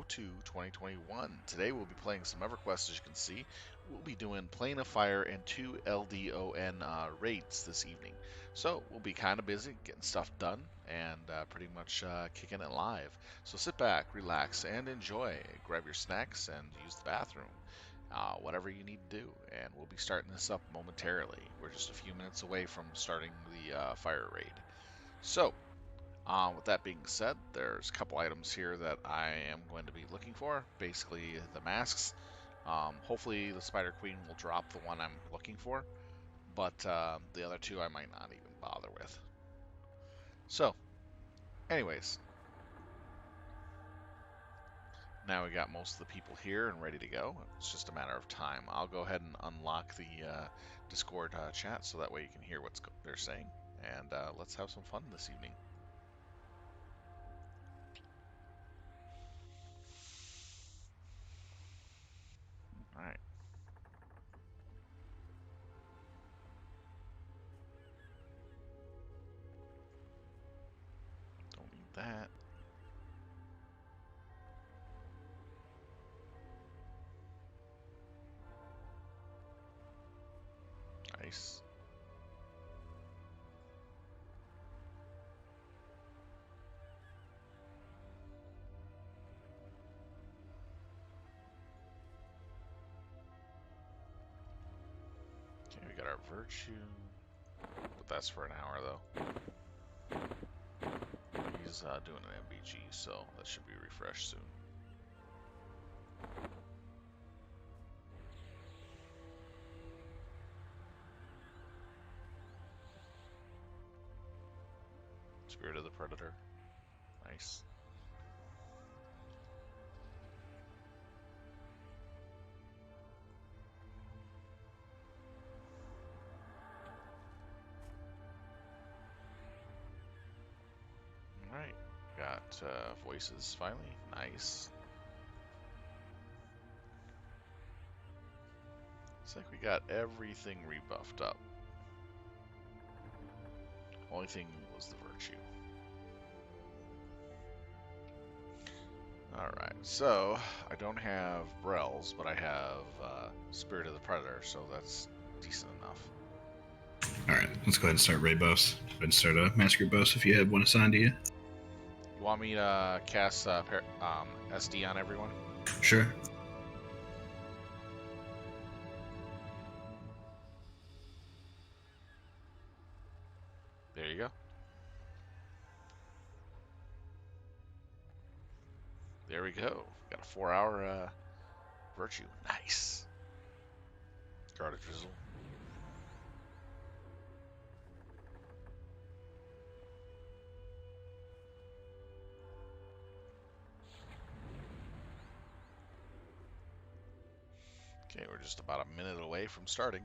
2, 2021. Today we'll be playing some Everquest, as you can see. We'll be doing Plane of Fire and 2 LDoN raids this evening. So we'll be kind of busy getting stuff done and pretty much kicking it live. So sit back, relax, and enjoy. Grab your snacks and use the bathroom. Whatever you need to do, and we'll be starting this up momentarily. We're just a few minutes away from starting the fire raid. So, with that being said, there's a couple items here that I am going to be looking for. Basically, the masks. Hopefully, the Spider Queen will drop the one I'm looking for, but the other two I might not even bother with. So, anyways, now we got most of the people here and ready to go. It's just a matter of time. I'll go ahead and unlock the Discord chat so that way you can hear what they're saying. And let's have some fun this evening. All right. Don't need that. Nice. Okay, we got our virtue, but that's for an hour though. He's doing an MBG, so that should be refreshed soon. Spirit of the Predator. Nice. Alright. Got voices finally. Nice. Looks like we got everything rebuffed up. Only thing was the virtue. Alright, so I don't have Brels, but I have Spirit of the Predator, so that's decent enough. Alright, let's go ahead and start raid buffs. Go ahead and start a massacre buffs if you have one assigned to you. You want me to cast SD on everyone? Sure. There you go. There we go. Got a 4-hour virtue. Nice. Guard of Drizzle. Okay, we're just about a minute away from starting.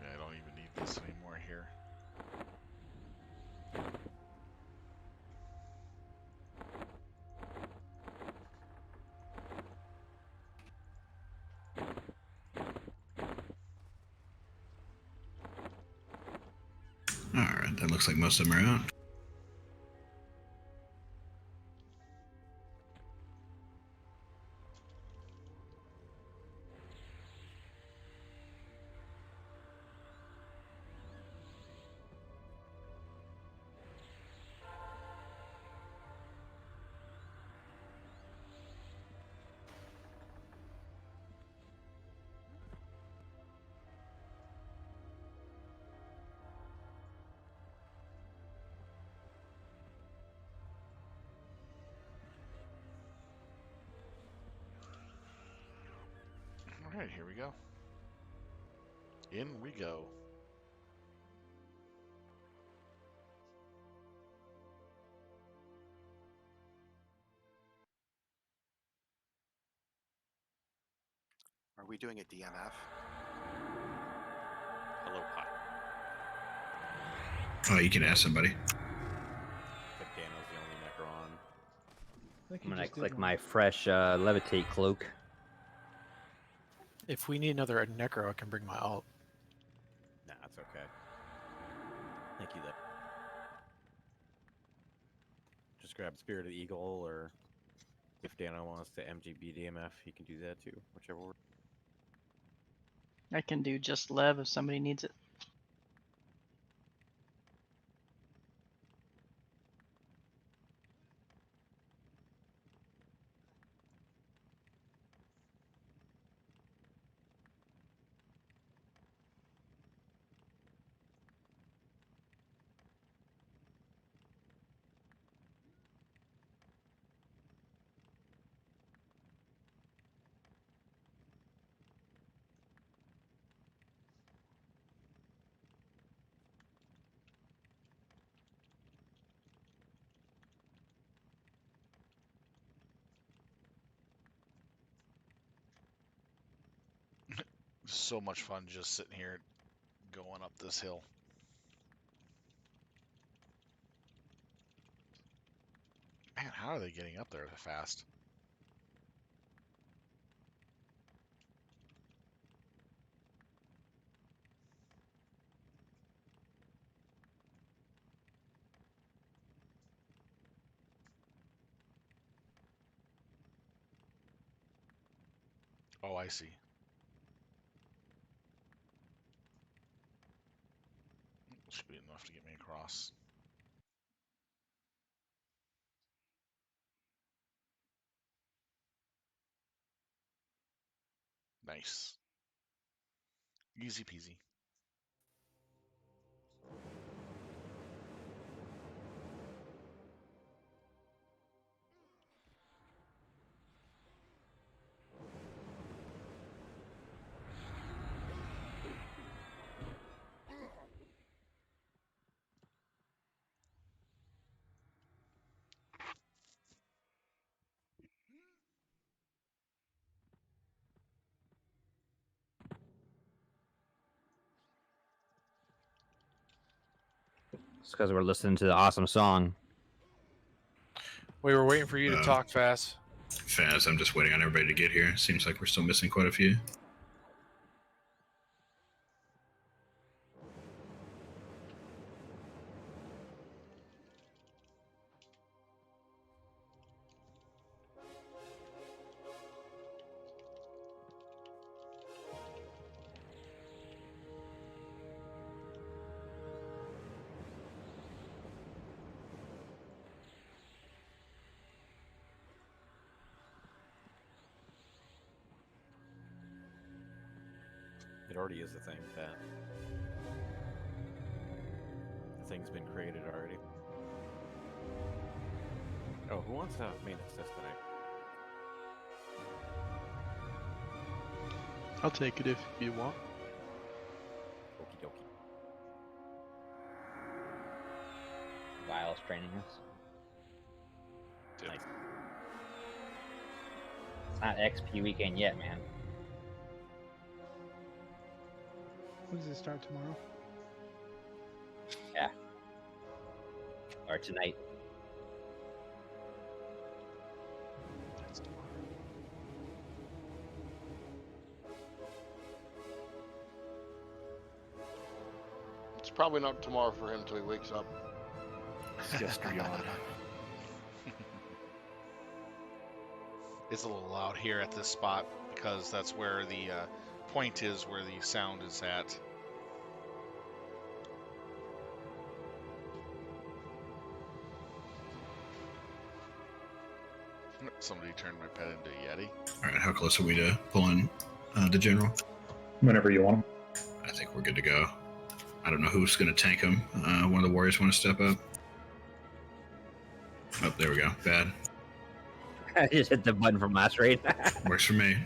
I don't even need this anymore here. Alright, that looks like most of them are out. Alright, here we go. In we go. we doing a DMF? Hello, hi. Oh, you can ask somebody. But Dano's the only Necron. I'm gonna click my fresh levitate cloak. If we need another necro, I can bring my alt. Nah, it's okay. Thank you, though. Just grab Spirit of the Eagle, or if Dano wants to MGB DMF, he can do that too, whichever works. I can do just Lev if somebody needs it. So much fun just sitting here going up this hill. Man, how are they getting up there fast? Oh, I see. Should be enough to get me across. Nice. Easy peasy. It's because we're listening to the awesome song. We were waiting for you to talk fast. Fast. I'm just waiting on everybody to get here. Seems like we're still missing quite a few. It already is a thing, that. The thing's been created already. Oh, who wants to main assist tonight? I'll take it if you want. Okie dokie. Vile's training us. Nice. It's not XP weekend yet, man. When does it start tomorrow? Yeah. Or tonight. That's tomorrow. It's probably not tomorrow for him till he wakes up. Yesterday on. It's a little loud here at this spot because that's where the point is, where the sound is at. Somebody turned my pet into a Yeti. All right, how close are we to pulling the general? Whenever you want. I think we're good to go. I don't know who's going to tank him. One of the warriors want to step up. Oh, there we go. Bad. I just hit the button from last raid. Works for me.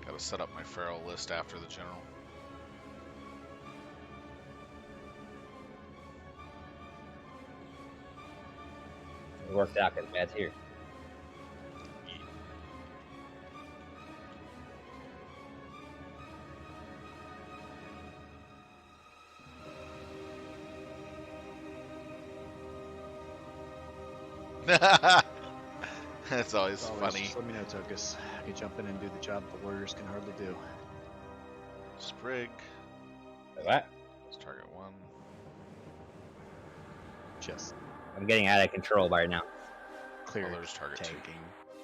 Gotta set up my feral list after the general. It worked out because Bad's here. That's always Always, funny. just let me know, Tokus. I can jump in and do the job the warriors can hardly do. Sprig. What? Let's target 1. Just I'm getting out of control by now. clear there's target 2. tanking,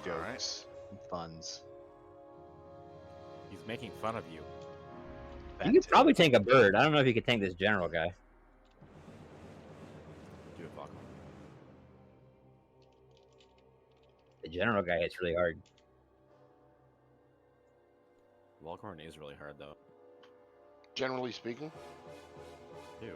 All right. jokes, and funds. He's making fun of you. You could probably tank a bird. I don't know if you could tank this general guy. Do it, Falcon. The general guy hits really hard. Walcorn is really hard, though. Generally speaking, Ew.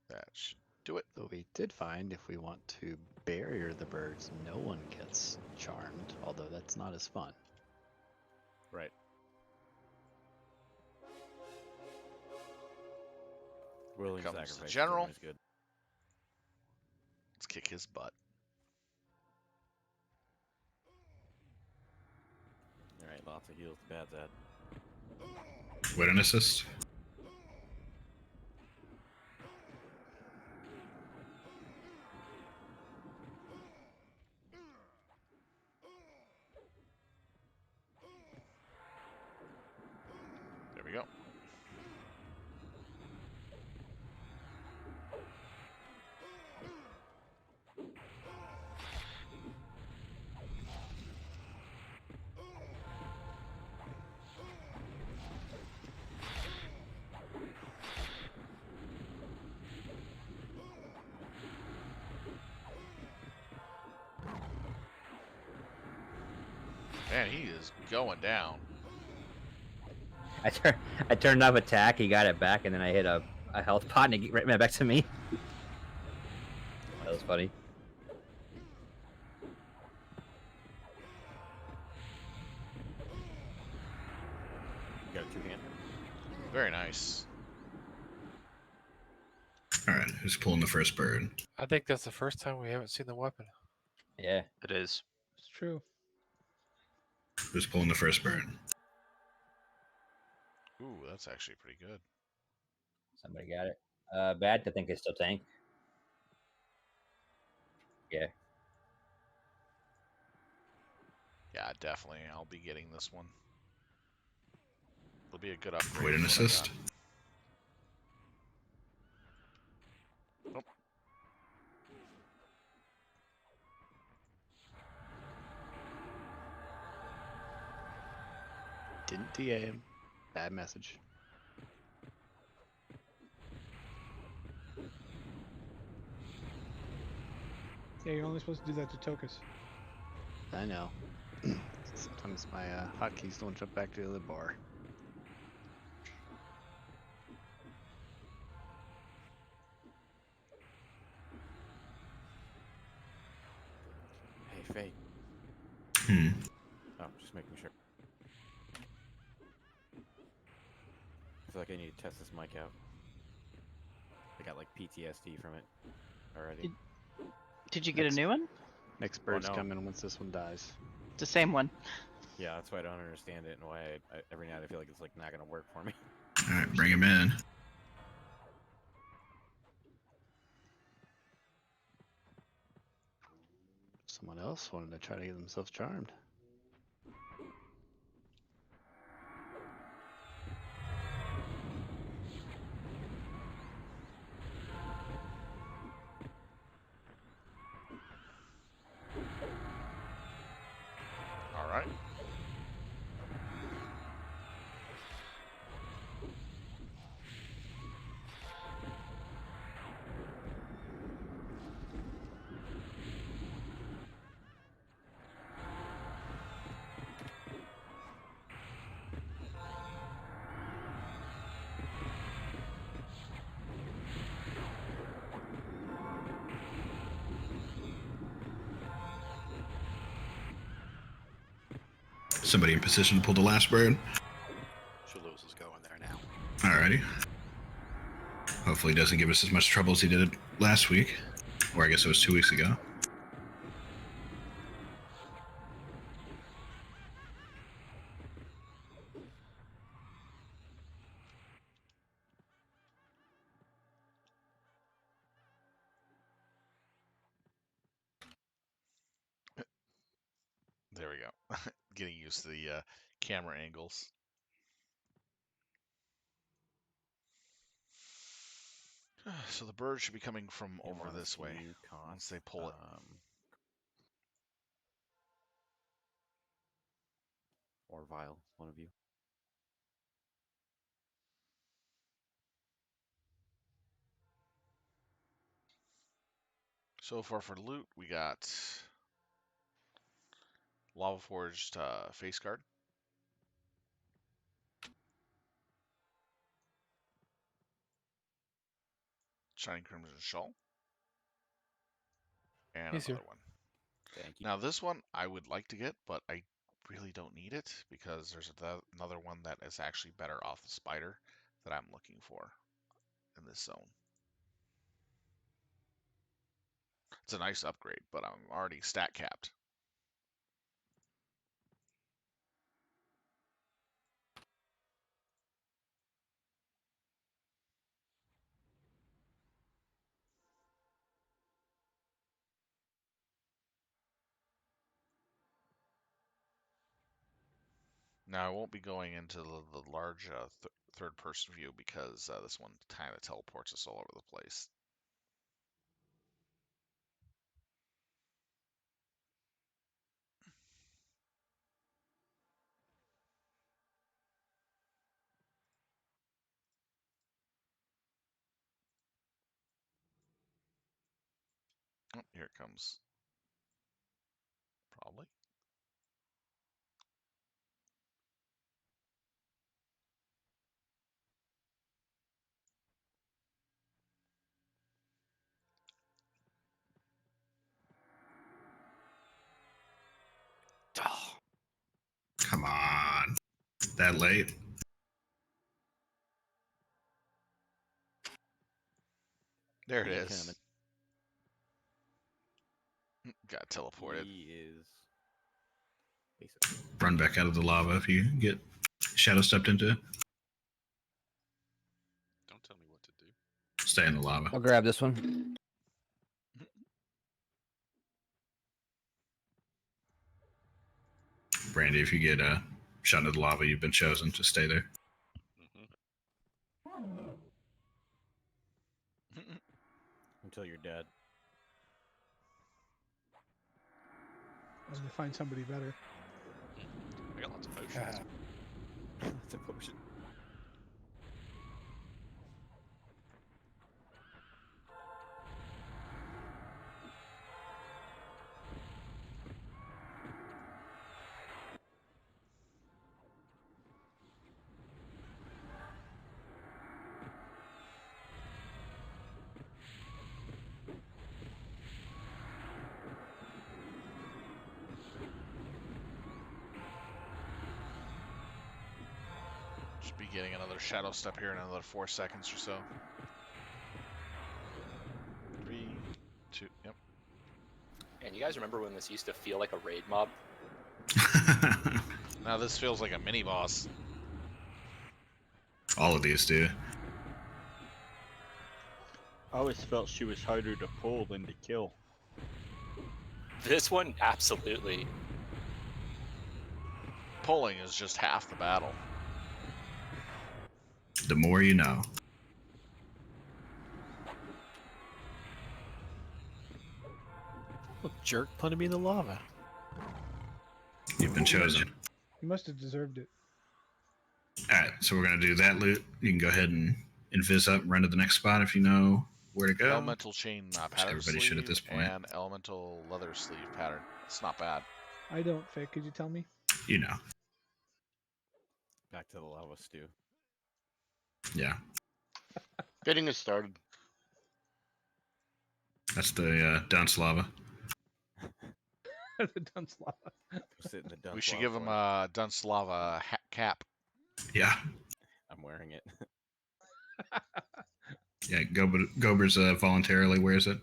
That should do it. Though we did find if we want to barrier the birds, no one gets charmed, although that's not as fun. Right. Willing comes the sacrifice general. is good. Let's kick his butt. Alright, lots of heals to Bad's at. Wait, an assist. There we go. Man, he is going down. I turned off attack, he got it back, and then I hit a health pot and it ran back to me. That was funny. You got a two-hand. Very nice. Alright, who's pulling the first bird? I think that's the first time we haven't seen the weapon. Yeah. It is. It's true. Who's pulling the first bird? Ooh, that's actually pretty good. Somebody got it. Bad to think they still tank. Yeah. Yeah, definitely. I'll be getting this one. It'll be a good upgrade. Wait, an for what I assist. got. Nope. Didn't TA him. Bad message. Yeah, you're only supposed to do that to Tokus. I know. Sometimes my hotkeys don't jump back to the other bar. Hey, Faye. Hmm. Oh, just making sure. I feel like I need to test this mic out. I got like PTSD from it already. Did you get a new one? Next bird's no. coming once this one dies. It's the same one. Yeah, that's why I don't understand it and why every night I feel like it's like not gonna work for me. Alright, bring him in. Someone else wanted to try to get themselves charmed. All right. Somebody in position to pull the last bird. Shalos is going there now. Alrighty. Hopefully, he doesn't give us as much trouble as he did last week, or I guess it was 2 weeks ago. There we go. Getting used to the camera angles. So the bird should be coming from Him over on this way few once costs. they pull it. Or Vile, one of you. So far for loot, we got Lava Forged face guard, Shining Crimson Shawl, and He's another here. one. Thank you. Now this one I would like to get, but I really don't need it because there's another one that is actually better off the spider that I'm looking for in this zone. It's a nice upgrade, but I'm already stat capped. Now I won't be going into the large third-person view because this one kind of teleports us all over the place. Oh, here it comes. Probably. Oh, come on. That late? There it He is. coming. Got teleported. He is basically. Run back out of the lava if you get shadow stepped into. Don't tell me what to do. Stay in the lava. I'll grab this one. Brandy, if you get shot into the lava, you've been chosen to stay there. Until you're dead. When they find somebody better. I got lots of potions. That's a potion. Should be getting another shadow step here in another 4 seconds or so. 3, 2, yep. And you guys remember when this used to feel like a raid mob? Now this feels like a mini boss. All of these do. I always felt she was harder to pull than to kill. This one, absolutely. Pulling is just half the battle. The more you know. Look, jerk, putting me in the lava. You've been chosen. You must have deserved it. Alright, so we're going to do that loot. You can go ahead and invis up and run to the next spot if you know where to go. Elemental chain pattern everybody sleeve should at this point. and elemental leather sleeve pattern. It's not bad. I don't, Fake. Could you tell me? You know. Back to the lava stew. Yeah. Getting us started. That's the dance lava. the dunce lava. Go sit in the dunce We should lava give him boy. a dunce lava cap. Yeah. I'm wearing it. Yeah, Gober's voluntarily wears it.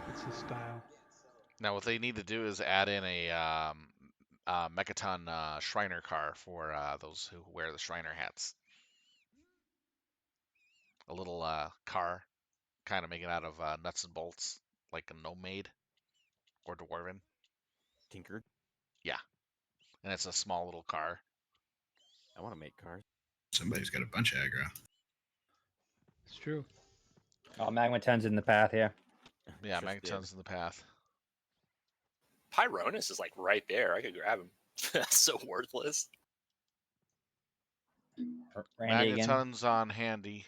It's his style. Now, what they need to do is add in a Mechaton Shriner car for those who wear the Shriner hats. A little car, kind of making out of nuts and bolts, like a Nomade or Dwarven. Tinkered. Yeah, and it's a small little car. I want to make cars. Somebody's got a bunch of aggro. It's true. Oh, Magmaton's in the path here. Yeah, Just did. Mechaton's in the path. Pyronus is like right there. I could grab him. That's so worthless. Randy again. Magneton's on handy.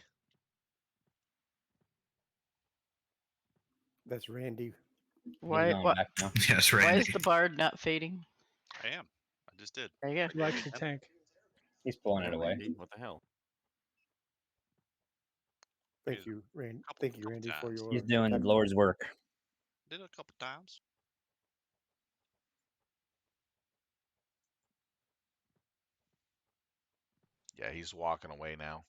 That's Randy. He's Why? going What? back now. Yes, Why Randy. is the bard not fading? I am. I just did. There you go. He likes the tank. He's pulling it away. Randy, what the hell? Thank you, Randy. Couple- Thank you, couple Randy, for times. your. He's doing the time. Lord's work. Did it a couple times. Yeah, he's walking away now.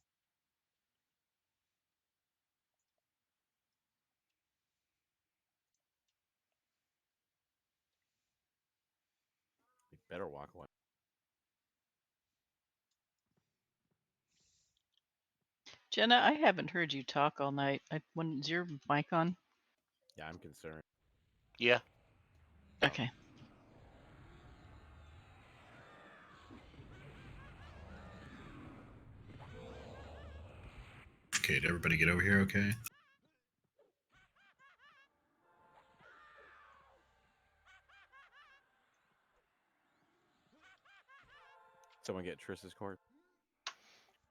You better walk away. Jenna, I haven't heard you talk all night. Is your mic on? Yeah, I'm concerned. Yeah. Okay. Okay, did everybody get over here okay? Someone get Triss's corpse.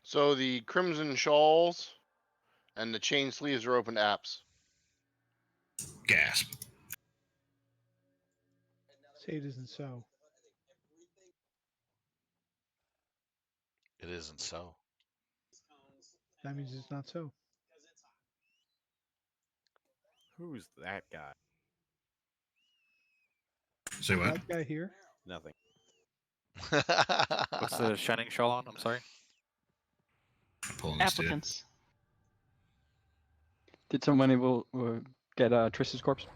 So the crimson shawls and the chain sleeves are open to apps. Gasp. Say it isn't so. It isn't so. That means it's not so. Who's that guy? Say what? That guy here. Nothing. What's the shining shawl on? I'm sorry. I'm pulling this dude. Applicants. Did somebody will get Triss's corpse?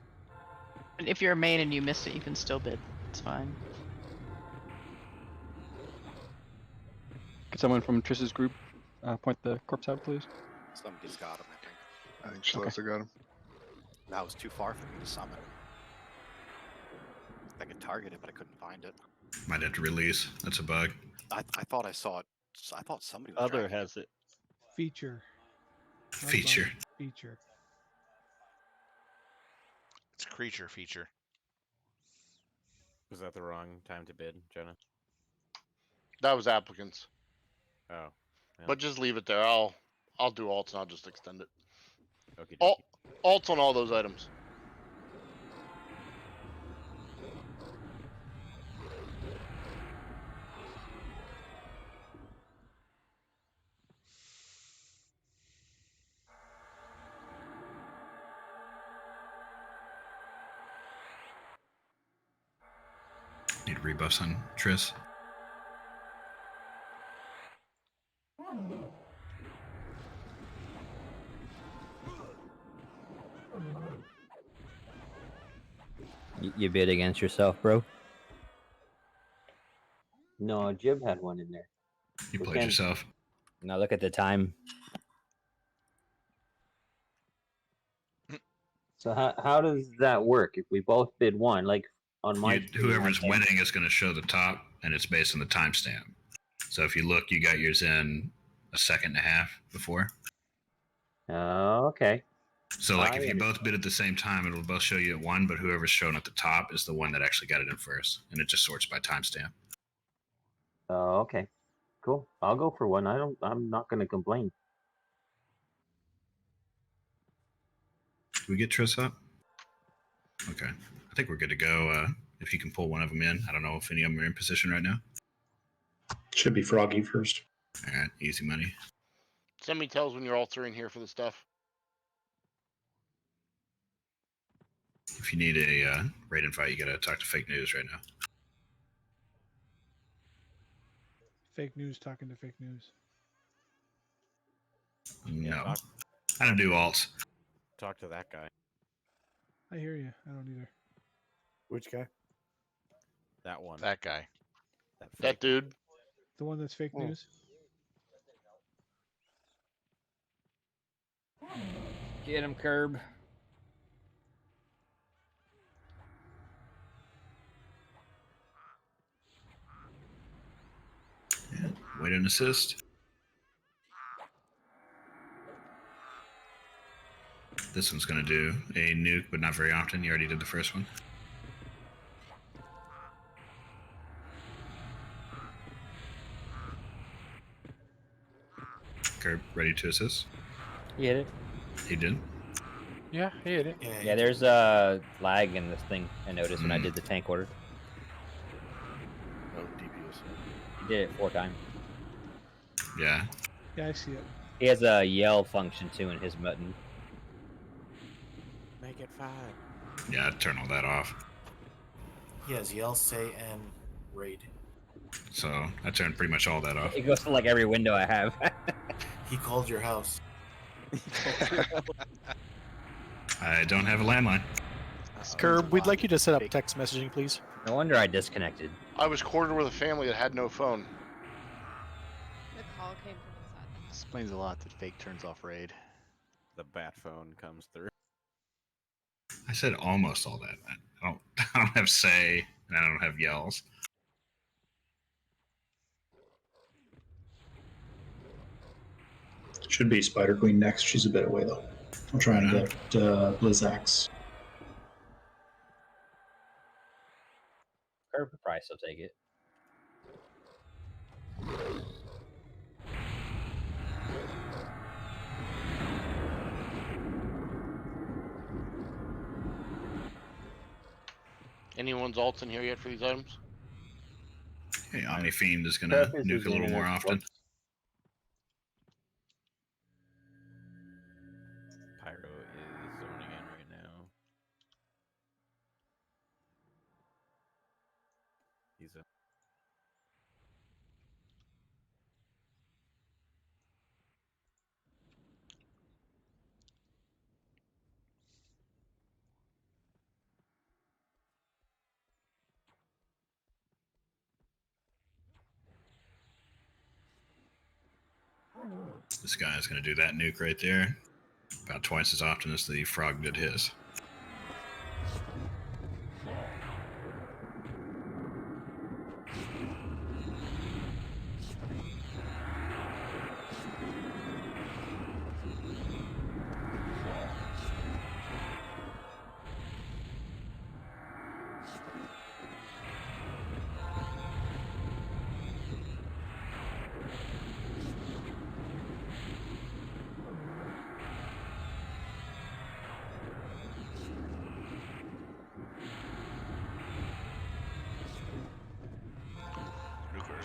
And if you're a main and you missed it, you can still bid. It's fine. Could someone from Triss's group point the corpse out, please? Somebody's got him, I think. I think Schlosser got him. That was too far for me to summon. I could target it, but I couldn't find it. Might have to release. That's a bug. I thought I saw it. I thought somebody was Other dragging it. has it. Feature. Not Feature. bug, Feature. It's a creature feature. Was that the wrong time to bid, Jenna? That was applicants. Oh. Yeah. But just leave it there. I'll do alts and I'll just extend it. Okay. Alts on all those items. Need rebuffs on Triss. You bid against yourself, bro? No, Jib had one in there. You played yourself. Now look at the time. So how does that work? If we both bid one, like on my Whoever's winning is going to show the top, and it's based on the timestamp. So if you look, you got yours in a second and a half before. Okay. So like if you both bid at the same time, it'll both show you at one, but whoever's shown at the top is the one that actually got it in first, and it just sorts by timestamp. Oh, okay. Cool. I'll go for one. I'm not going to complain. Did we get Triss up? Okay. I think we're good to go. If you can pull one of them in. I don't know if any of them are in position right now. Should be Froggy first. All right, easy money. Send me tells when your alts are in here for the stuff. If you need a raid invite, you gotta talk to fake news right now. Fake news talking to fake news. No, I don't do alts. Talk to that guy. I hear you. I don't either. Which guy? That one. That guy. That dude. The one that's fake news? Get him, Curb. Yeah, wait an assist. This one's gonna do a nuke, but not very often. You already did the first one. Curb, ready to assist? You hit it? He did. Yeah, he hit it. Yeah, there's a lag in this thing I noticed when I did the tank order. Oh, DPS. He did it 4 times. Yeah. Yeah, I see it. He has a yell function too in his button. Make it 5. Yeah, I'd turn all that off. He has yell, say, and raid. So I turned pretty much all that off. It goes to like every window I have. He called your house. I don't have a landline. Curb, we'd like you to set up text messaging, please. No wonder I disconnected. I was quartered with a family that had no phone. The call came from inside the house. Explains a lot that fake turns off raid. The bat phone comes through. I said almost all that. I don't have say, and I don't have yells. Should be Spider Queen next. She's a bit away though. I'm trying to get Blizzax. Curb would probably still take it. Anyone's alts in here yet for these items? Hey, Omni Fiend is gonna Purpose nuke is a little in more it. often. Pyro is zoning in right now. He's a This guy is gonna do that nuke right there, about twice as often as the frog did his.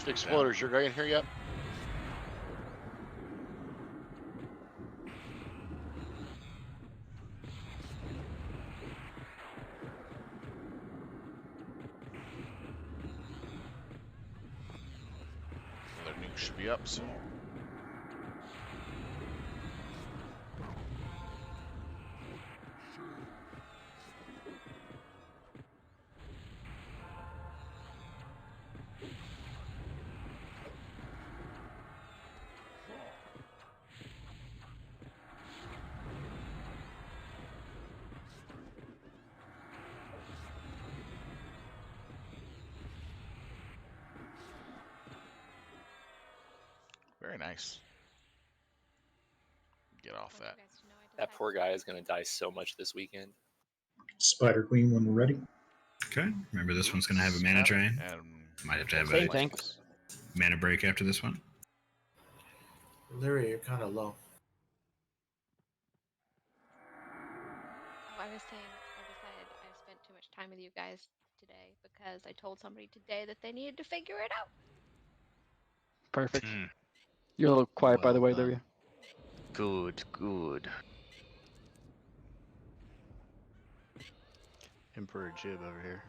Exploders, your guy in here yet? Another nuke should be up soon. Very nice. Get off that. That poor guy is going to die so much this weekend. Spider Queen when we're ready. Okay, remember this one's gonna have a mana drain. Might have to have Same a tank. mana break after this one. Larry, you're kind of low. Oh, I was saying, I decided I spent too much time with you guys today because I told somebody today that they needed to figure it out. Perfect. Hmm. You're a little quiet, by the Well way, done. Larry. Good, good. Emperor Jib over here.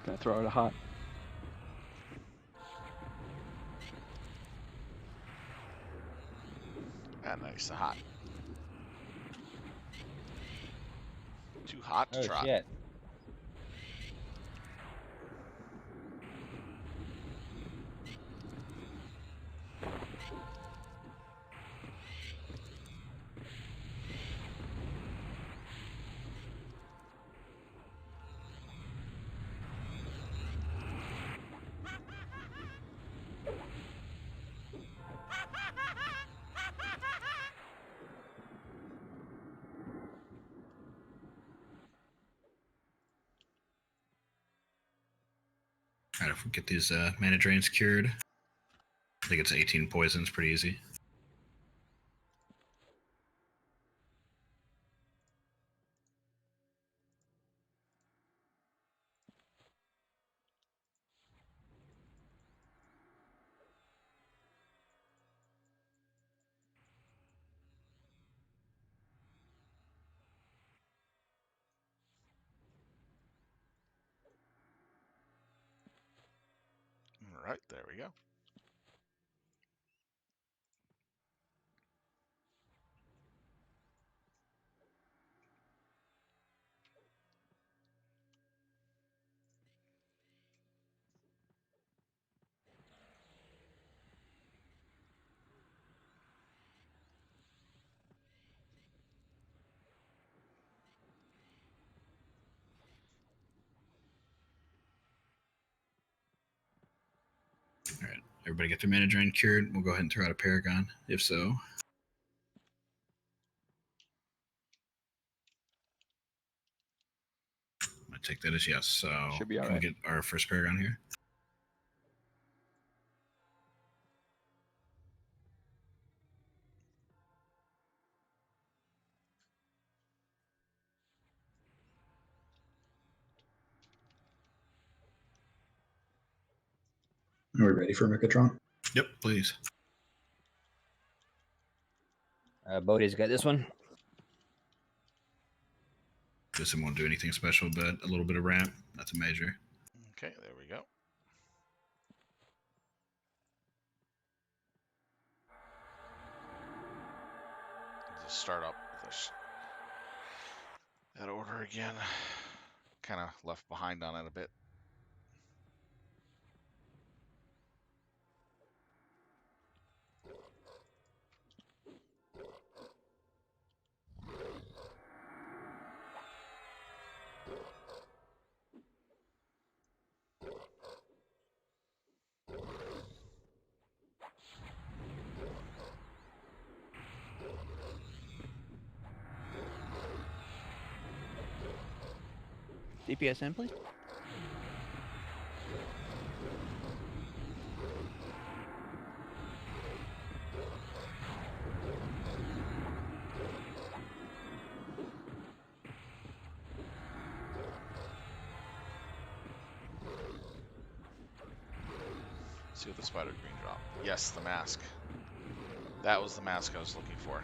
Gonna throw out a hot. Ah, nice. Hot. Too hot to Oh trot. shit. Alright, if we get these mana drains cured, I think it's 18 poisons, pretty easy. All right, there we go. Alright, everybody get their mana drain cured. We'll go ahead and throw out a Paragon, if so. I take that as yes. So Should be can we alright. get our first Paragon here? Are we ready for Megatron? Yep, please. Bodhi's got this one. This one won't do anything special, but a little bit of ramp. That's a major. Okay, there we go. Just start up this that order again. Kind of left behind on it a bit. DPSM, please. See what the spider green drop. Yes, the mask. That was the mask I was looking for.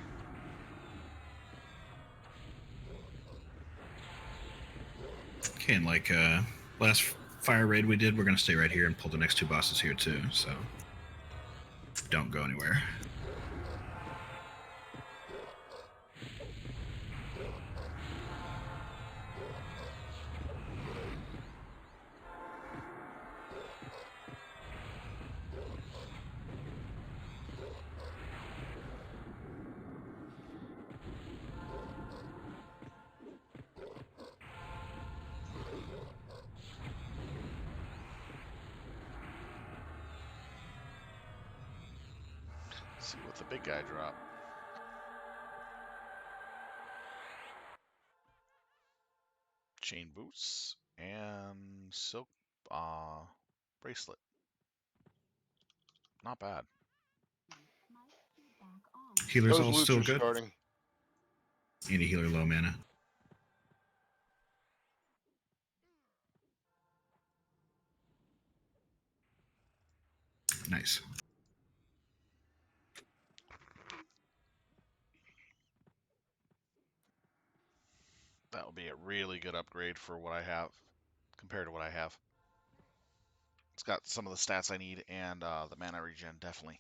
Okay, and like last fire raid we did, we're gonna stay right here and pull the next two bosses here too. So don't go anywhere. See what the big guy dropped. Chain boots and silk bracelet. Not bad. Healers Those all loots still are good. starting. Any healer low mana. Nice. That would be a really good upgrade for what I have, compared to what I have. It's got some of the stats I need and the mana regen, definitely.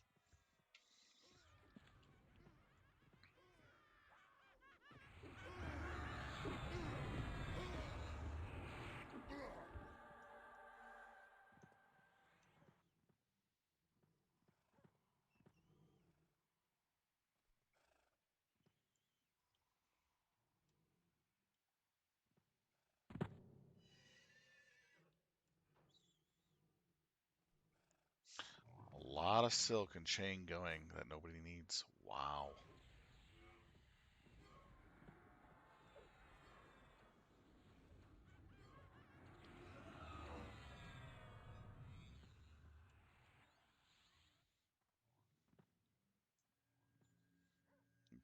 A lot of silk and chain going that nobody needs. Wow.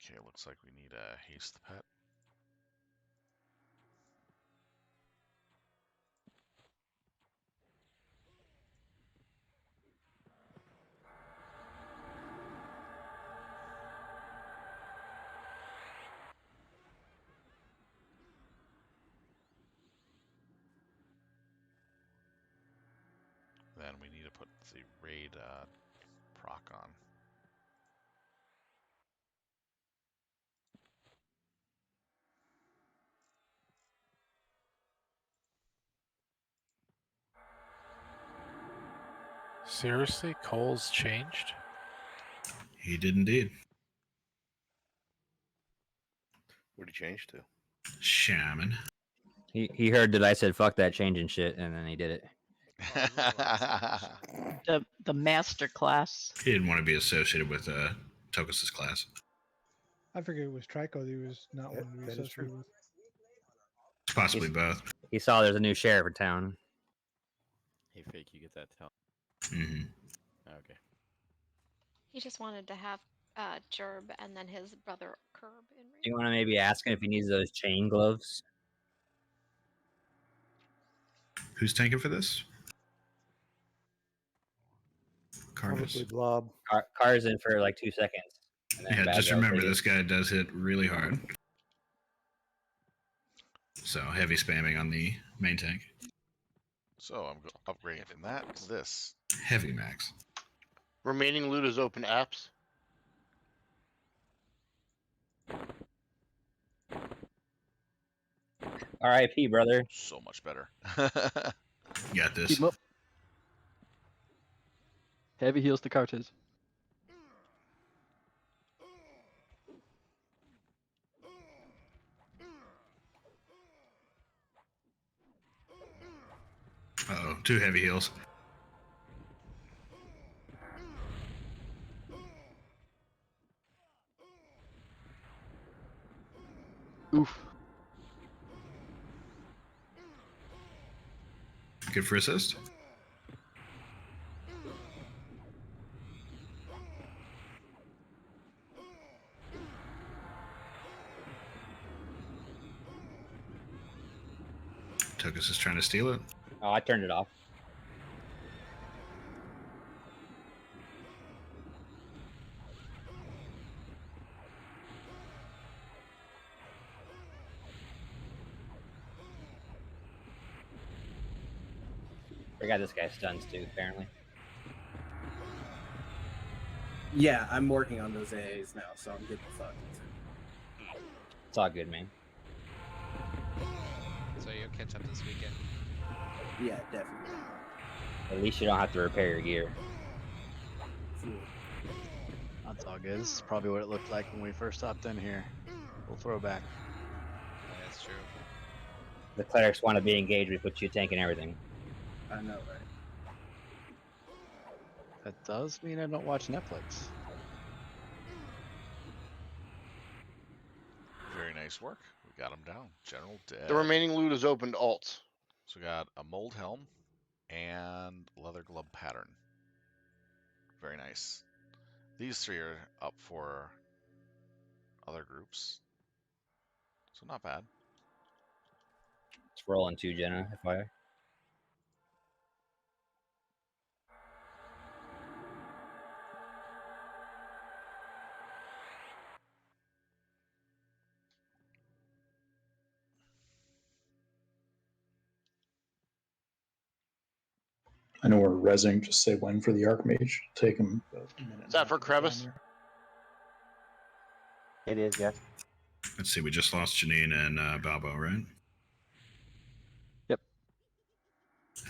Okay, looks like we need a haste the pet. Then we need to put the raid proc on. Seriously, Cole's changed? He did indeed. What did he change to? Shaman. He heard that I said fuck that changing shit, and then he did it. The master class. He didn't want to be associated with Tokus's class. I figured it was Trico that he was not wanting to be associated with. Possibly both. He saw there's a new sheriff in town. Hey, fake, you get that tell. Mm-hmm. Okay. He just wanted to have Gerb and then his brother Curb in raid. Do you want to maybe ask him if he needs those chain gloves? Who's tanking for this? Carnus. Probably Blob. Car's in for like 2 seconds. And then Yeah, Bad just Guy will remember take it. this guy does hit really hard. So heavy spamming on the main tank. So I'm upgrading from that to this. Heavy max. Remaining loot is open apps. R.I.P. brother. So much better. Got this. Keep 'em up. Heavy heals to Cartes. Uh-oh, 2 heavy heals. Oof. Good for assist. Tokus is trying to steal it. Oh, I turned it off. I got this guy stuns too, apparently. Yeah, I'm working on those AAs now, so I'm getting fucked. It's all good, man. So you'll catch up this weekend. Yeah, definitely. At least you don't have to repair your gear. That's all good. This is probably what it looked like when we first hopped in here. We'll throw back. Yeah, that's true. The clerics want to be engaged. We put you tank and everything. I know, right? That does mean I don't watch Netflix. Very nice work. We got him down. General dead. The remaining loot is open to alts. So we got a mold helm and leather glove pattern. Very nice. These 3 are up for other groups. So not bad. It's rolling 2, Jenna, FYI. I know we're resing. Just say when for the Archmage. Take him a minute. Is that for crevice? It is, yes. Let's see, we just lost Janine and Balbo, right? Yep.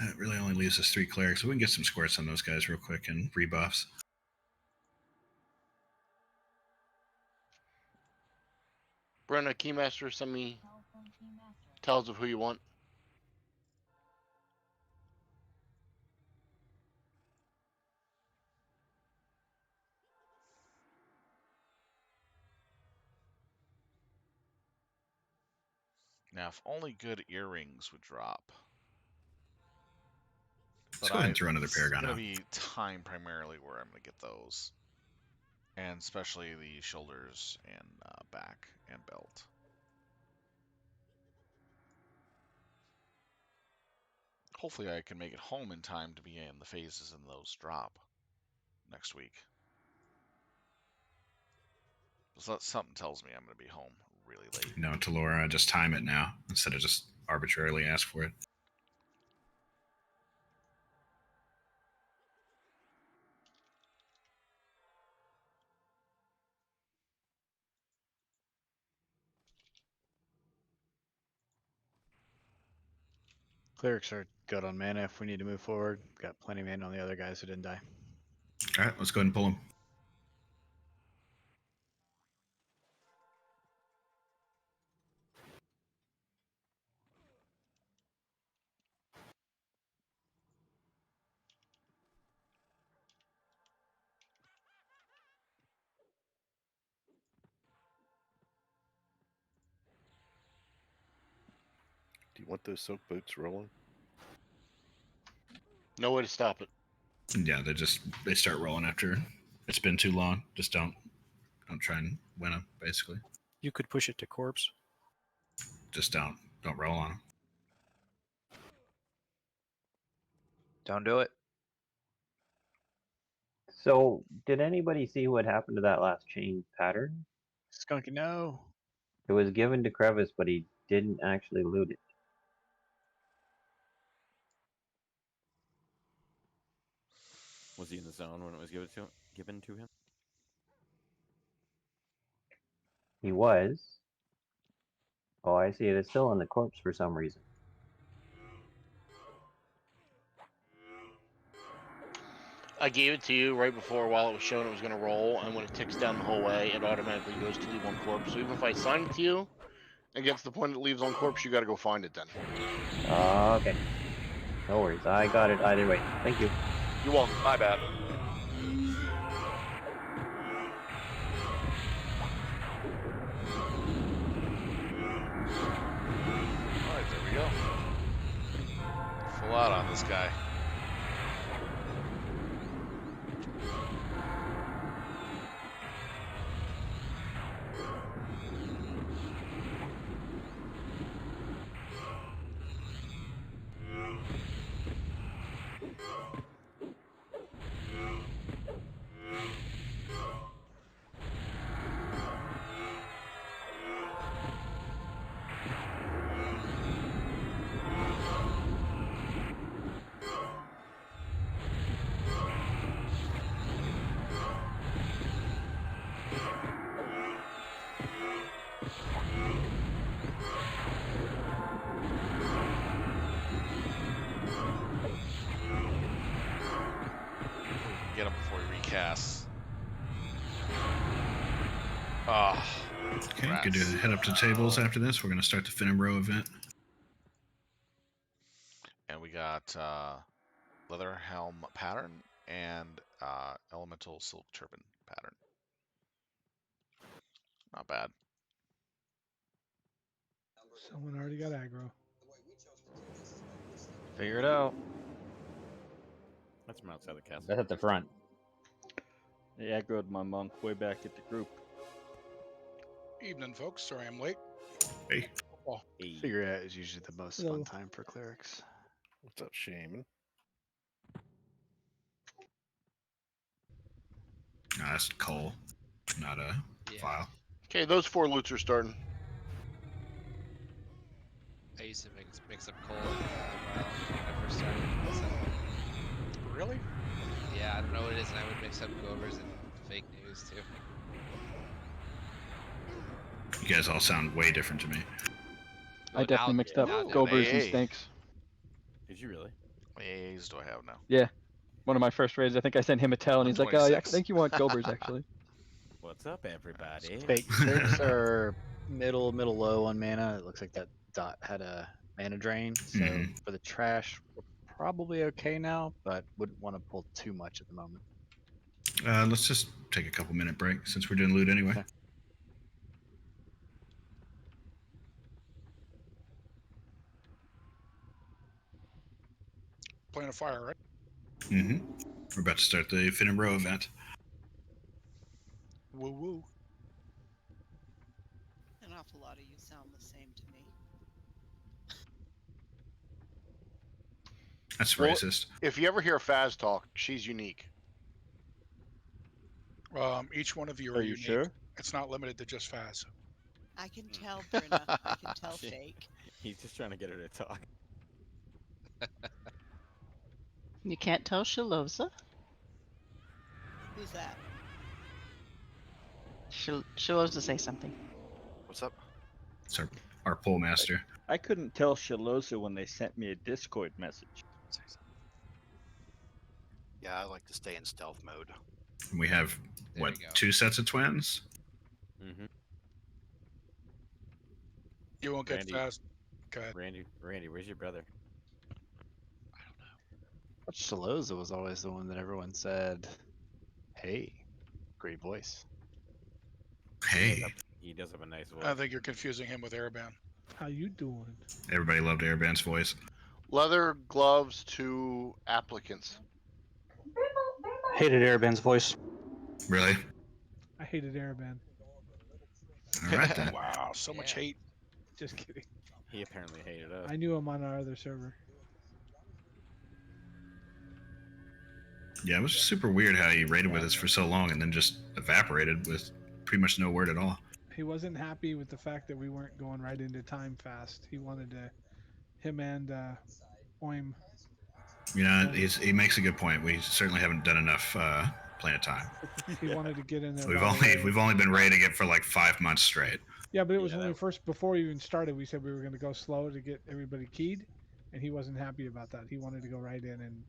That really only leaves us 3 clerics, so we can get some squirts on those guys real quick and rebuffs. Brenna, Keymaster, send me tells of who you want. Now, if only good earrings would drop. Let's go ahead and throw another Paragon It's out. going to be time primarily where I'm going to get those. And especially the shoulders and back and belt. Hopefully I can make it home in time to be in the phases and those drop next week. So something tells me I'm going to be home really late. No, to Laura, just time it now instead of just arbitrarily ask for it. Clerics are good on mana if we need to move forward. Got plenty of mana on the other guys who didn't die. All right, let's go ahead and pull them. Do you want those soak boots rolling? No way to stop it. Yeah, they start rolling after it's been too long. Just don't try and win them. Basically, You could push it to corpse. just don't roll on them. Don't do it. So, did anybody see what happened to that last chain pattern? Skunky, no. It was given to Crevice, but he didn't actually loot it. Was he in the zone when it was given to him? He was. Oh, I see. It is still on the corpse for some reason. I gave it to you right before while it was showing it was going to roll, and when it ticks down the whole way, it automatically goes to leave on corpse. So even if I sign it to you, and gets to the point it leaves on corpse, you got to go find it then. Okay. No worries. I got it either way. Thank you. You're welcome. My bad. Alright, there we go. Full out on this guy. Get him before he recasts. Ah. Okay, good to head up to tables after this. We're going to start the Finham Row event. And we got leather helm pattern and elemental silk turban pattern. Not bad. Someone already got aggro. Figure it out. That's from outside the castle. That's at the front. They aggroed my monk way back at the group. Evening, folks. Sorry I'm late. Hey. Oh, Figure out is usually the most fun time for clerics. What's up, Shaman? No, that's Cole, not a file. Okay, those 4 loots are starting. I used to mix up coal and file when I first started. So. Really? Yeah, I don't know what it is, and I would mix up Govers and fake news too. You guys all sound way different to me. I definitely mixed up Gobers and Stinks. Did you really? How many AAs do I have now? Yeah. One of my first raids, I think I sent him a tell, and he's like, "Oh, yeah, I 126. think you want Gobers actually." What's up, everybody? Fake Stinks are middle low on mana. It looks like that dot had a mana drain. So for the trash, we're probably okay now, but wouldn't want to pull too much at the moment. Let's just take a couple minute break since we're doing loot anyway. Okay. Playing a fire, right? Mm-hmm. We're about to start the Finn and Row event. Woo woo. An awful lot of you sound the same to me. That's racist. If you ever hear Faz talk, she's unique. Each one of you Are are you unique. sure? It's not limited to just Faz. I can tell, Brenna. I can tell fake. He's just trying to get her to talk. You can't tell Shaloza? Who's that? Shaloza, say something. What's up? It's our pole master. I couldn't tell Shalosa when they sent me a Discord message. Yeah, I like to stay in stealth mode. And we have, what, 2 sets of twins? Mm-hmm. You won't get Randy, fast. Go ahead. Randy, where's your brother? But Shaloza was always the one that everyone said, "Hey, great voice." Hey. He does have a nice voice. I think you're confusing him with Airban. How you doing? Everybody loved Airband's voice. Leather gloves to applicants. Hated Airban's voice. Really? I hated Airban. All right then. Wow, so much hate. Just kidding. He apparently hated us. I knew him on our other server. Yeah, it was super weird how he raided with us for so long and then just evaporated with pretty much no word at all. He wasn't happy with the fact that we weren't going right into time fast. He wanted to, him and Oim. You know, he makes a good point. We certainly haven't done enough playing of time. He wanted to get in there. We've only been raiding it for like 5 months straight. Yeah, but it was when we first, before we even started, we said we were going to go slow to get everybody keyed, and he wasn't happy about that. He wanted to go right in and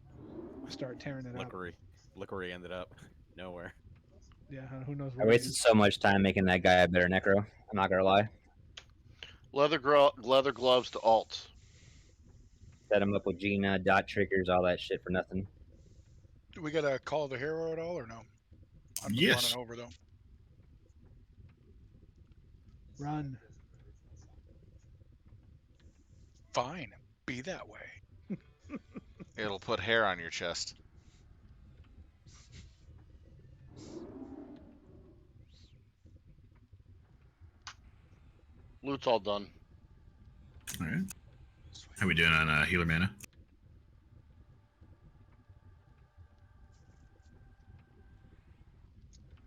start tearing it up. Look where he ended up. Nowhere. Yeah, who knows? I wasted so much time making that guy a better necro. I'm not gonna lie. Leather gloves to alts. Set him up with Gina, dot triggers, all that shit for nothing. Do we got a call the hero at all or no? I'm Yes. running over though. Run. Fine. Be that way. It'll put hair on your chest. Loot's all done. All right. How we doing on healer mana?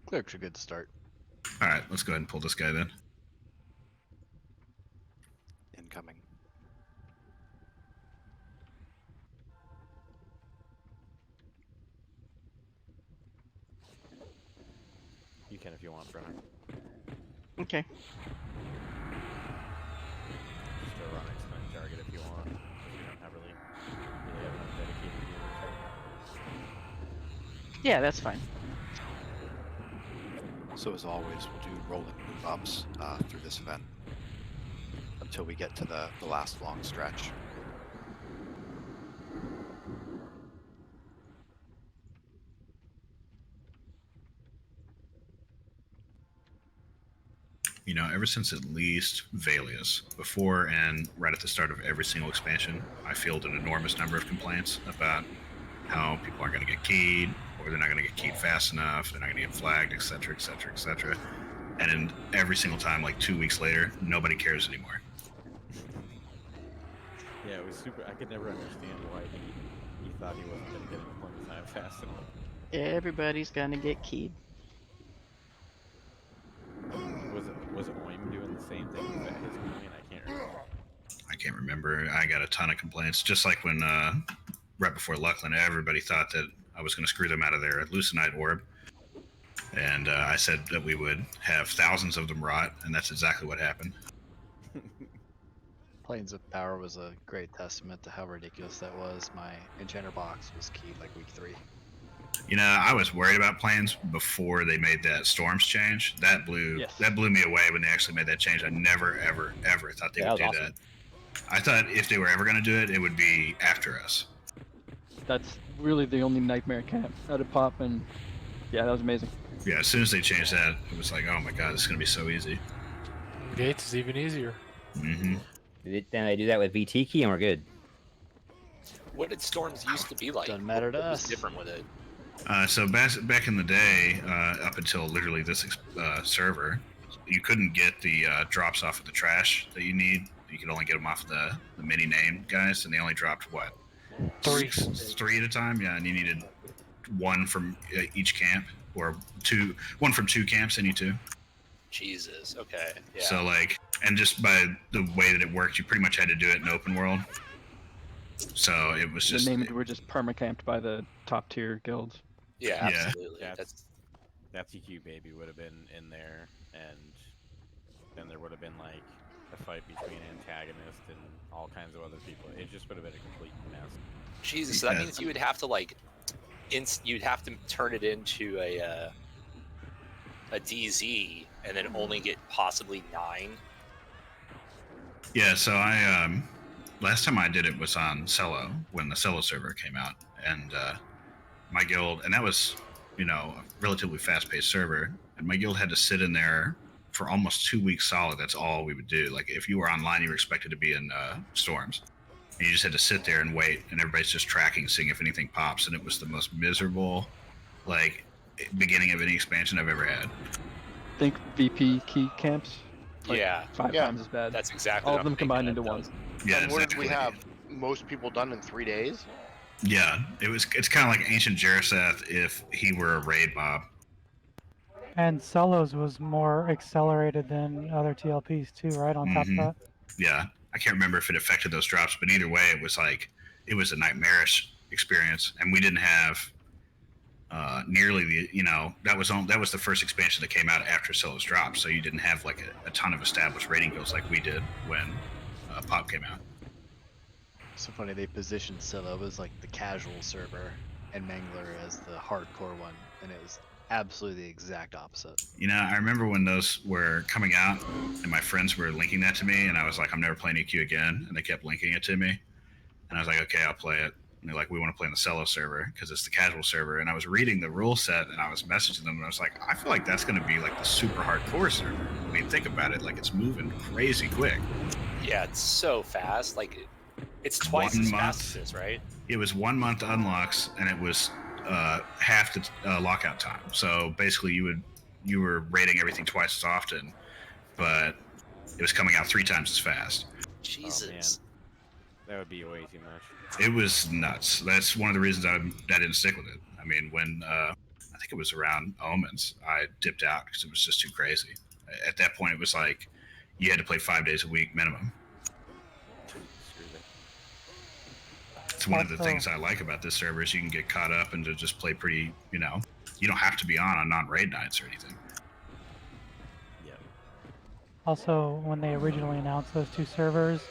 Clerics are good to start. All right, let's go ahead and pull this guy then. Incoming. You can if you want, Brenner. Okay. Just go run explain target if you want. Because we don't have really have enough dedicated healers right now. Yeah, that's fine. So as always, we'll do rolling move ups through this event until we get to the last long stretch. You know, ever since at least Valius, before and right at the start of every single expansion, I field an enormous number of complaints about how people aren't going to get keyed, or they're not going to get keyed fast enough, they're not going to get flagged, etc., etc., etc. And then every single time, like 2 weeks later, nobody cares anymore. Yeah, it was super. I could never understand why he thought he wasn't going to get an deployment time fast enough. Everybody's gonna get keyed. Was Oim doing the same thing? Was that his complaint? I can't remember. I got a ton of complaints. Just like when right before Luckland, everybody thought that I was going to screw them out of their Lucenite orb. And I said that we would have thousands of them rot, and that's exactly what happened. Planes of Power was a great testament to how ridiculous that was. My Enchanter box was keyed like week 3. You know, I was worried about planes before they made that Storms change. That blew me away when they actually made that change. I never, ever, ever thought they would do that. I thought if they were ever going to do it, it would be after us. That's really the only nightmare camp out of pop, and yeah, that was amazing. Yeah, as soon as they changed that, it was like, oh my god, this is going to be so easy. Gates is even easier. Mm-hmm. Then they do that with VT key, and we're good. What did Storms used to be like? Doesn't matter to What was us. different with it? So back in the day, up until literally this server, you couldn't get the drops off of the trash that you need. You could only get them off the mini name guys, and they only dropped what? Three at a time. Yeah, and you needed one from each camp, or one from 2 camps, any 2. Jesus. Okay. Yeah. So like, and just by the way that it worked, you pretty much had to do it in open world. So it was just the names were just permacamped by the top tier guilds. Yeah, absolutely. That TQ baby would have been in there, and then there would have been like a fight between antagonist and all kinds of other people. It just would have been a complete mess. Jesus, so that means you would have to like, you'd have to turn it into a DZ and then only get possibly 9. Yeah, so I last time I did it was on Cello when the Cello server came out, and my guild, and that was, you know, a relatively fast-paced server, and my guild had to sit in there for almost 2 weeks solid. That's all we would do. Like if you were online, you were expected to be in storms, and you just had to sit there and wait, and everybody's just tracking, seeing if anything pops, and it was the most miserable, like, beginning of any expansion I've ever had. Think VP key camps. Like yeah. 5 times as bad. That's exactly all what of them I'm combined thinking into one. Yeah, and what did we have? Most people done in 3 days? Yeah, it's kind of like Ancient Jaraseth if he were a raid mob. And Celos was more accelerated than other TLPs too, right? On top of that. Yeah, I can't remember if it affected those drops, but either way, it was like, it was a nightmarish experience, and we didn't have nearly the, you know, that was the first expansion that came out after Celos dropped, so you didn't have like a ton of established raiding guilds like we did when Pop came out. So funny, they positioned Scylla as like the casual server and Mangler as the hardcore one, and it was absolutely the exact opposite. You know, I remember when those were coming out, and my friends were linking that to me, and I was like, I'm never playing EQ again, and they kept linking it to me, and I was like, okay, I'll play it. And they're like, we want to play on the Cello server because it's the casual server. And I was reading the rule set, and I was messaging them, and I was like, I feel like that's going to be like the super hardcore server. I mean, think about it, like it's moving crazy quick. Yeah, it's so fast. Like, it's twice as fast as this, right? It was 1 month unlocks, and it was half the lockout time. So basically, you were raiding everything twice as often, but it was coming out 3 times as fast. Jesus. Oh, man. That would be way too much. It was nuts. That's one of the reasons I didn't stick with it. I mean, when I think it was around Omens, I dipped out because it was just too crazy. At that point, it was like you had to play 5 days a week minimum. It's one of the things I like about this server is you can get caught up and to just play pretty, you know, you don't have to be on non-raid nights or anything. Yeah. Also, when they originally announced those 2 servers,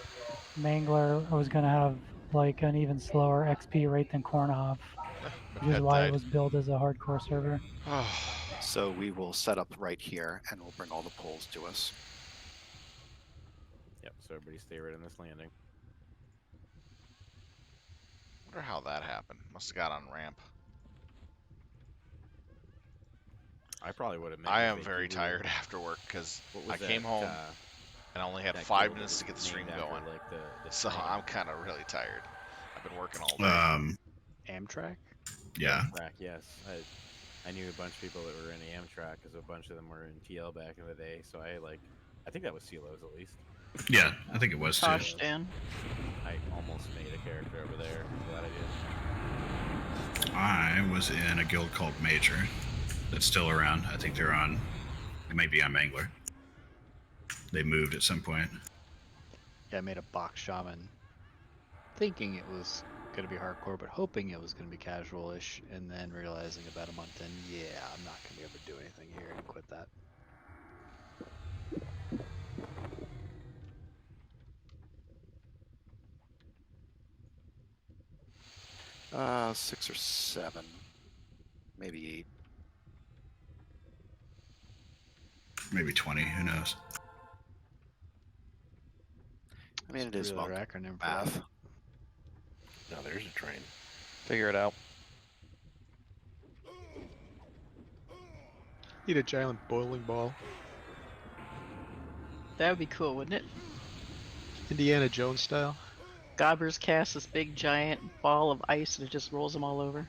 Mangler was going to have like an even slower XP rate than Kornhov, which is why it was built as a hardcore server. So we will set up right here, and we'll bring all the poles to us. Yep, so everybody stay right on this landing. Wonder how that happened. Must have got on ramp. I probably would have. I am very tired after work because I came home and I only had 5 minutes to get the stream going. Like so I'm kind of really tired. I've been working all day. Amtrak? Yeah. Amtrak, yes. I knew a bunch of people that were in Amtrak because a bunch of them were in TL back in the day. So I think that was CeeLo's at least. Yeah, I think it was too. Tosh Dan. I almost made a character over there. I'm glad I did. I was in a guild called Major that's still around. I think they might be on Mangler. They moved at some point. Yeah, I made a box shaman thinking it was going to be hardcore, but hoping it was going to be casual-ish, and then realizing about a month in, yeah, I'm not going to be able to do anything here, and quit that. 6 or 7, maybe 8. Maybe 20, who knows? I mean, it is Three-letter monk acronym for math. that. Now there's a train. Figure it out. Eat a giant boiling ball. That would be cool, wouldn't it? Indiana Jones style. Gobbers cast this big giant ball of ice and it just rolls them all over.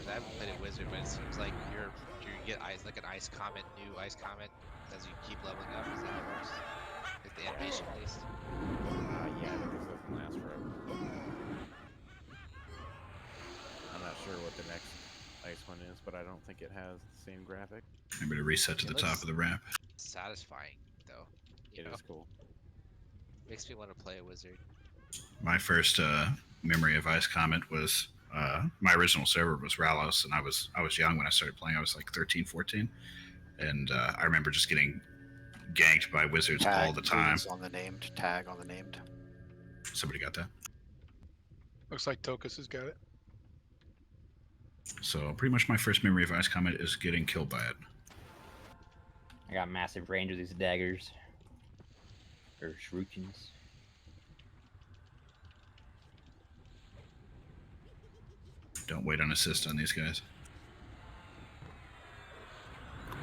I haven't played a wizard, but it seems like you get like an ice comet, new ice comet, as you keep leveling up. Is that how it works? Like the animation, at least. Yeah, I think this doesn't last forever. I'm not sure what the next ice one is, but I don't think it has the same graphic. Maybe to reset to the top of the ramp. Satisfying, though. It is cool. Makes me want to play a wizard. My first memory of Ice Comet was my original server was Ralos, and I was young when I started playing. I was like 13, 14, and I remember just getting ganked by wizards all the time. On the named tag on the named. Somebody got that. Looks like Tokus has got it. So pretty much my first memory of Ice Comet is getting killed by it. I got massive range of these daggers. Or shurikens. Don't wait on assist on these guys.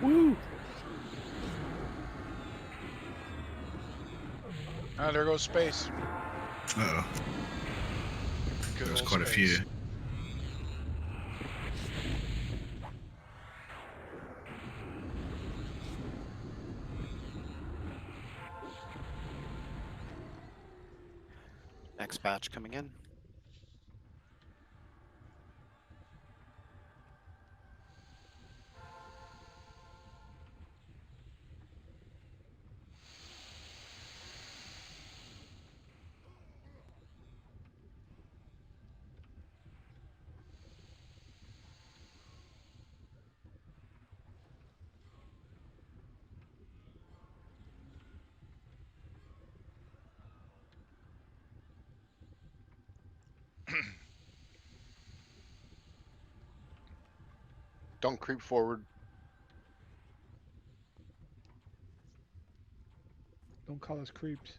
Woo! There goes space. Uh-oh. Good There's old quite a few. space. Next batch coming in. Don't creep forward. Don't call us creeps.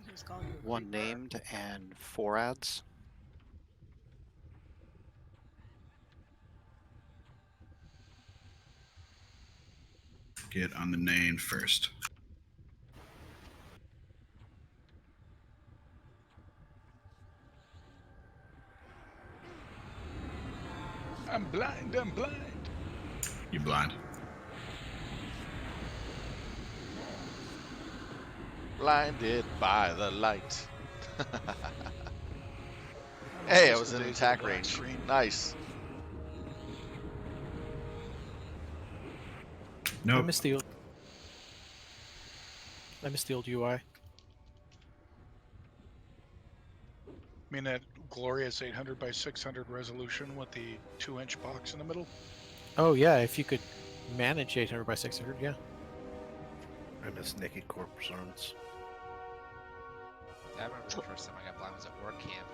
Who's calling you a 1 creeper? named and 4 ads. Get on the name first. I'm blind, I'm blind. You blind. Blinded by the light. Hey, I was in attack range. Nice. Nope. I missed the old UI. I mean that glorious 800 by 600 resolution with the 2-inch box in the middle? Oh yeah, if you could manage 800 by 600, yeah. I miss naked corpse zones. I remember the first time I got blind was at work camp.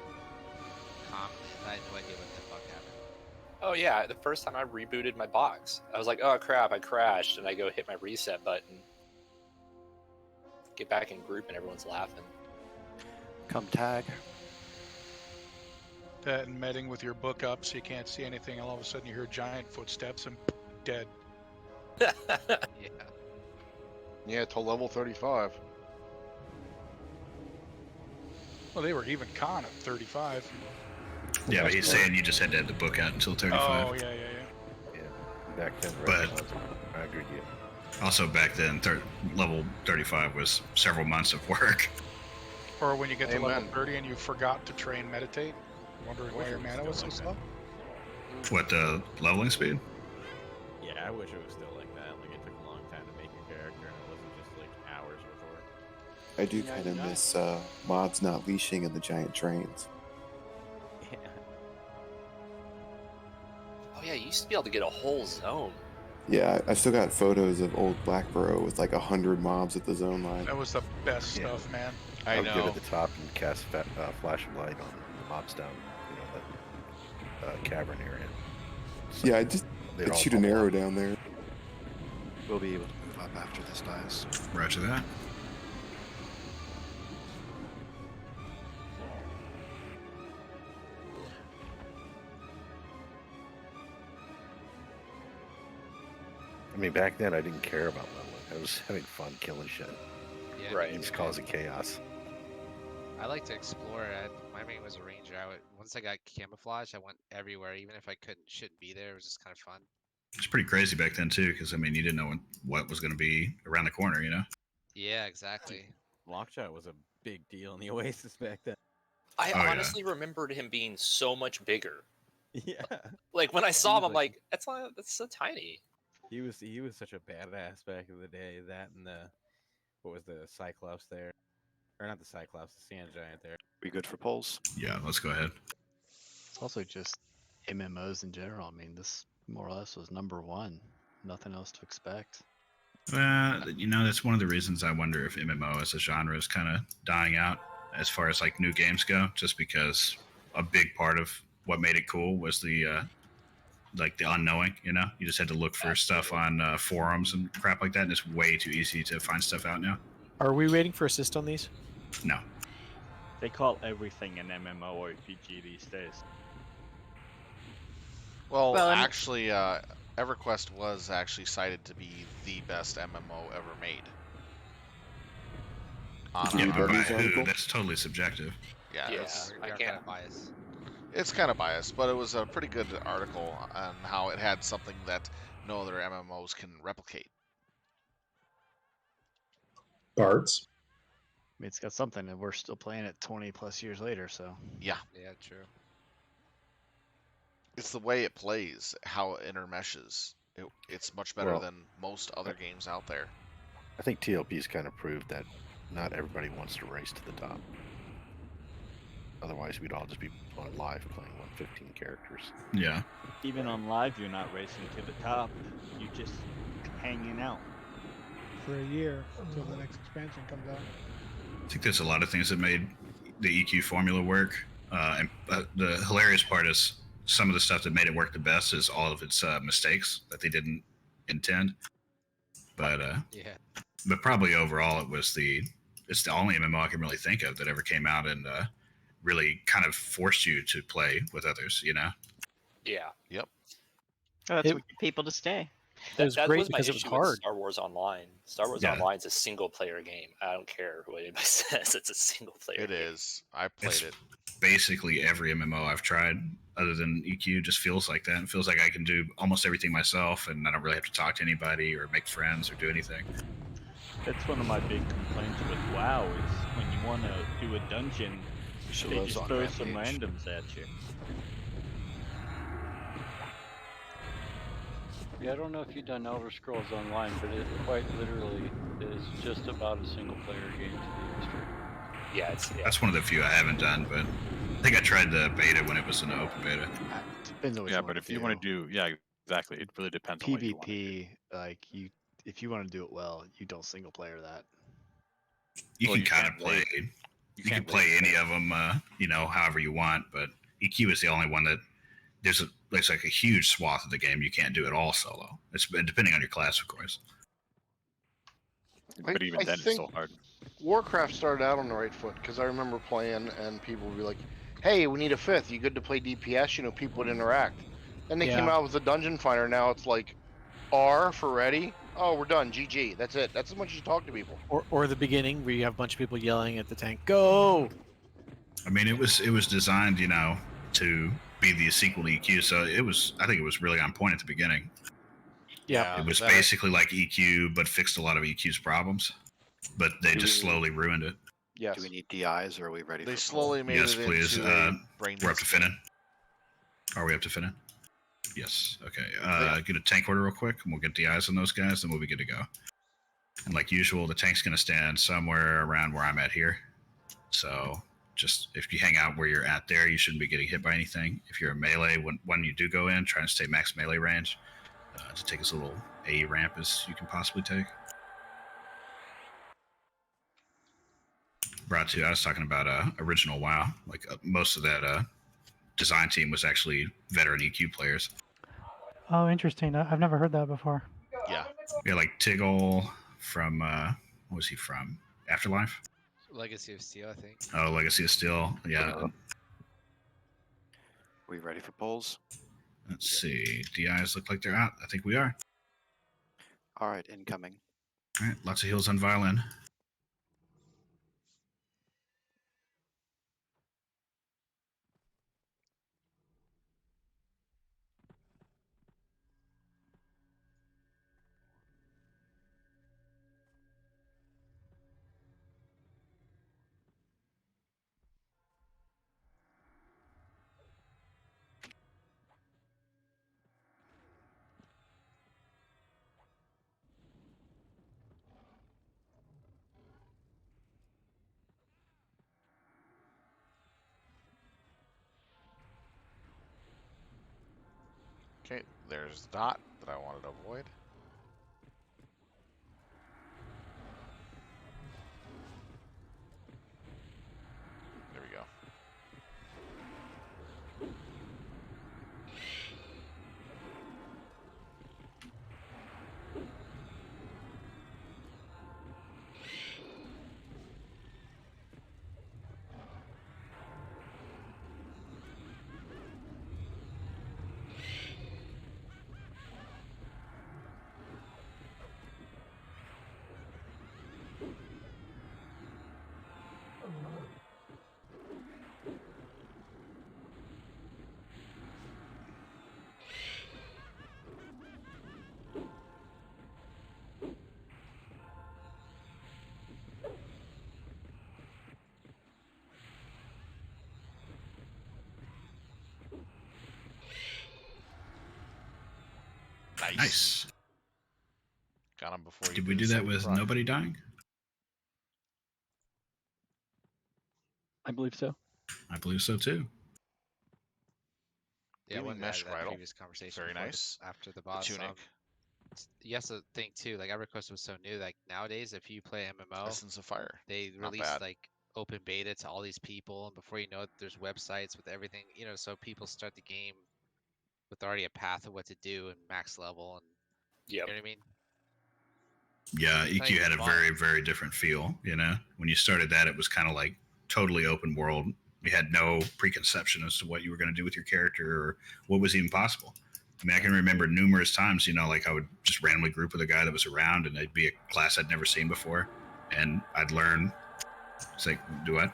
I had no idea what the fuck happened. Oh yeah, the first time I rebooted my box, I was like, oh crap, I crashed, and I go hit my reset button. Get back in group and everyone's laughing. Come tag. That and medding with your book up so you can't see anything, and all of a sudden you hear giant footsteps and dead. Yeah. Yeah, till level 35. Well, they were even con at 35. Yeah, but he's saying you just had to have the book out until 35. Oh, yeah. Yeah, back then, But I agree with you. also back then, level 35 was several months of work. Or when you get to level Amen. 30 and you forgot to train meditate, wondering why your mana was so slow. What, the leveling speed? Yeah, I wish it was still like that. Like, it took a long time to make a character, and it wasn't just like hours worth of work. I do kind of miss mods not leashing and the giant trains. Yeah. Oh yeah, you used to be able to get a whole zone. Yeah, I still got photos of old Blackborough with like 100 mobs at the zone line. That was the best stuff, man. I would get at the top and cast flash of light on the mobs down, that cavern area. So Yeah, I'd shoot an arrow down there. We'll be able to move up after this dies. Roger that. I mean, back then I didn't care about leveling. I was having fun killing shit. Yeah, Right. Just causing chaos. I like to explore. My main was a ranger. Once I got camouflage, I went everywhere, even if I shouldn't be there. It was just kind of fun. It's pretty crazy back then too, because I mean, you didn't know what was going to be around the corner, you know. Yeah, exactly. Lockshot was a big deal in the Oasis back then. I honestly remembered him being so much bigger. Yeah. Like when I saw him, I'm like, that's so tiny. He was such a badass back in the day. That and what was the Cyclops there? Or not the Cyclops, the Sand Giant there. We good for polls? Yeah, let's go ahead. It's also just MMOs in general. I mean, this more or less was #1. Nothing else to expect. You know, that's one of the reasons I wonder if MMO as a genre is kind of dying out as far as like new games go, just because a big part of what made it cool was the like the unknowing, you know. You just had to look for stuff on forums and crap like that, and it's way too easy to find stuff out now. Are we waiting for assist on these? No. They call everything an MMORPG these days. Well, actually, EverQuest was actually cited to be the best MMO ever made. Yeah, but by who? That's totally subjective. Yeah, I can't bias. It's kind of biased, but it was a pretty good article on how it had something that no other MMOs can replicate. Parts. I mean, it's got something, and we're still playing it 20 plus years later. So yeah, true. It's the way it plays, how it intermeshes. It's much better than most other games out there. I think TLP's kind of proved that not everybody wants to race to the top. Otherwise, we'd all just be on live playing 115 characters. Yeah. Even on live, you're not racing to the top. You're just hanging out. For a year until the next expansion comes out. I think there's a lot of things that made the EQ formula work. And the hilarious part is some of the stuff that made it work the best is all of its mistakes that they didn't intend. But but probably overall it's the only MMO I can really think of that ever came out and really kind of forced you to play with others, you know? Yeah. Yep. Oh, that's what people to stay. That was my issue with Star Wars Online. Star Wars Online is a single player game. I don't care what anybody says. It's a single player game. It is. I played it. Basically every MMO I've tried other than EQ just feels like that. It feels like I can do almost everything myself and I don't really have to talk to anybody or make friends or do anything. That's one of my big complaints with WoW is when you want to do a dungeon, they just throw some randoms at you. Yeah, I don't know if you've done Elder Scrolls Online, but it quite literally is just about a single-player game to the extreme. Yeah, that's one of the few I haven't done, but I think I tried the beta when it was in the open beta. Depends on what yeah, you but want if to you want to do, yeah, exactly. It really depends on what you want to do. PvP, like if you want to do it well, you don't single-player that. You can kind of play. You can play any of them, you know, however you want. But EQ is the only one that there's like a huge swath of the game you can't do it all solo. It's depending on your class, of course. But even then, it's so hard. Warcraft started out on the right foot because I remember playing and people would be like, hey, we need a 5th. You good to play DPS? People would interact. Then they came out with a dungeon finder. Now it's like R for ready. Oh, we're done. GG. That's it. That's as much as you talk to people. Or the beginning where you have a bunch of people yelling at the tank, "Go!" I mean, it was designed, to be the sequel to EQ. So I think it was really on point at the beginning. Yeah, it was basically like EQ, but fixed a lot of EQ's problems. But they just slowly ruined it. Yes. Do we need DIs, or are we ready? They for slowly made yes, it please. into a brain. We're up to Finnan. Are we up to Finnan? Yes. Okay. Get a tank order real quick, and we'll get DIs on those guys, and we'll be good to go. And like usual, the tank's going to stand somewhere around where I'm at here. So just if you hang out where you're at there, you shouldn't be getting hit by anything. If you're a melee, when you do go in, try to stay max melee range to take as little AE ramp as you can possibly take. Brought to you, I was talking about original WoW. Like most of that design team was actually veteran EQ players. Oh, interesting. I've never heard that before. Yeah. Yeah, like Tiggle from what was he from? Afterlife? Legacy of Steel, I think. Oh, Legacy of Steel. Yeah. We ready for polls? Let's see. DIs look like they're out. I think we are. All right, incoming. All right, lots of heals on violin. Okay, there's the dot that I wanted to avoid. There we go. Nice. Got him before you did we do that with nobody dying? I believe so. I believe so too. Yeah, Leaving when mesh that bridle. previous conversation. Very nice. After the boss, tunic. You have to think too. Like Everquest was so new. Like nowadays, if you play MMO, Essence of Fire. they Not release bad. like open beta to all these people, and before you know it, there's websites with everything. So people start the game with already a path of what to do and max level, and you know what I mean. Yeah, It's not EQ even had a fun. very, very different feel. When you started that, it was kind of like totally open world. You had no preconception as to what you were going to do with your character or what was even possible. I mean, I can remember numerous times, like I would just randomly group with a guy that was around, and it'd be a class I'd never seen before, and I'd learn. It's like, do what?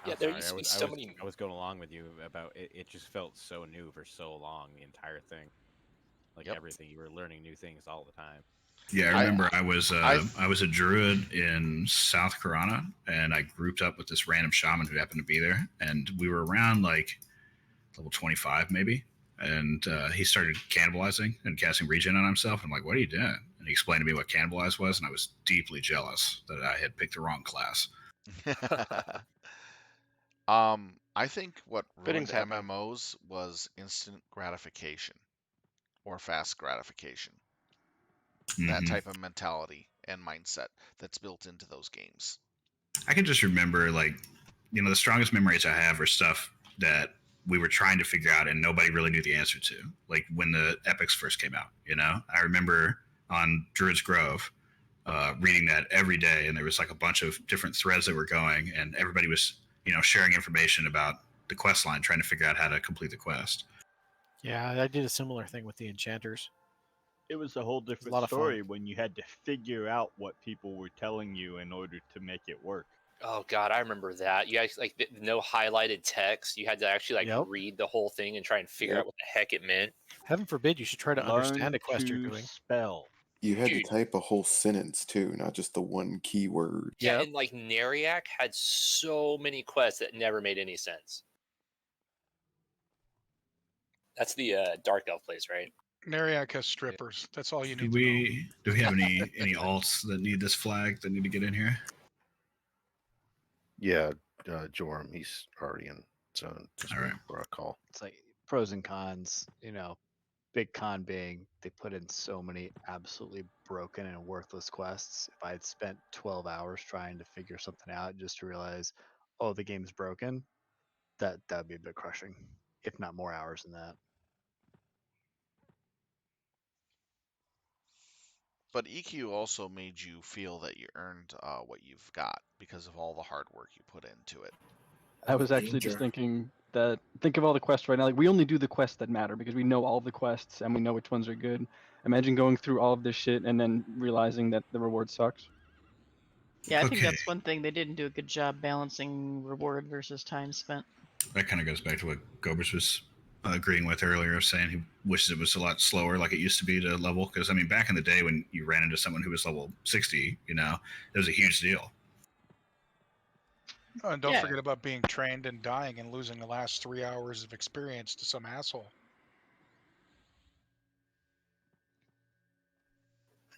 Yeah, there used to be so many. I was going along with you about it. It just felt so new for so long. The entire thing, like everything, you were learning new things all the time. Yeah, I remember I was a druid in South Karana, and I grouped up with this random shaman who happened to be there, and we were around like level 25 maybe, and he started cannibalizing and casting regen on himself. I'm like, what are you doing? And he explained to me what cannibalize was, and I was deeply jealous that I had picked the wrong class. I think what ruined Fitting's happening. MMOs was instant gratification or fast gratification. That type of mentality and mindset that's built into those games. I can just remember, the strongest memories I have are stuff that we were trying to figure out and nobody really knew the answer to. Like when the epics first came out, I remember on Druid's Grove reading that every day, and there was like a bunch of different threads that were going, and everybody was, sharing information about the quest line trying to figure out how to complete the quest. Yeah, I did a similar thing with the enchanters. It was a whole different story when you had to figure out what people were telling you in order to make it work. Oh God, I remember that. You guys like no highlighted text. You had to actually read the whole thing and try and figure out what the heck it meant. Heaven forbid you should try to understand a quest you're doing. Spell. You had to type a whole sentence too, not just the one keyword. Yeah, and like Neriak had so many quests that never made any sense. That's the Dark Elf place, right? Neriak has strippers. That's all you need Do to know. we have any alts that need this flag that need to get in here? Yeah, Joram, he's already in zone. Just All right. for a call. It's like pros and cons. Big con being they put in so many absolutely broken and worthless quests. If I had spent 12 hours trying to figure something out just to realize, oh, the game's broken, that would be a bit crushing, if not more hours than that. But EQ also made you feel that you earned what you've got because of all the hard work you put into it. I was actually just thinking that, think of all the quests right now. Like, we only do the quests that matter because we know all of the quests and we know which ones are good. Imagine going through all of this shit and then realizing that the reward sucks. Yeah, I think that's one thing they didn't do a good job balancing reward versus time spent. That kind of goes back to what Gobers was agreeing with earlier, saying he wishes it was a lot slower like it used to be to level. Because, I mean, back in the day when you ran into someone who was level 60, it was a huge deal. Oh, and don't forget about being trained and dying and losing the last 3 hours of experience to some asshole.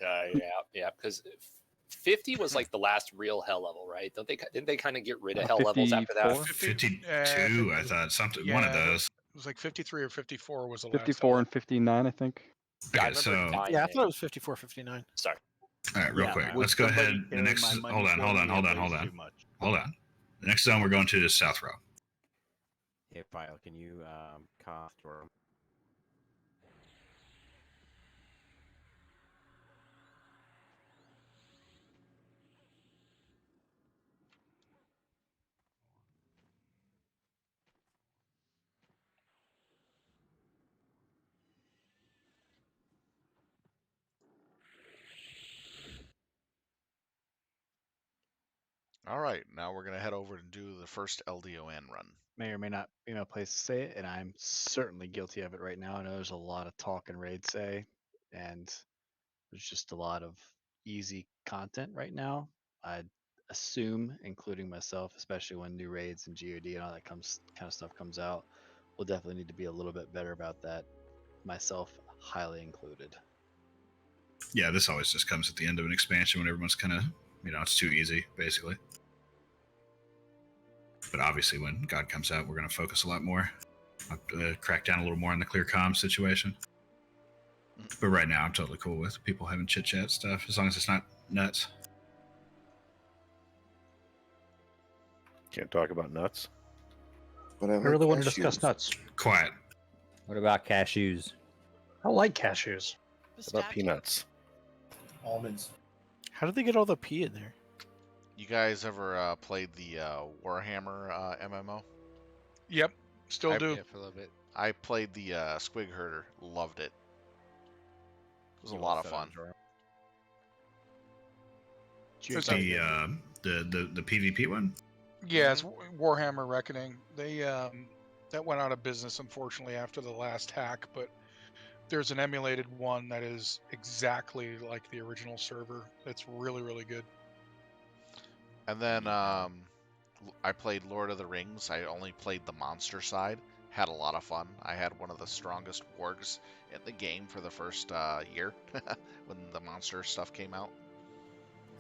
Yeah, because 50 was like the last real hell level, right? Didn't they kind of get rid of hell levels after that? 52, I thought something. Yeah, one of those. It was like 53 or 54 was the last. 54 and 59, I think. Yeah, Okay, so I thought it was 54, 59. Sorry. All right, real quick. Let's go ahead. The next. Hold on. The next zone we're going to is South Row. Hey, File, can you cost or? All right, now we're going to head over and do the first LDoN run. May or may not be my place to say it, and I'm certainly guilty of it right now. I know there's a lot of talk and raid say, and there's just a lot of easy content right now. I'd assume, including myself, especially when new raids and GOD and all that kind of stuff comes out, we'll definitely need to be a little bit better about that. Myself highly included. Yeah, this always just comes at the end of an expansion when everyone's kind of, it's too easy, basically. But obviously, when God comes out, we're going to focus a lot more. Crack down a little more on the clear comm situation. But right now, I'm totally cool with people having chit-chat stuff, as long as it's not nuts. Can't talk about nuts. But I really want to discuss nuts. Quiet. What about cashews? I like cashews. What about peanuts? Almonds. How did they get all the P in there? You guys ever played the Warhammer MMO? Yep, still do. Yeah, for a little bit. I played the Squig Herder. Loved it. It was a lot of fun. The PvP one? Yeah, it's Warhammer Reckoning. They that went out of business unfortunately after the last hack, but there's an emulated one that is exactly like the original server. It's really, really good. And then I played Lord of the Rings. I only played the monster side. Had a lot of fun. I had one of the strongest wargs in the game for the first year when the monster stuff came out.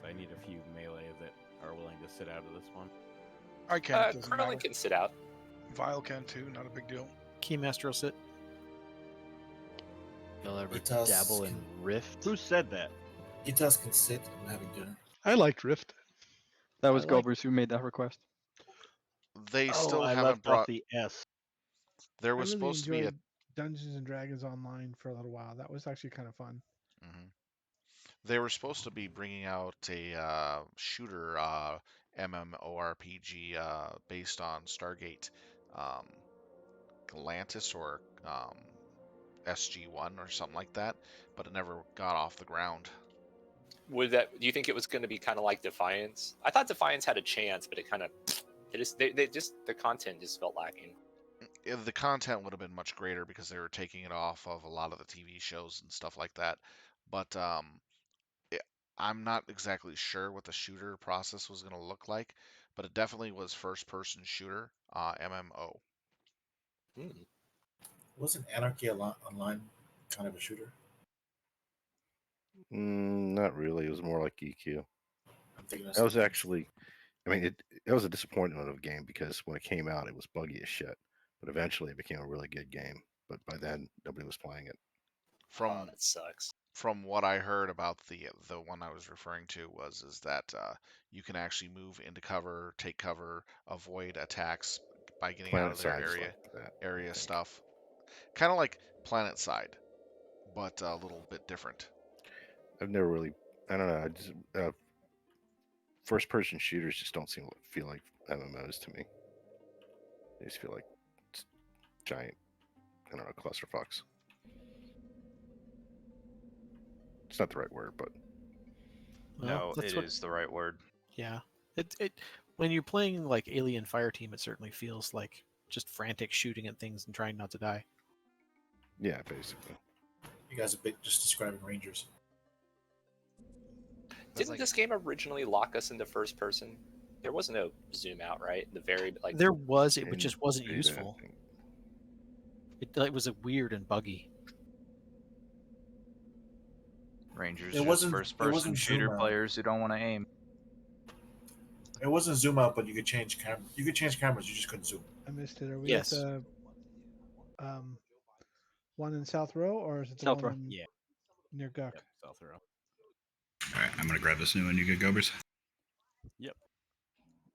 So I need a few melee that are willing to sit out of this one. I can. Curling can sit out. Vile can too. Not a big deal. Keymaster will sit. You'll ever dabble in Rift? Who said that? Guitars can sit. I'm having dinner. I liked Rift. That was Gobers who made that request. They still I haven't left brought off the S. There I was really supposed to be a enjoyed Dungeons and Dragons Online for a little while. That was actually kind of fun. They were supposed to be bringing out a shooter MMORPG based on Stargate Galantis or SG1 or something like that, but it never got off the ground. Do you think it was going to be kind of like Defiance? I thought Defiance had a chance, but it kind of, the content just felt lacking. The content would have been much greater because they were taking it off of a lot of the TV shows and stuff like that. But I'm not exactly sure what the shooter process was going to look like, but it definitely was first-person shooter, MMO. Wasn't Anarchy Online kind of a shooter? Not really. It was more like EQ. I'm thinking of That was something. actually, I mean, it was a disappointment of a game because when it came out, it was buggy as shit. But eventually, it became a really good game. But by then, nobody was playing it. That sucks. From what I heard about the one I was referring to is that you can actually move into cover, take cover, avoid attacks by getting out of their PlanetSide is area like that, I area think. stuff. Kind of like PlanetSide, but a little bit different. I've never really, I don't know. I just first-person shooters just don't feel like MMOs to me. They just feel like giant, I don't know, clusterfucks. It's not the right word, but No, it is the right word. Yeah, it when you're playing like Alien Fireteam, it certainly feels like just frantic shooting at things and trying not to die. Yeah, basically. You guys are just describing Rangers. Didn't this game originally lock us into first person? There was no zoom out, right? There was, it just wasn't useful. It was weird and buggy. Rangers It just wasn't- first-person shooter zoom out. players who don't want to aim. It wasn't zoom out, but you could change camera. You could change cameras. You just couldn't zoom. I missed it. Are we at the one in South Row, or is it the South one Row. near Guck? Yep, South Row. All right, I'm gonna grab this new one. You good, Gobers? Yep.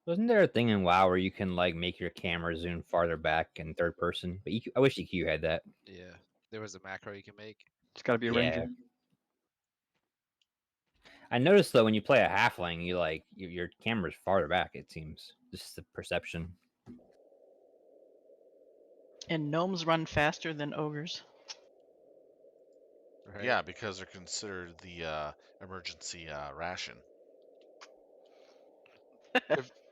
Wasn't there a thing in WoW where you can like make your camera zoom farther back in third person? But I wish EQ had that. Yeah, there was a macro you can make. It's got to be a ranger. I noticed though when you play a halfling, you like your camera's farther back. It seems just the perception. And gnomes run faster than ogres. Right? Yeah, because they're considered the emergency ration.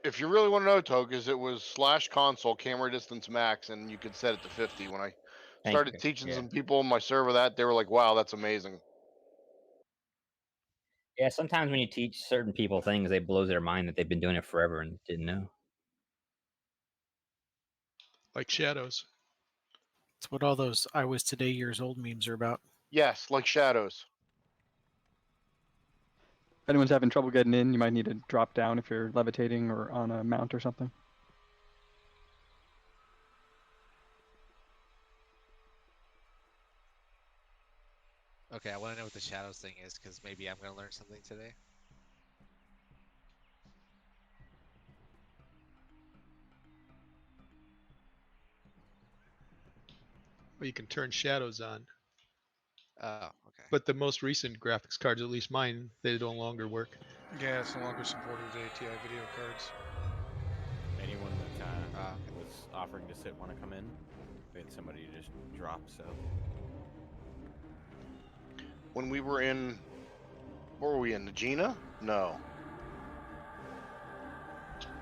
If you really want to know, Togas, it was /console camera distance max, and you could set it to 50. When I started teaching some people on my server that, they were like, "Wow, that's amazing." Yeah, sometimes when you teach certain people things, they blows their mind that they've been doing it forever and didn't know. Like shadows. It's what all those "I was today years old" memes are about. Yes, like shadows. If anyone's having trouble getting in, you might need to drop down if you're levitating or on a mount or something. Okay, I want to know what the shadows thing is because maybe I'm gonna learn something today. Well, you can turn shadows on. Oh, okay. But the most recent graphics cards, at least mine, they no longer work. Yeah, it's no longer supported with ATI video cards. Anyone that was offering to sit want to come in? They had somebody just drop, so. When we were in, where were we in? Nagina? No.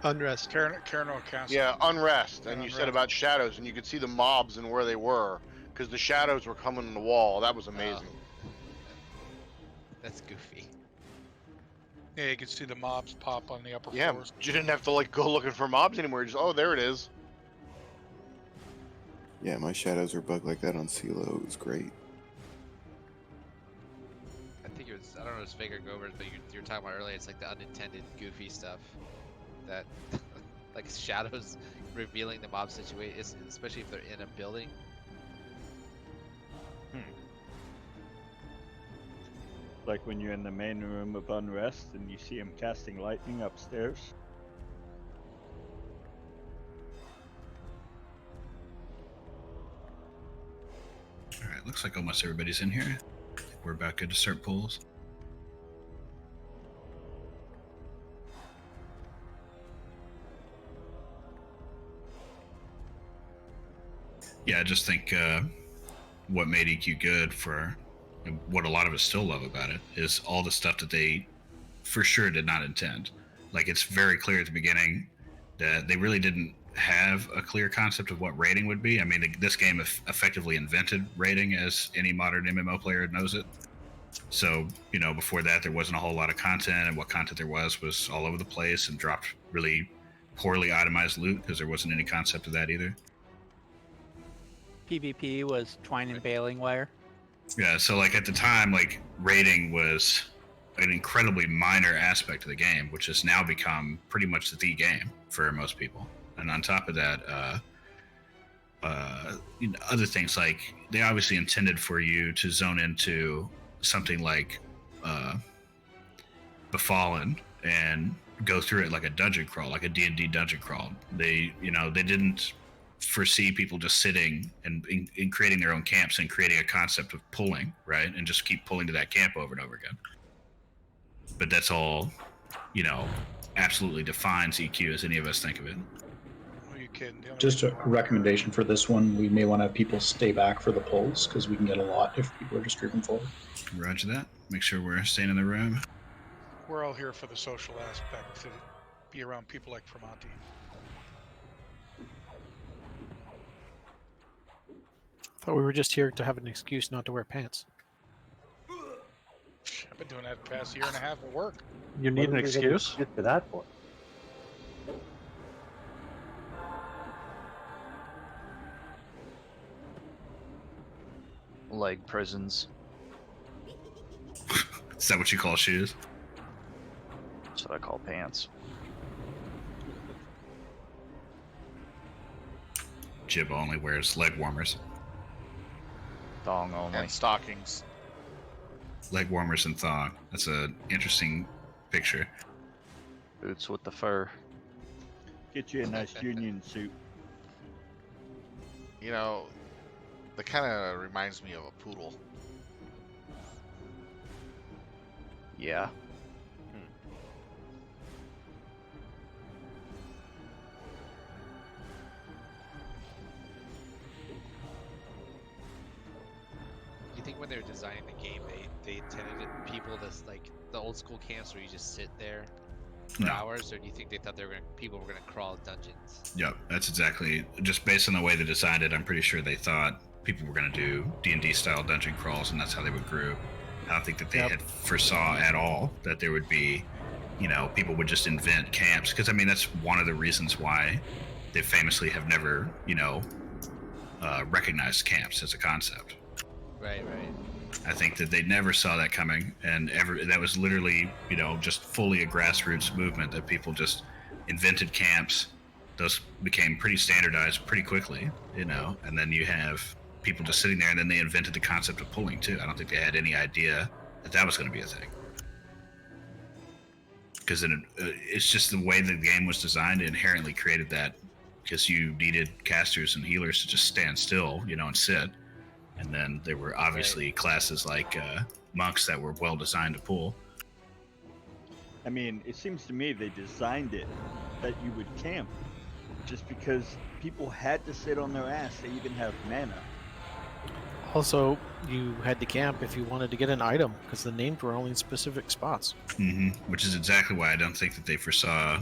Unrest. Carano Castle. Yeah, Unrest. And you Unrest. said about shadows, and you could see the mobs and where they were, because the shadows were coming on the wall. That was amazing. That's goofy. Yeah, you could see the mobs pop on the upper Yeah, floors. you didn't have to like go looking for mobs anymore. Just, oh, there it is. Yeah, my shadows are bugged like that on CeeLo. It was great. I think it was, I don't know if it's Vega Govers, but you were talking about earlier, it's like the unintended goofy stuff that, like shadows revealing the mob situation, especially if they're in a building. Like when you're in the main room of Unrest and you see him casting lightning upstairs. All right, looks like almost everybody's in here. We're about good to start polls. Yeah, I just think what made EQ good for what a lot of us still love about it is all the stuff that they for sure did not intend. Like, it's very clear at the beginning that they really didn't have a clear concept of what raiding would be. I mean, this game effectively invented raiding as any modern MMO player knows it. So, before that, there wasn't a whole lot of content, and what content there was all over the place and dropped really poorly itemized loot because there wasn't any concept of that either. PvP was twine and baling wire. Yeah, so like at the time, like raiding was an incredibly minor aspect of the game, which has now become pretty much the game for most people. And on top of that, other things like they obviously intended for you to zone into something like Befallen and go through it like a dungeon crawl, like a D&D dungeon crawl. They didn't foresee people just sitting and creating their own camps and creating a concept of pulling, right? And just keep pulling to that camp over and over again. But that's all, absolutely defines EQ as any of us think of it. Are you kidding? Just a recommendation for this one, we may want to have people stay back for the polls because we can get a lot if people are just driven forward. Roger that. Make sure we're staying in the room. We're all here for the social aspect, to be around people like Tremonti. Thought we were just here to have an excuse not to wear pants. I've been doing that the past year and a half at work. You need an excuse? Get to that point. Like prisons. Is that what you call shoes? That's what I call pants. Jib only wears leg warmers. Thong only. And stockings. Leg warmers and thong. That's an interesting picture. Boots with the fur. Get you a nice union suit. That kind of reminds me of a poodle. Yeah. Do you think when they were designing the game, they intended people to like the old school camps where you just sit there for hours, or do you think they thought people were gonna crawl dungeons? Yep, that's exactly, just based on the way they designed it, I'm pretty sure they thought people were going to do D&D style dungeon crawls, and that's how they would group. I don't think that they had foresaw at all that there would be, people would just invent camps, because I mean that's one of the reasons why they famously have never, recognized camps as a concept. Right. I think that they never saw that coming, and that was literally, just fully a grassroots movement that people just invented camps. Those became pretty standardized pretty quickly, and then you have people just sitting there, and then they invented the concept of pulling too. I don't think they had any idea that was going to be a thing. Because it's just the way the game was designed, it inherently created that, because you needed casters and healers to just stand still, and sit. And then there were obviously classes like monks that were well designed to pull. I mean, it seems to me they designed it that you would camp just because people had to sit on their ass. They even have mana. Also, you had to camp if you wanted to get an item, because the names were only in specific spots. Which is exactly why I don't think that they foresaw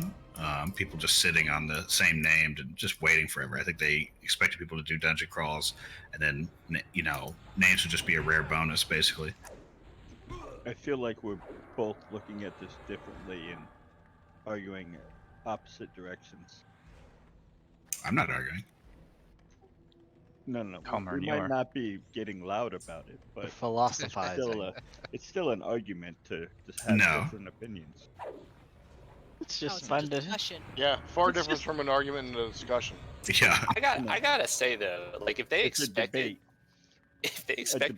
people just sitting on the same name and just waiting forever. I think they expected people to do dungeon crawls, and then, names would just be a rare bonus, basically. I feel like we're both looking at this differently and arguing opposite directions. I'm not arguing. No. We might not be getting loud about it, but philosophizing. It's still an argument to just have different opinions. It's just fun to. Yeah, far different from an argument and a discussion. Yeah. I gotta say though, like if they expected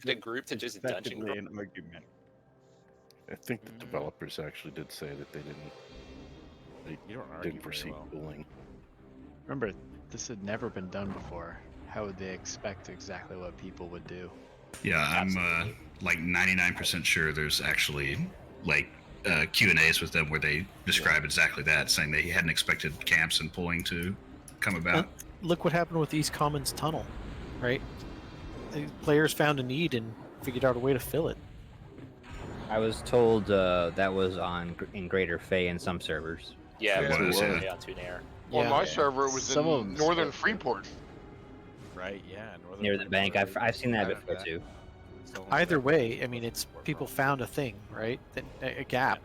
a group to just dungeon crawl, an argument. I think the developers actually did say that they didn't foresee pulling. Remember, this had never been done before. How would they expect exactly what people would do? Yeah, I'm like 99% sure there's actually like Q&As with them where they describe exactly that, saying they hadn't expected camps and pulling to come about. Look what happened with East Commons Tunnel. right? The players found a need and figured out a way to fill it. I was told that was in Greater Fay in some servers. Yeah, It was, yeah. on Tunair. On my Yeah. server, it was Some of in 'em northern split, too. Freeport. Right? Yeah. Northern Near the bank. I've seen that before too. Either way, I mean, it's people found a thing, right? A gap.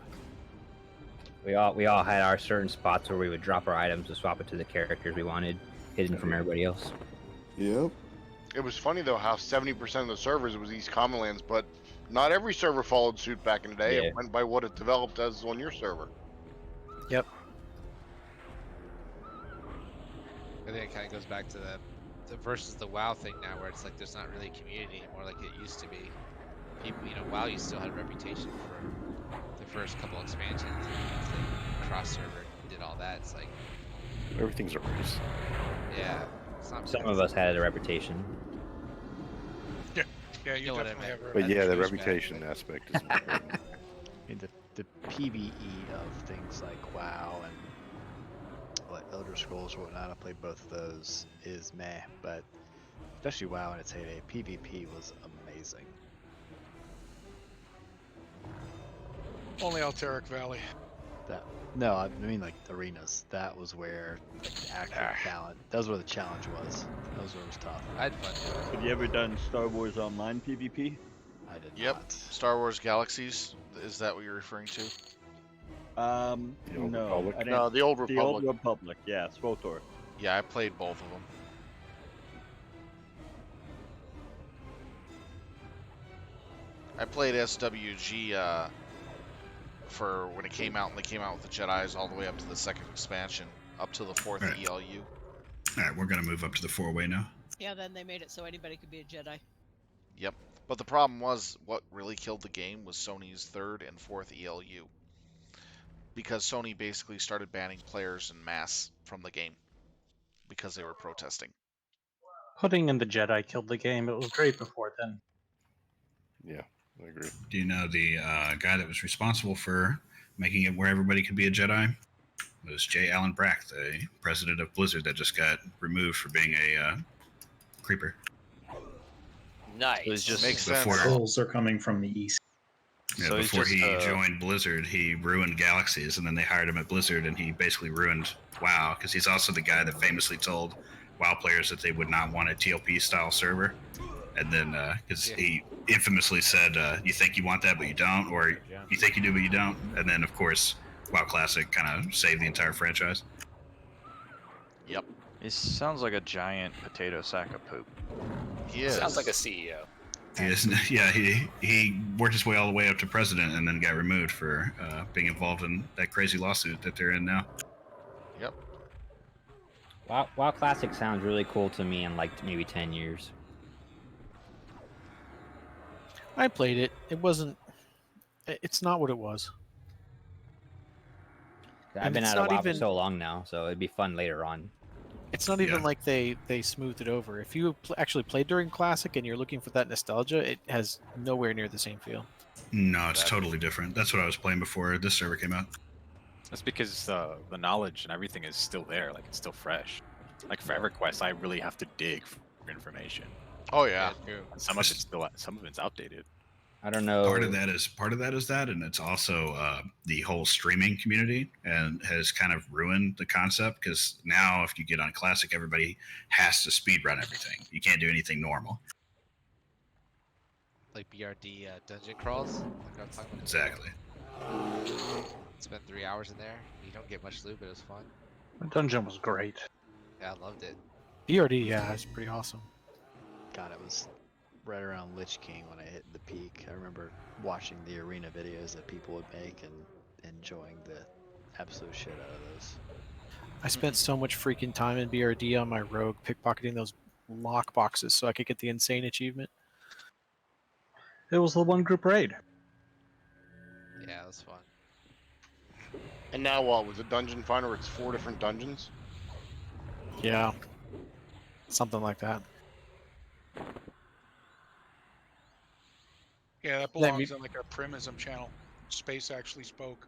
We all had our certain spots where we would drop our items to swap it to the characters we wanted, hidden from everybody else. Yep. It was funny though how 70% of the servers was East Common Lands, but not every server followed suit back in the day. Yeah. It went by what it developed as on your server. Yep. I think it kind of goes back to the versus the WoW thing now, where it's like there's not really a community anymore like it used to be. People, WoW, you still had a reputation for the first couple expansions. The cross server did all that. It's like everything's a race. Yeah. It's not Some of us had a reputation. Yeah, you know what I definitely meant. have. But yeah, the Choose reputation aspect is important. I mean, the PVE of things like WoW and like Elder Scrolls or whatnot, I played both of those, is meh, but especially WoW in its heyday, PvP was amazing. Only Alteric Valley. No, I mean like arenas. That was where like, the active challenge. That was where the challenge was. That was where it was tough. I had fun. Have you ever done Star Wars Online PvP? I did Yep. not. Star Wars Galaxies. Is that what you're referring to? The Old No. Republic? I didn't- No, the Old The Old Republic. Republic, yeah, SWTOR. Yeah, I played both of them. I played SWG for when it came out, and they came out with the Jedis all the way up to the second expansion, up to the fourth Right. ELU. All right, we're gonna move up to the 4-way now. Yeah, then they made it so anybody could be a Jedi. Yep. But the problem was, what really killed the game was Sony's third and fourth ELU. Because Sony basically started banning players en masse from the game because they were protesting. Putting in the Jedi killed the game. It was great before then. Yeah, I agree. Do you know the guy that was responsible for making it where everybody could be a Jedi? It was J. Allen Brack, the president of Blizzard, that just got removed for being a creeper. Nice. It was just Makes sense. sense. Polls are coming from the east. Yeah, So he's before just, he joined Blizzard, he ruined Galaxies, and then they hired him at Blizzard, and he basically ruined WoW, because he's also the guy that famously told WoW players that they would not want a TLP-style server. And then, because he infamously said, you think you want that, but you don't, or you think you do, but you don't. And then, of course, WoW Classic kind of saved the entire franchise. Yep. He sounds like a giant potato sack of poop. He is. Sounds like a CEO. He is, yeah, he worked his way all the way up to president and then got removed for being involved in that crazy lawsuit that they're in now. Yep. WoW Classic sounds really cool to me in like maybe 10 years. I played it. It wasn't. It's not what it was. I've And been it's out of not WoW for even- so long now, so it'd be fun later on. It's not even Yeah. like they smoothed it over. If you actually played during Classic and you're looking for that nostalgia, it has nowhere near the same feel. No, it's totally different. That's what I was playing before this server came out. That's because the knowledge and everything is still there. Like it's still fresh. Like for Everquest, I really have to dig for information. Oh yeah. And some of it's outdated. I don't know. Part of that is that, and it's also the whole streaming community, and has kind of ruined the concept, because now if you get on Classic, everybody has to speedrun everything. You can't do anything normal. Like BRD dungeon crawls. Like I'm talking about. Exactly. Spent 3 hours in there. You don't get much loot, but it was fun. The dungeon was great. Yeah, I loved it. BRD, yeah, it's pretty awesome. God, it was right around Lich King when I hit the peak. I remember watching the arena videos that people would make and enjoying the absolute shit out of those. I spent so much freaking time in BRD on my rogue pickpocketing those lock boxes so I could get the insane achievement. It was the one group raid. Yeah, it was fun. And now what? With the dungeon finder, it's 4 different dungeons? Yeah. Something like that. Yeah, that Let belongs me- on like our Primism channel. Space actually spoke.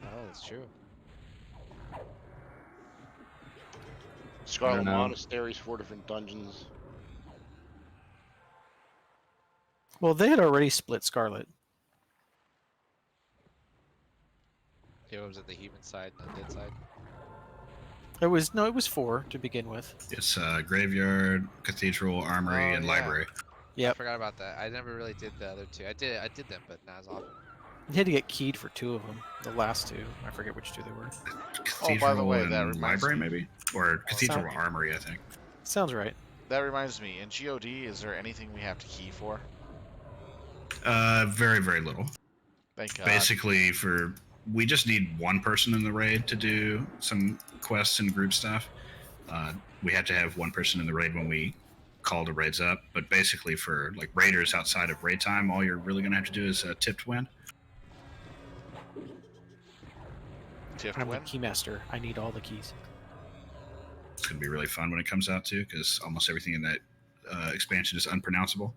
Oh, that's true. Scarlet know. Monasteries, 4 different dungeons. Well, they had already split Scarlet. Yeah, what was it? The human side and undead side. It was 4 to begin with. It's graveyard, cathedral, armory, and yeah. library. Yeah, I forgot about that. I never really did the other 2. I did them, but not as often. you had to get keyed for 2 of them. The last 2, I forget which 2 they were. Cathedral by the way, that and reminds library, me. maybe? Or cathedral Sound- armory, I think. Sounds right. That reminds me. In God, is there anything we have to key for? Very, very little. Thank God. Basically, we just need one person in the raid to do some quests and group stuff. We have to have one person in the raid when we call the raids up. But basically, for like raiders outside of raid time, all you're really going to have to do is tip to win. I'm the keymaster. I need all the keys. It's going to be really fun when it comes out too, because almost everything in that expansion is unpronounceable.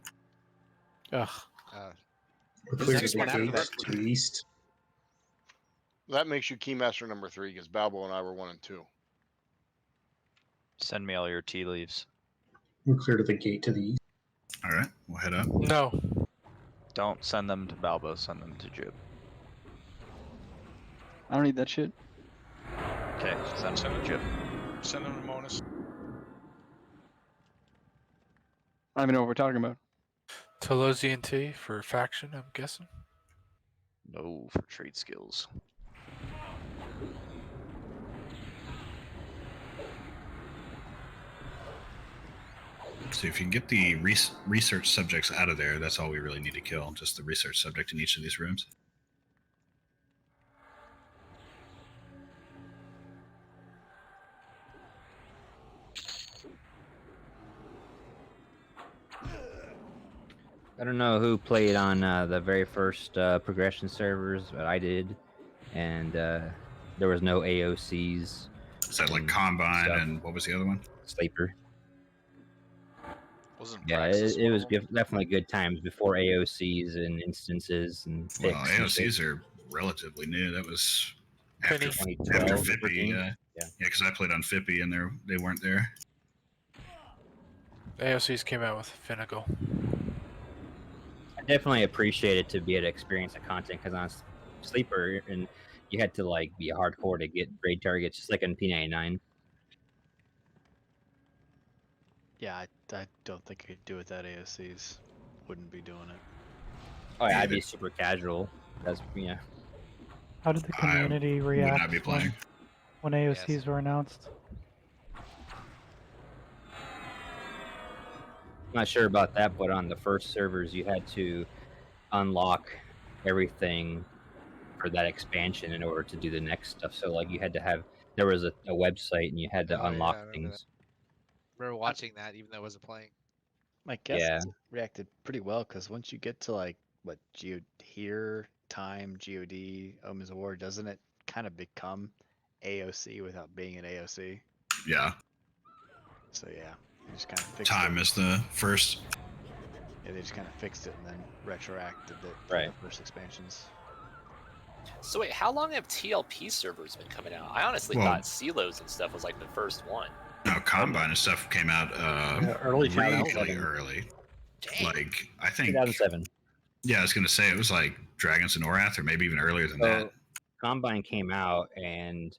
Ugh. We're clear to the gates to the east. That makes you Keymaster number 3, because Balbo and I were 1 and 2. Send me all your tea leaves. We're clear to the gate to the east. All right, we'll head up. No. Don't send them to Balbo, send them to Jib. I don't need that shit. Okay, send them to Jib. Send them to Monus. I don't even know what we're talking about. Tolozian T for faction, I'm guessing. No, for trade skills. So if you can get the research subjects out of there, that's all we really need to kill, just the research subject in each of these rooms. I don't know who played on the very first progression servers, but I did, and there was no AOCs. Is that like Combine stuff. and what was the other one? Sleeper. Wasn't Yeah, Praxis it one was of them? definitely good times before AOCs and instances and Well, picks and shit. AOCs are relatively new. That was after 2012, Fippy. 13. Yeah, because I played on Fippy and they weren't there. AOCs came out with Finnegal. I definitely appreciate it to be able to experience the content because on Sleeper and you had to like be hardcore to get raid targets, just like in P99. Yeah, I don't think I could do it without AOCs. Wouldn't be doing it. Oh yeah, I'd be super casual. That's yeah. How did the community would not react be playing. when AOCs were announced? Not sure about that, but on the first servers, you had to unlock everything for that expansion in order to do the next stuff. So like you had to have there was a website and you had to unlock things. I remember watching that, even though I wasn't playing. My guess Yeah. reacted pretty well because once you get to like what here, time, God, Omens of War, doesn't it kind of become AOC without being an AOC? Yeah. So yeah, they just kind of fixed Time it. is the first. Yeah, they just kind of fixed it and then retroacted it Right. for the first expansions. So wait, how long have TLP servers been coming out? I honestly Well- thought Silos and stuff was like the first one. No, Combine and stuff came out early really 2007. early. Like I think 2007. Yeah, I was gonna say it was like Dragons and Orath, or maybe even earlier than that. So Combine came out and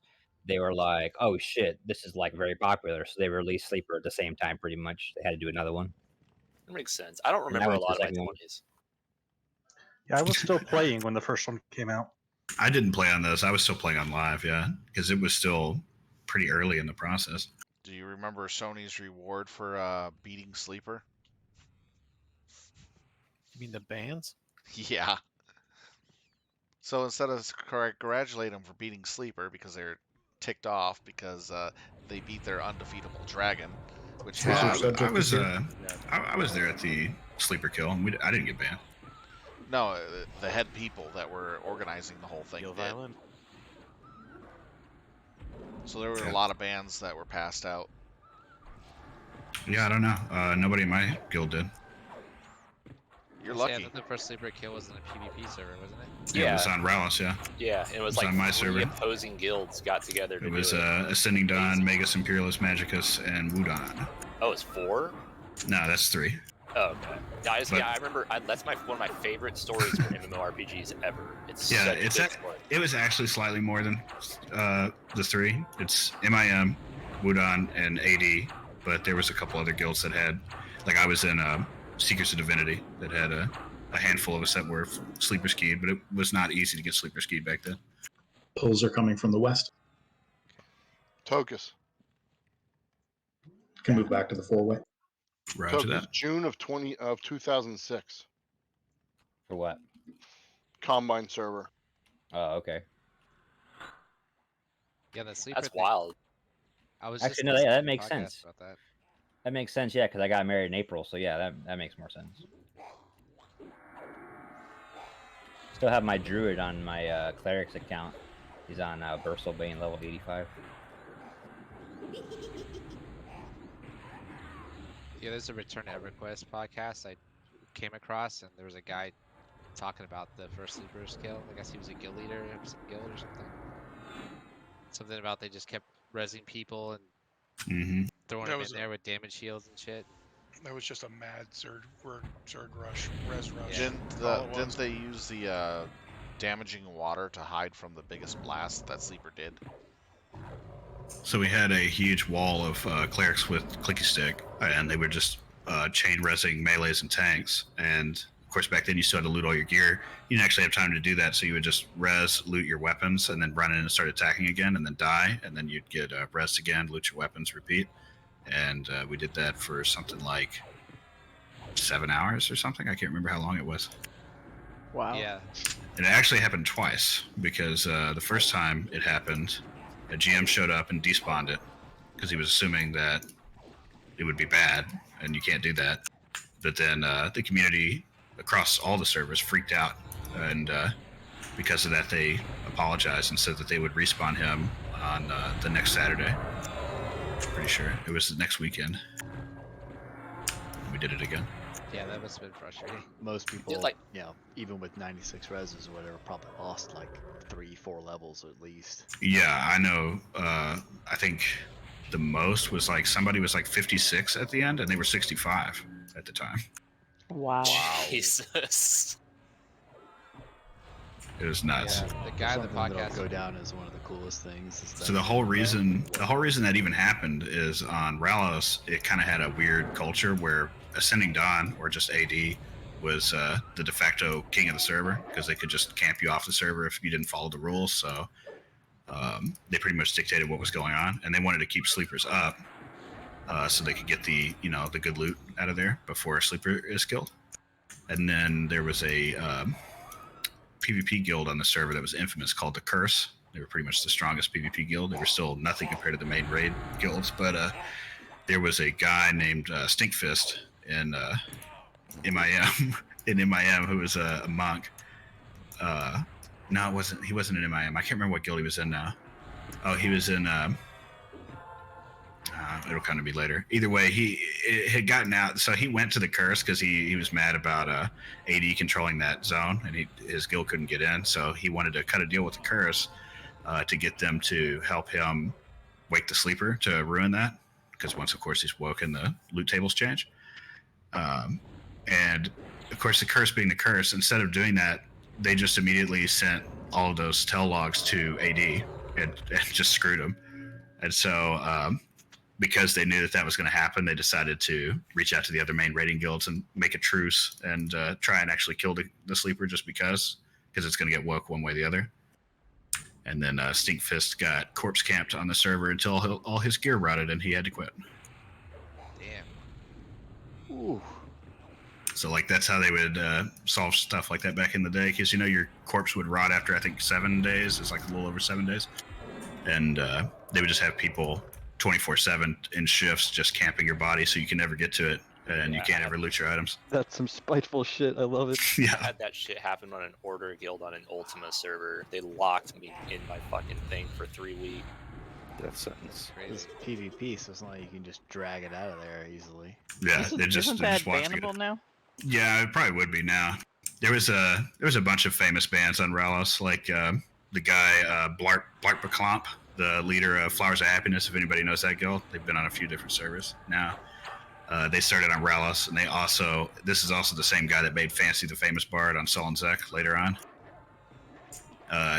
they were like, "Oh shit, this is like very popular." So they released Sleeper at the same time, pretty much. They had to do another one. That makes sense. I don't And that remember a was the lot of my second one. 20s. Yeah, I was still playing when the first one came out. I didn't play on those. I was still playing on live, yeah, because it was still pretty early in the process. Do you remember Sony's reward for beating Sleeper? You mean the bands? Yeah. So instead of congratulate them for beating Sleeper because they're ticked off because they beat their undefeatable dragon, which Well, had I was there at the Sleeper kill, and I didn't get banned. no the head people that were organizing the whole thing did. So there were a lot of bans that were passed out. Yeah, I don't know. Nobody in my guild did. You're Yeah, I lucky. thought the first sleeper kill was in a PvP server, wasn't it? Yeah, it was on Rallis, yeah. Yeah, it was It was like on my 3 server. opposing guilds got together to It was do it. Ascending Dawn, Magus Imperialist Magicus, and Wudon. Oh, it's 4? No, that's 3. Oh, okay. Yeah, I remember. That's one of my favorite stories for MMORPGs ever. It's Yeah, such a good story. it was actually slightly more than the 3. It's MIM, Wudon, and AD, but there was a couple other guilds that had, like I was in Seekers of Divinity that had a handful of us that were sleeper skied, but it was not easy to get sleeper skied back then. Pulls are coming from the west. Tokus. Can move back to the 4-way. Roger Tokus, that. June of 2006. For what? Combine server. Oh, okay. Yeah, the sleeper. That's wild. I was Actually, just no, listening that to makes a podcast sense. About that. That makes sense, yeah, because I got married in April, so yeah, that makes more sense. Still have my druid on my cleric's account. He's on Bane level 85. Yeah, there's a Return to Everquest podcast I came across, and there was a guy talking about the first sleeper skill. I guess he was a guild leader of some guild or something. Something about they just kept rezzing people and throwing them in there with damage shields and shit. That was just a mad surge rush, res rush. Didn't they use the damaging water to hide from the biggest blast that sleeper did? So we had a huge wall of clerics with clicky stick, and they were just chain resing melees and tanks. And of course, back then you still had to loot all your gear. You didn't actually have time to do that, so you would just res, loot your weapons, and then run in and start attacking again, and then die, and then you'd get res again, loot your weapons, repeat. And we did that for something like 7 hours or something. I can't remember how long it was. Wow. Yeah. And it actually happened twice, because the first time it happened, a GM showed up and despawned it because he was assuming that it would be bad, and you can't do that. But then the community across all the servers freaked out, and because of that, they apologized and said that they would respawn him on the next Saturday. Pretty sure it was the next weekend. We did it again. Yeah, that must have been frustrating. Most people, like, even with 96 reses or whatever, probably lost like 3-4 levels at least. Yeah, I know. I think the most was like somebody was like 56 at the end, and they were 65 at the time. Wow. Jesus. It was nuts. Yeah, the guy in the Something that'll podcast go down as one of the coolest things. Is So the whole reason that even happened is on Rallos, it kind of had a weird culture where Ascending Dawn, or just AD, was the de facto king of the server, because they could just camp you off the server if you didn't follow the rules. So they pretty much dictated what was going on, and they wanted to keep sleepers up so they could get the the good loot out of there before a sleeper is killed. And then there was a PvP guild on the server that was infamous called the Curse. They were pretty much the strongest PvP guild. They were still nothing compared to the main raid guilds, but there was a guy named Stinkfist in MIM who was a monk. No, it wasn't. He wasn't in MIM. I can't remember what guild he was in now. Oh, he was in. It'll kind of be later. Either way, he had gotten out, so he went to the Curse because he was mad about AD controlling that zone, and his guild couldn't get in. So he wanted to cut a deal with the Curse to get them to help him wake the sleeper to ruin that. Because once, of course, he's woken, the loot tables change. And of course, the Curse being the Curse, instead of doing that, they just immediately sent all of those tell logs to AD and just screwed him. And so because they knew that was going to happen, they decided to reach out to the other main raiding guilds and make a truce and try and actually kill the sleeper just because it's going to get woke one way or the other. And then Stinkfist got corpse camped on the server until all his gear rotted and he had to quit. Damn. Ooh. So like that's how they would solve stuff like that back in the day, because your corpse would rot after I think 7 days. It's like a little over 7 days, and they would just have people 24/7 in shifts just camping your body so you can never get to it and you can't ever loot your items. That's some spiteful shit. I love it. Yeah. I had that shit happen on an Order guild on an Ultima server. They locked me in my fucking thing for 3 weeks. Death sentence. It's PvP, so it's not like you can just drag it out of there easily. Yeah, Isn't that bannable now? Yeah, it probably would be now. There was a bunch of famous bands on Ralos, like the guy Blark Baclomp, the leader of Flowers of Happiness. If anybody knows that guild, they've been on a few different servers now. They started on Ralos, and this is also the same guy that made Fancy the Famous Bard on Sullen Zek later on.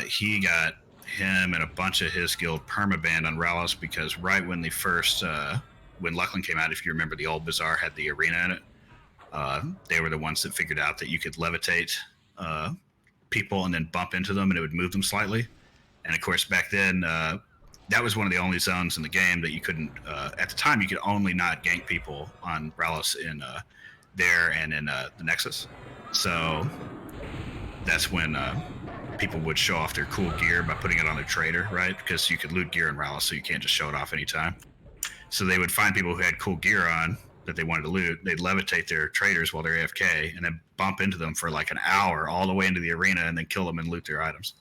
He got him and a bunch of his guild permabanned on Ralos because right when the first when Luckland came out, if you remember, the old bazaar had the arena in it. They were the ones that figured out that you could levitate people and then bump into them, and it would move them slightly. And of course, back then, that was one of the only zones in the game that you couldn't. At the time, you could only not gank people on Ralos in there and in the Nexus. So that's when people would show off their cool gear by putting it on their trader, right? Because you could loot gear in Ralos, so you can't just show it off anytime. So they would find people who had cool gear on that they wanted to loot. They'd levitate their traders while they're AFK and then bump into them for like an hour all the way into the arena and then kill them and loot their items.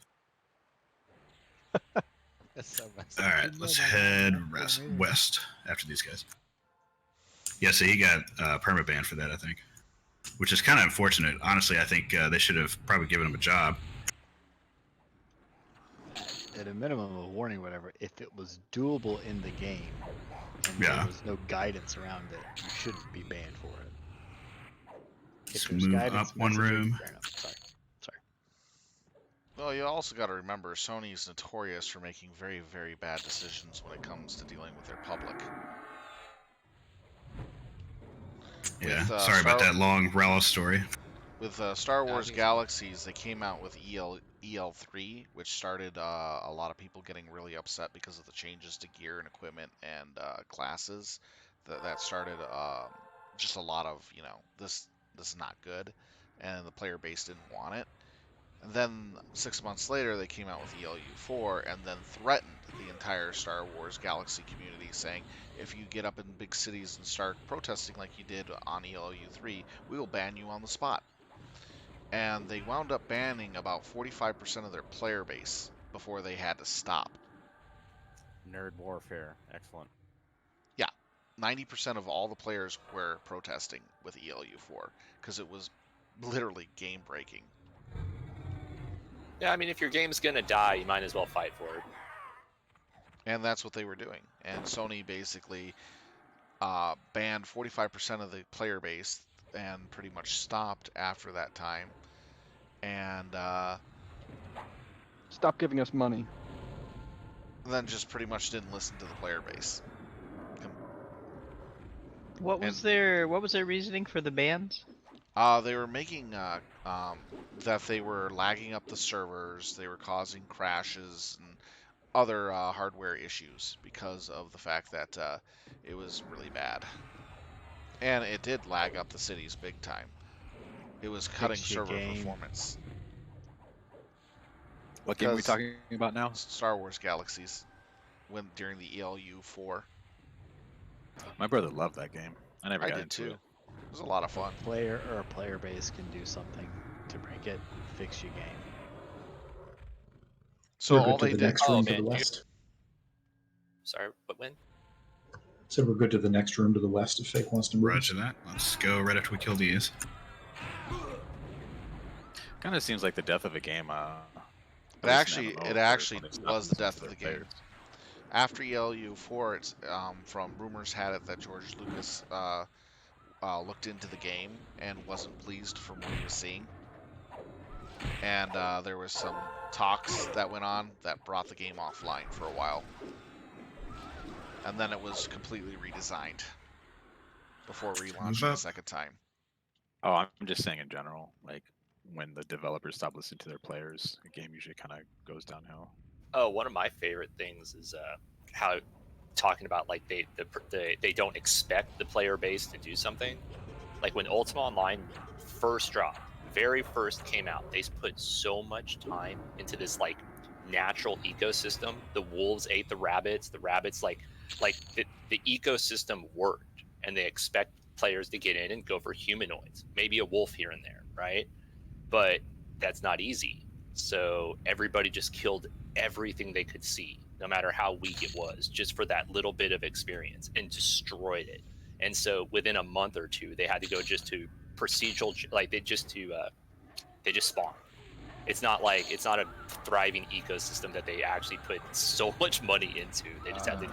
That's so messed All up. right, let's head west after these guys. Yeah, so he got permaban for that, I think, which is kind of unfortunate. Honestly, I think they should have probably given him a job. At a minimum, a warning, or whatever. If it was doable in the game, and Yeah. there was no guidance around it, you shouldn't be banned for it. If Let's there's move guidance up one messaging, room. fair enough. Sorry. Well, you also got to remember Sony's notorious for making very, very bad decisions when it comes to dealing with their public. Yeah, sorry about that long Ralos story. With Star Wars Galaxies, they came out with EL3, which started a lot of people getting really upset because of the changes to gear and equipment and classes. That started just a lot of, this is not good, and the player base didn't want it. And then 6 months later, they came out with ELU4 and then threatened the entire Star Wars Galaxy community, saying, if you get up in big cities and start protesting like you did on ELU3, we will ban you on the spot. And they wound up banning about 45% of their player base before they had to stop. Nerd warfare. Excellent. Yeah, 90% of all the players were protesting with ELU4 because it was literally game-breaking. Yeah, I mean, if your game's gonna die, you might as well fight for it. And that's what they were doing. And Sony basically banned 45% of the player base and pretty much stopped after that time. And stop giving us money. Then just pretty much didn't listen to the player base. What was their reasoning for the bans? They were making that they were lagging up the servers, they were causing crashes and other hardware issues because of the fact that it was really bad. And it did lag up the cities big time. It was cutting server performance. What game are we talking about now? Star Wars Galaxies, during the ELU4. My brother loved that game. I never got did into too. it. It was a lot of fun. A player base can do something to break it, fix your game. So we're all good they to the did. next room to the west. Sorry, what win? So we're good to the next room to the west if Fake wants to move. Roger that. Let's go right after we kill these. Kind of seems like the death of a game. It actually was the death of the game. After ELU4, it's from rumors had it that George Lucas looked into the game and wasn't pleased from what he was seeing, and there was some talks that went on that brought the game offline for a while, and then it was completely redesigned before relaunching the second time. Oh, I'm just saying in general, like when the developers stop listening to their players, the game usually kind of goes downhill. Oh, one of my favorite things is how talking about like they don't expect the player base to do something. Like when Ultima Online first dropped, very first came out, they put so much time into this like natural ecosystem. The wolves ate the rabbits like the ecosystem worked, and they expect players to get in and go for humanoids, maybe a wolf here and there, right? But that's not easy. So everybody just killed everything they could see, no matter how weak it was, just for that little bit of experience, and destroyed it. And so within a month or two, they had to go just to procedural, like they just spawn. It's not a thriving ecosystem that they actually put so much money into. They just had to.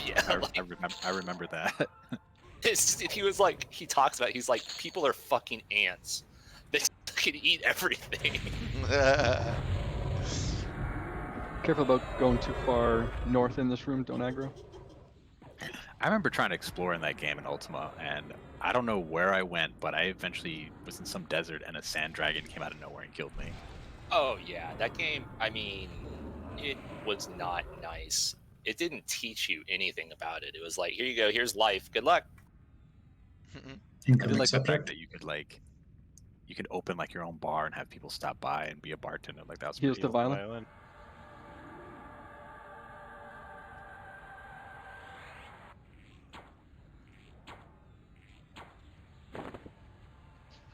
Yeah, I remember that. He talks about, he's like, people are fucking ants. They can eat everything. Careful about going too far north in this room. Don't aggro. I remember trying to explore in that game in Ultima, and I don't know where I went, but I eventually was in some desert, and a sand dragon came out of nowhere and killed me. Oh yeah, that game, I mean, it was not nice. It didn't teach you anything about it. It was like, here you go, here's life, good luck. I did like the fact that you could open like your own bar and have people stop by and be a bartender. Like that was Here's pretty the violin.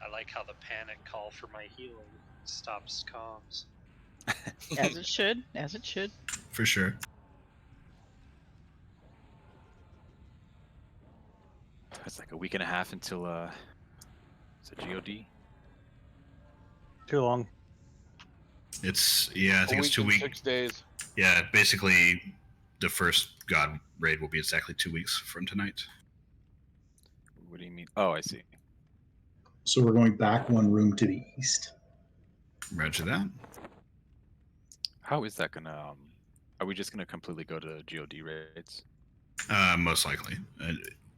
I like how the panic call for my healing stops comms. As it should. As it should. For sure. It's like a week and a half until it's a GOD. Too long. It's I think it's 2 weeks. 6 days. Yeah, basically, the first God raid will be exactly 2 weeks from tonight. What do you mean? Oh, I see. So we're going back one room to the east. Roger that. How is that gonna? Are we just gonna completely go to GOD raids? Most likely.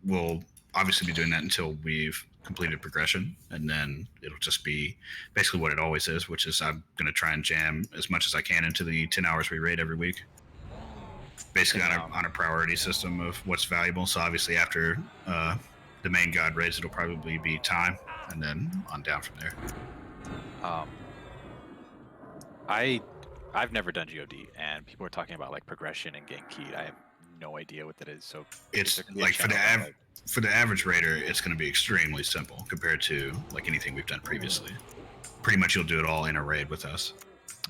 We'll obviously be doing that until we've completed progression, and then it'll just be basically what it always is, which is I'm going to try and jam as much as I can into the 10 hours we raid every week. Basically on a priority system of what's valuable. So obviously after the main God raids, it'll probably be time, and then on down from there. I've never done GOD, and people are talking about like progression and getting keyed. I have no idea what that is. So it's like for the average raider, it's going to be extremely simple compared to like anything we've done previously. Pretty much you'll do it all in a raid with us.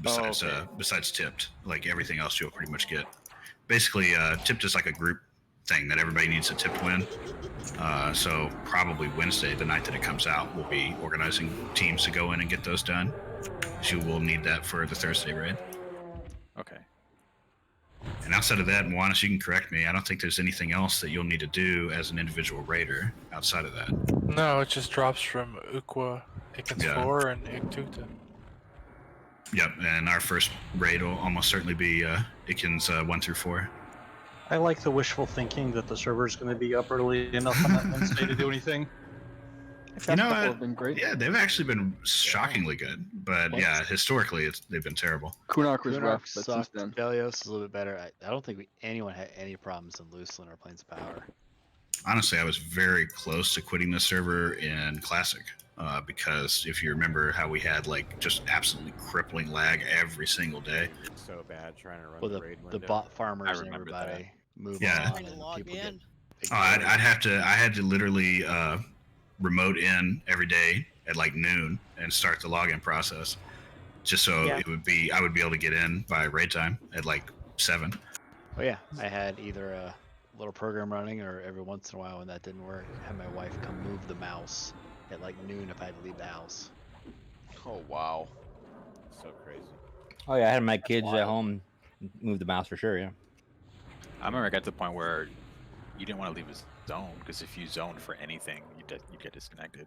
Besides tipped, like everything else you'll pretty much get. Basically, tipped is like a group thing that everybody needs a tipped win. So probably Wednesday, the night that it comes out, we'll be organizing teams to go in and get those done. So you will need that for the Thursday raid. Okay. And outside of that, Moanis, you can correct me, I don't think there's anything else that you'll need to do as an individual raider outside of that. No, it just drops from Ukwa, Ikken's 4, and Iktuta. Yep, and our first raid will almost certainly be Ikken's 1 through 4. I like the wishful thinking that the server's going to be up early enough on that Wednesday to do anything. You know what? Been great. Yeah, they've actually been shockingly good, but yeah, historically they've been terrible. Kunark was rough, but since sucked. then. Velios is a little bit better. I don't think anyone had any problems in Luceland or Plains of Power. Honestly, I was very close to quitting the server in Classic because if you remember how we had like just absolutely crippling lag every single day. So bad trying to run Well, the raid the window. bot farmers and everybody move Yeah. on. And people get I had to literally remote in every day at like noon and start the login process, just so I would be able to get in by raid time at like 7. Oh yeah, I had either a little program running, or every once in a while when that didn't work, I had my wife come move the mouse at like noon if I had to leave the house. Oh wow, so crazy. Oh yeah, I had my kids at home move the mouse for sure. Yeah. I remember I got to the point where you didn't want to leave a zone, because if you zoned for anything, you'd get disconnected.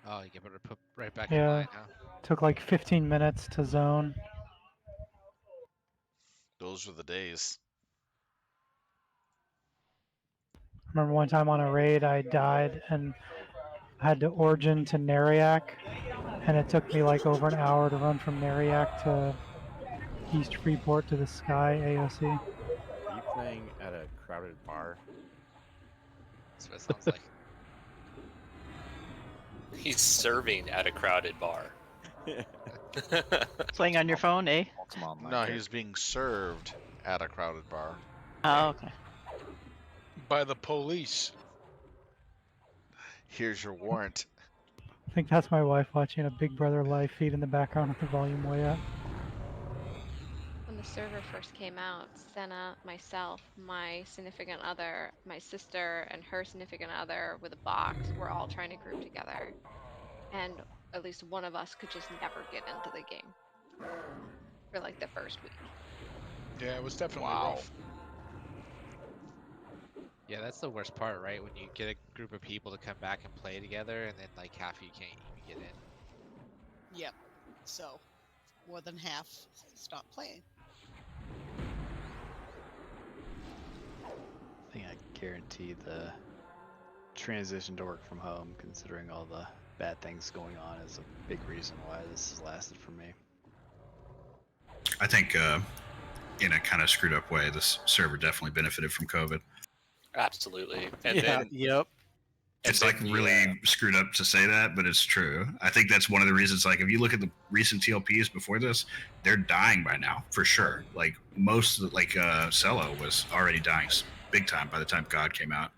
Oh, you get better put right back in Yeah, line, huh? took like 15 minutes to zone. those were the days. I remember one time on a raid I died and I had to origin to Nariak, and it took me like over an hour to run from Nariak to East Freeport to the Sky AOC. Are you playing at a crowded bar? That's what it sounds like. He's serving at a crowded bar. Playing on your phone, eh? No, he's being served at a crowded bar. Oh, okay. By the police. Here's your warrant. I think that's my wife watching a Big Brother live feed in the background with the volume way up. the server first came out, Senna, myself, my significant other, my sister, and her significant other with a box were all trying to group together. And at least one of us could just never get into the game for like the first week. Yeah, it was definitely rough. Yeah, that's the worst part, right? When you get a group of people to come back and play together, and then like half of you can't even get in. Yep. So, more than half stopped playing. I think I guarantee the transition to work from home, considering all the bad things going on, is a big reason why this has lasted for me. I think in a kind of screwed up way, this server definitely benefited from COVID. Absolutely. And Yeah, then yep. It's like really screwed up to say that, but it's true. I think that's one of the reasons. Like, if you look at the recent TLPs before this, they're dying by now for sure. Like most, like Cello was already dying big time by the time God came out.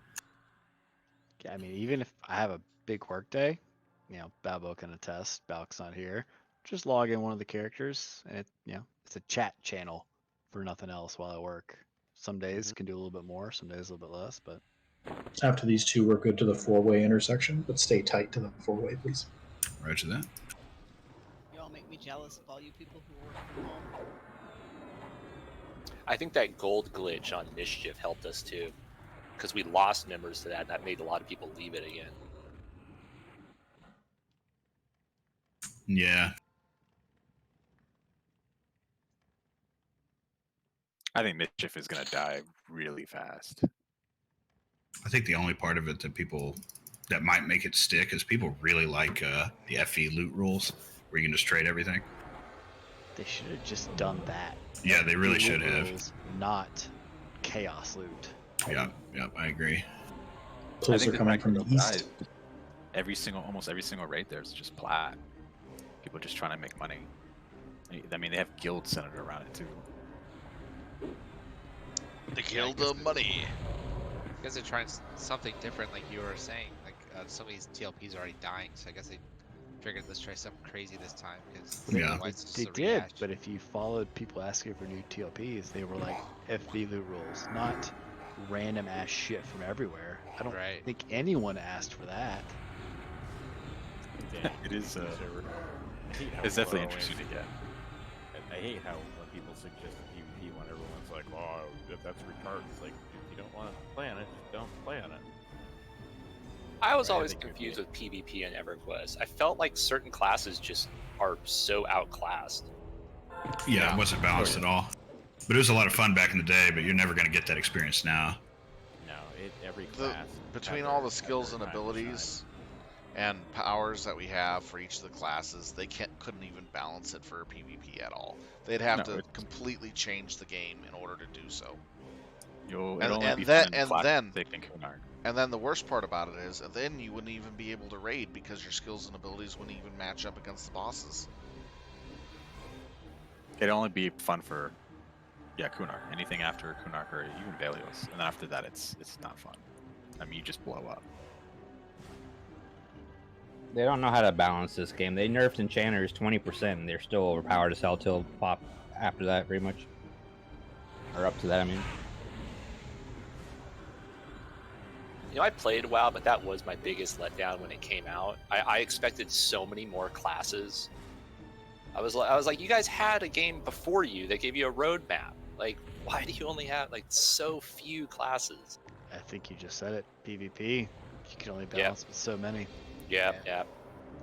I mean, even if I have a big work day, you know, Balbo can attest. Balk's not here. Just log in one of the characters, and it's a chat channel for nothing else while I work. Some days can do a little bit more, some days a little bit less, but After these two, we're good to the 4-way intersection, but stay tight to the 4-way, please. Roger that. You all make me jealous of all you people who work from home. I think that gold glitch on Mischief helped us too, because we lost members to that, and that made a lot of people leave it again. Yeah. I think Mischief is going to die really fast. I think the only part of it that might make it stick is people really like the FE loot rules, where you can just trade everything. they should have just done that. Yeah, they really Loot should have. rules, not chaos loot. Yep, I agree. Pulls are coming from the east. Almost every single raid there's just plat. People just trying to make money. I mean, they have guilds centered around it too. The guild of money. You guys are trying something different, like you were saying. Like some of these TLPs are already dying, so I guess they figured let's try something crazy this time because They did, but if you followed people asking for new TLPs, they were like FB loot rules, not random ass shit from everywhere. I don't think anyone asked for that. It is. It's definitely interesting to get. I hate how when people suggest a PvP when everyone's like, "Oh, that's retarded." It's like, if you don't want to play on it, just don't play on it. I was always confused with PvP and Everquest. I felt like certain classes just are so outclassed. Yeah, it wasn't balanced at all. But it was a lot of fun back in the day, but you're never going to get that experience now. No, every class. Between all the skills and abilities and powers that we have for each of the classes, they couldn't even balance it for PvP at all. They'd have to completely change the game in order to do so. And then the worst part about it is, then you wouldn't even be able to raid because your skills and abilities wouldn't even match up against the bosses. It'd only be fun for, Kunark. Anything after Kunark or even Velios, and then after that, it's not fun. I mean, you just blow up. They don't know how to balance this game. They nerfed enchanters 20%, and they're still overpowered as hell till pop after that, pretty much. Or up to that, I mean. You know, I played WoW, but that was my biggest letdown when it came out. I expected so many more classes. I was like, you guys had a game before you that gave you a roadmap. Like, why do you only have like so few classes? I think you just said it. PvP, you can only balance with so many. Yeah.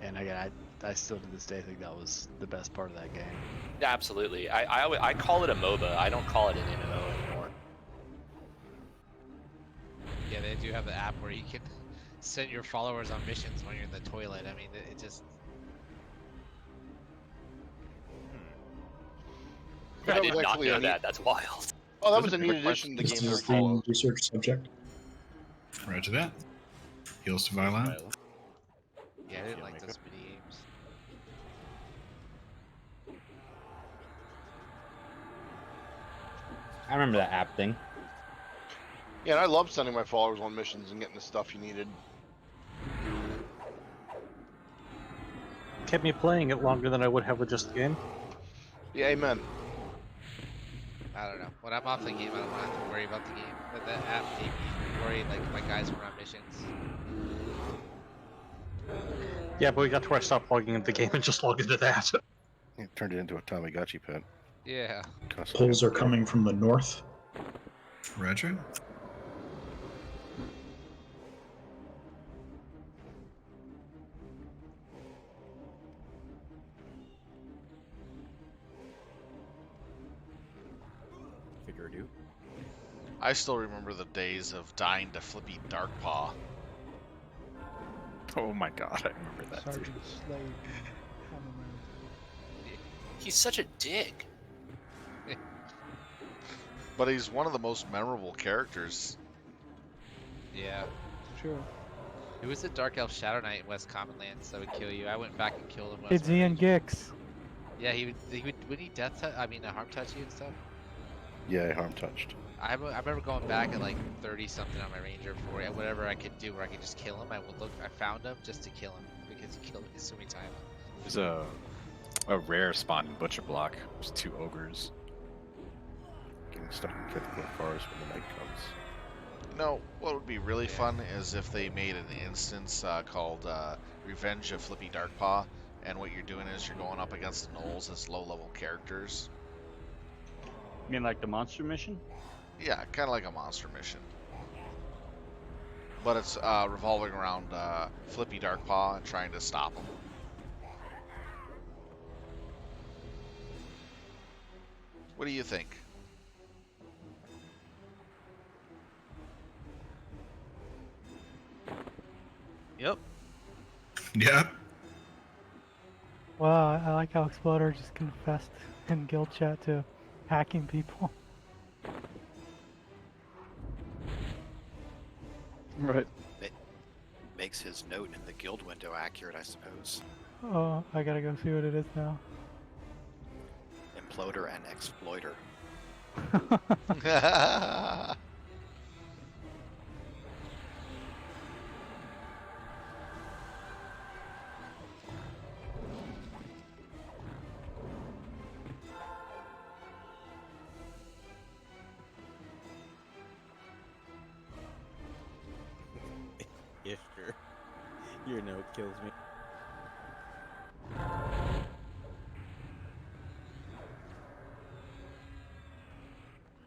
And again, I still to this day think that was the best part of that game. Absolutely. I call it a MOBA. I don't call it an MMO anymore. Yeah, they do have the app where you can send your followers on missions when you're in the toilet. I mean, it just. I did not know that. That's wild. Oh, that was a neat addition to the game. This is the research subject. Roger that. Heals to Violin. Yeah, I didn't like those mini games. I remember that app thing. Yeah, and I love sending my followers on missions and getting the stuff you needed. Kept me playing it longer than I would have with just the game. Yeah, amen. I don't know. When I'm off the game, I don't want to have to worry about the game. But the app made me worry, like my guys were on missions. Yeah, but we got to where I stopped logging into the game and just logged into that. It turned it into a Tamagotchi pet. Yeah. Pulls are coming from the north. Roger. Figure-do. I still remember the days of dying to Flippy Darkpaw. Oh my god, I remember that. Sergeant Too. Slade. From He's such a dick. But he's one of the most memorable characters. Yeah. True. Who was the Dark Elf Shadow Knight in West Commonlands that would kill you? I went back and killed him. It's Ian Gix. Yeah, he would when he harm touch you and stuff. Yeah, harm touched. I remember going back at like 30 something on my ranger for whatever I could do where I could just kill him. I found him just to kill him because he killed me so many times. There's a rare spawn in Butcher Block. There's 2 ogres. Getting stuck in Kithcliff Forest when the night comes. No, what would be really fun is if they made an instance called Revenge of Flippy Darkpaw, and what you're doing is you're going up against the gnolls as low-level characters. You mean like the monster mission? Yeah, kind of like a monster mission. But it's revolving around Flippy Darkpaw and trying to stop him. What do you think? Yep. Yep. Wow, I like how Exploder just confessed in guild chat to hacking people. Right. It makes his note in the guild window accurate, I suppose. Oh, I gotta go see what it is now. Imploder and exploiter. Yeah, sure. Your note kills me.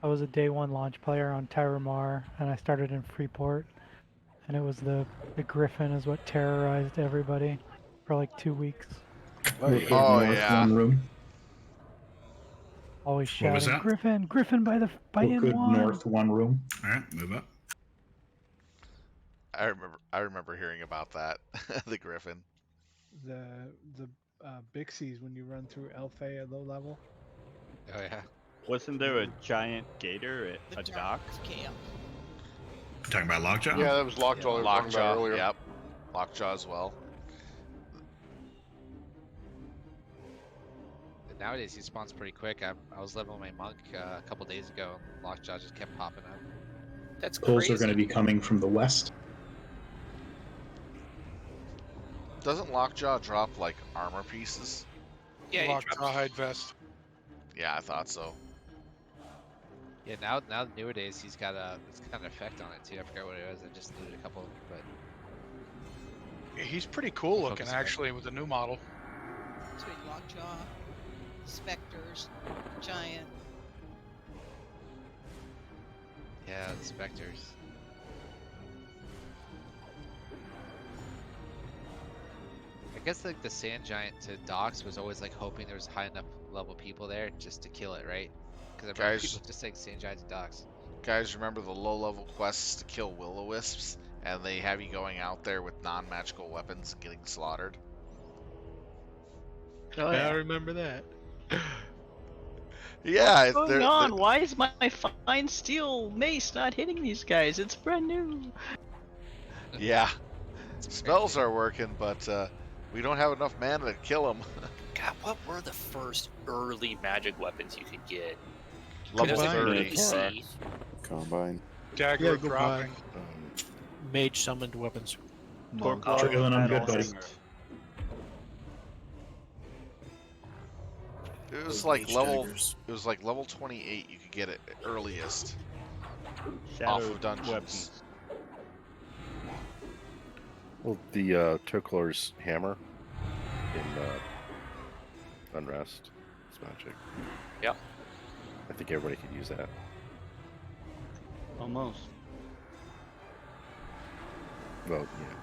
I was a day 1 launch player on Terramar, and I started in Freeport, and it was the Griffin is what terrorized everybody for like 2 weeks. North one room. Always What was shouting, that? Griffin, Griffin by Good N1. north one room. All right, move up. I remember hearing about that, the Griffin. the Bixies when you run through Elfay at low level. Oh yeah. Wasn't there a giant gator at a dock? Camp. Talking about Lockjaw? Yeah, that was Lockjaw. we were talking about Lockjaw, earlier. yep. Lockjaw as well. Nowadays he spawns pretty quick. I was leveling my monk a couple days ago. And Lockjaw just kept popping up. That's Pulls crazy. are going to be coming from the west. Doesn't Lockjaw drop like armor pieces? Yeah, he Lockjaw drops- hide vest. Yeah, I thought so. Yeah, now nowadays it's got an effect on it too. I forgot what it was. I just looted a couple, but He's pretty cool looking, Focus back. actually, with the new model. Between Lockjaw, Spectres, Giant. yeah, the specters. I guess like the sand giant to docks was always like hoping there was high enough level people there just to kill it, right? Because I remember Guys- people just saying sand giant to docks. Guys, remember the low-level quests to kill will-o-wisps? And they have you going out there with non-magical weapons and getting slaughtered? Oh, yeah. I remember that. Yeah, What's going on? Why is my fine steel mace not hitting these guys? It's brand new. Yeah. Spells are working, but we don't have enough mana to kill them. God, what were the first early magic weapons you could get? Level There's, like, 30. AC. Combine. Dagger go dropping. Mage summoned weapons. Trailing, I'm good, buddy. It was Those like mage level. daggers. It was like level 28. You could get it earliest Shadow off of dungeons. weapons. Well, the Toklor's hammer in Unrest. It's magic. Yep. I think everybody could use that. Almost. Well, yeah.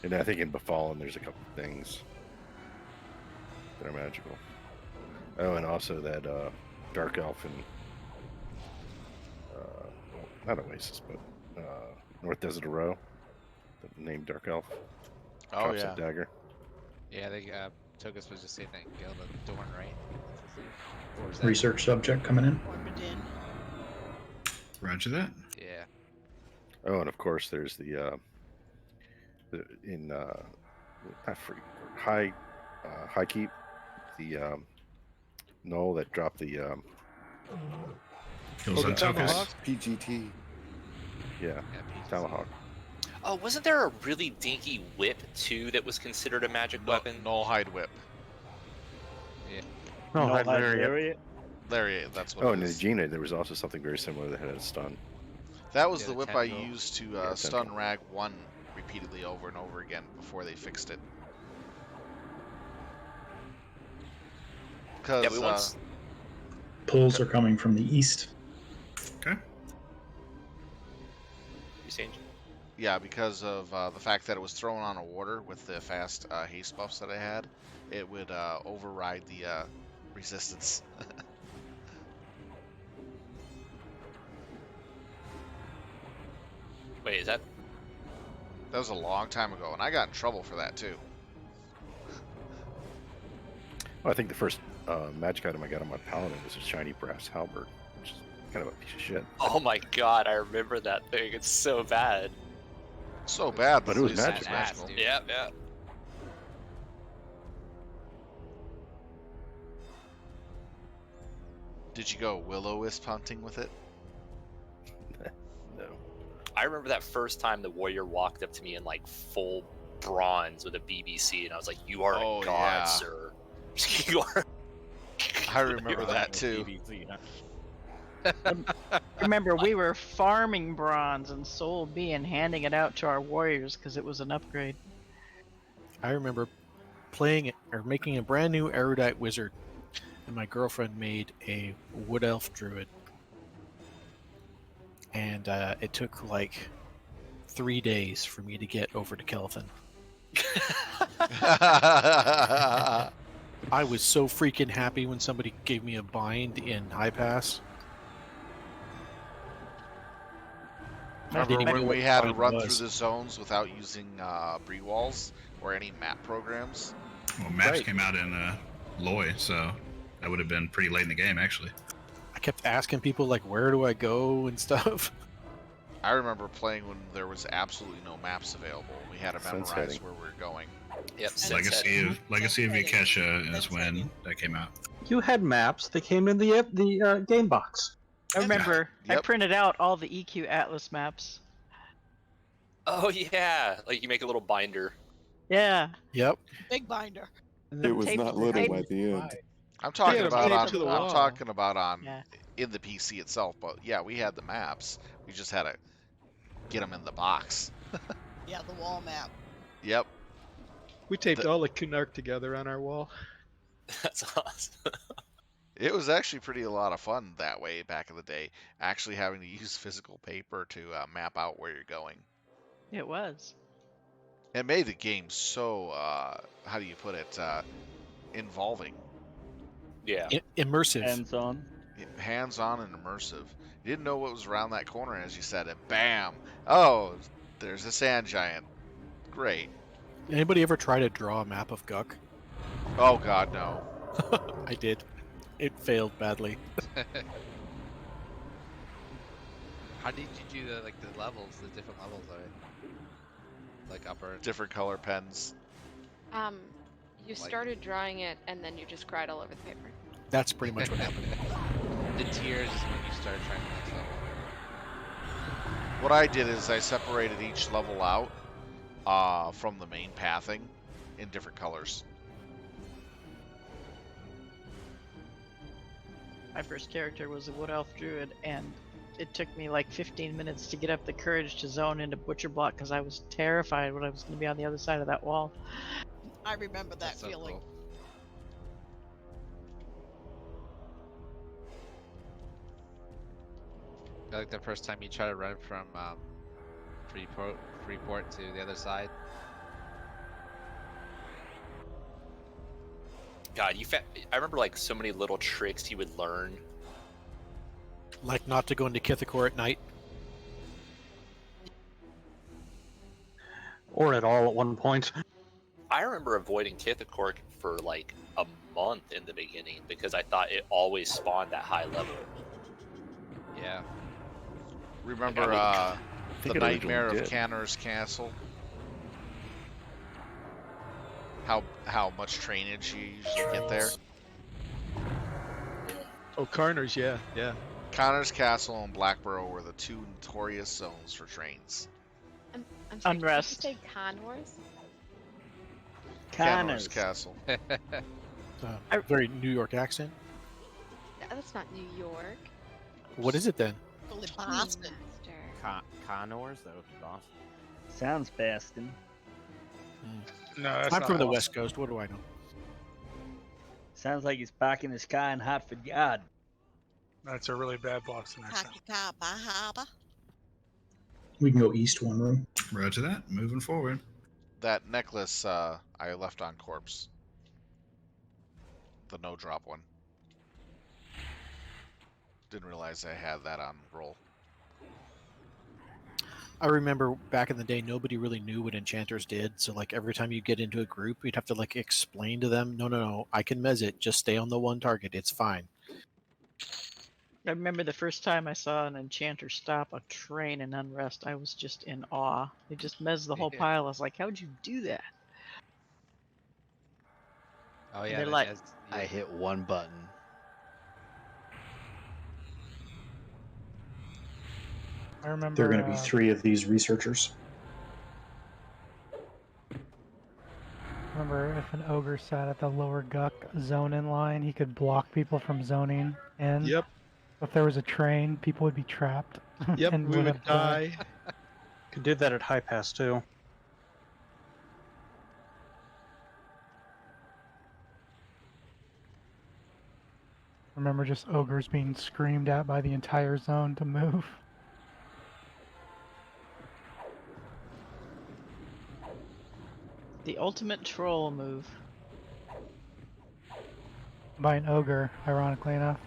And I think in Befallen there's a couple of things that are magical. Oh, and also that Dark Elf and not Oasis, but North Desert Row, named Dark Elf. Oh Drops yeah. that dagger. Yeah, they Togus was just saying that in Guild of Dorn, right? Or was that Research subject coming in. Ormodin. Roger that. Yeah. Oh, and of course there's the in not free high keep, the null that dropped the Kills on Tokus. PGT. Yeah, Tomahawk. Oh, wasn't there a really dinky whip too that was considered a magic weapon? Nullhide whip. Yeah. No, Nullhide Lariat. Lariat, that's what Oh, it and in is. Gina, there was also something very similar that had a stun. That was Yeah, the the whip I tendril. used to Yeah, stun tendril. Rag 1 repeatedly over and over again before they fixed it. Because Yeah, we once. Pulls are coming from the east. Okay. You saying? yeah, because of the fact that it was thrown on a water with the fast haste buffs that I had, it would override the resistance. Wait, is that? That was a long time ago, and I got in trouble for that too. Well, I think the first magic item I got on my paladin was a shiny brass halberd, which is kind of a piece of shit. Oh my god, I remember that thing. It's so bad. So bad, But it was at least magic. magical. Dude. Yeah, yeah. Did you go will-o-wisp hunting with it? No. I remember that first time the warrior walked up to me in like full bronze with a BBC, and I was like, "You are Oh, a god, yeah. sir." You are. I remember that too. BBC, huh? Remember, we were farming bronze and Soul B and handing it out to our warriors because it was an upgrade. I remember playing it or making a brand new erudite wizard, and my girlfriend made a wood elf druid, and it took like 3 days for me to get over to Kelvin. I was so freaking happy when somebody gave me a bind in High Pass. Remember Maybe when what we had to bind run was. through the zones without using Bree walls or any map programs? Well, maps Right. came out in Loy, so that would have been pretty late in the game, actually. I kept asking people like, "Where do I go?" and stuff. I remember playing when there was absolutely no maps available. We had to memorize Sunsetting. where we were going. Yep. Legacy of Sunsetting. Yakesha is when Sunsetting. that came out. You had maps. They came in the game box. I remember I Yep. printed out all the EQ Atlas maps. Oh yeah, like you make a little binder. Yeah. Yep. Big binder. And It then was tape not the little tape by the end. by. I'm talking Yeah, about tape on. to the I'm wall. talking about on Yeah. in the PC itself. But yeah, we had the maps. We just had to get them in the box. Yeah, the wall map. Yep. We taped all the Kunark together on our wall. That's awesome. It was actually a lot of fun that way back in the day. Actually having to use physical paper to map out where you're going. It was. It made the game so how do you put it? Involving. Yeah. Immersive. Hands-on. Hands-on and immersive. You didn't know what was around that corner as you said it. Bam! Oh, there's a sand giant. Great. Anybody ever try to draw a map of Guk? Oh god, no. I did. It failed badly. How did you do the levels, the different levels of it? Like upper. Different color pens. You started drawing it and then you just cried all over the paper. That's pretty much what happened. The tiers is when you start trying the next level. What I did is I separated each level out from the main pathing in different colors. My first character was a Wood Elf Druid, and it took me like 15 minutes to get up the courage to zone into Butcher Block because I was terrified when I was going to be on the other side of that wall. I remember that That's so feeling. cool. Like the first time you try to run from Freeport to the other side. God, I remember like so many little tricks you would learn. Like not to go into Kithakor at night. Or at all at one point. I remember avoiding Kithakor for like a month in the beginning because I thought it always spawned at high level. Yeah. Remember the Nightmare of Canner's Castle? How much trainage you usually get there? Oh, Carners, yeah. Connor's Castle and Blackborough were the two notorious zones for trains. I'm sorry, Unrest. did you say Conwars? Cannor's Castle. Very New York accent. That's not New York. What is it then? Fully Boston. Connors? That would be Boston. Sounds Bastin. No, that's I'm not from the Boston. West Coast. What do I know? Sounds like he's back in the sky in Hartford Yard. That's a really bad Boston accent. We can go east one room. Roger that. Moving forward. That necklace I left on corpse. The no drop one. Didn't realize I had that on roll. I remember back in the day, nobody really knew what enchanters did. So, like, every time you get into a group, you'd have to, like, explain to them, no, I can mez it. Just stay on the one target. It's fine. I remember the first time I saw an enchanter stop a train in Unrest, I was just in awe. They just mezzed the whole Yeah. pile. I was like, how'd you do that? Oh And yeah. they're they like, just- I hit one button. I remember. There are going to be 3 of these researchers. Remember, if an ogre sat at the lower Guck zone in line, he could block people from zoning in. Yep. If there was a train, people would be trapped. Yep, and we would have to die. Could do that at High Pass too. Remember just ogres being screamed at by the entire zone to move. the ultimate troll move. By an ogre, ironically enough.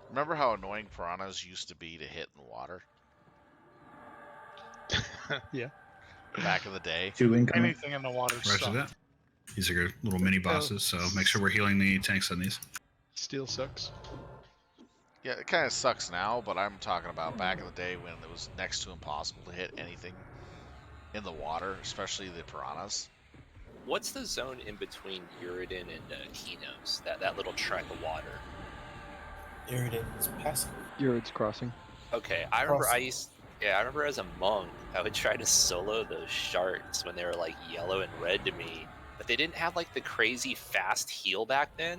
Remember how annoying piranhas used to be to hit in water? Yeah. Back in the day. Anything in the water Roger sucked. that. These are good little mini bosses, so make sure we're healing the tanks on these. Steel sucks. Yeah, it kind of sucks now, but I'm talking about back in the day when it was next to impossible to hit anything in the water, especially the piranhas. What's the zone in between Uridin and Kinos? That little track of water. Uridin's passing. Urid's crossing. Okay, I remember I remember as a monk, I would try to solo those sharks when they were like yellow and red to me, but they didn't have like the crazy fast heal back then.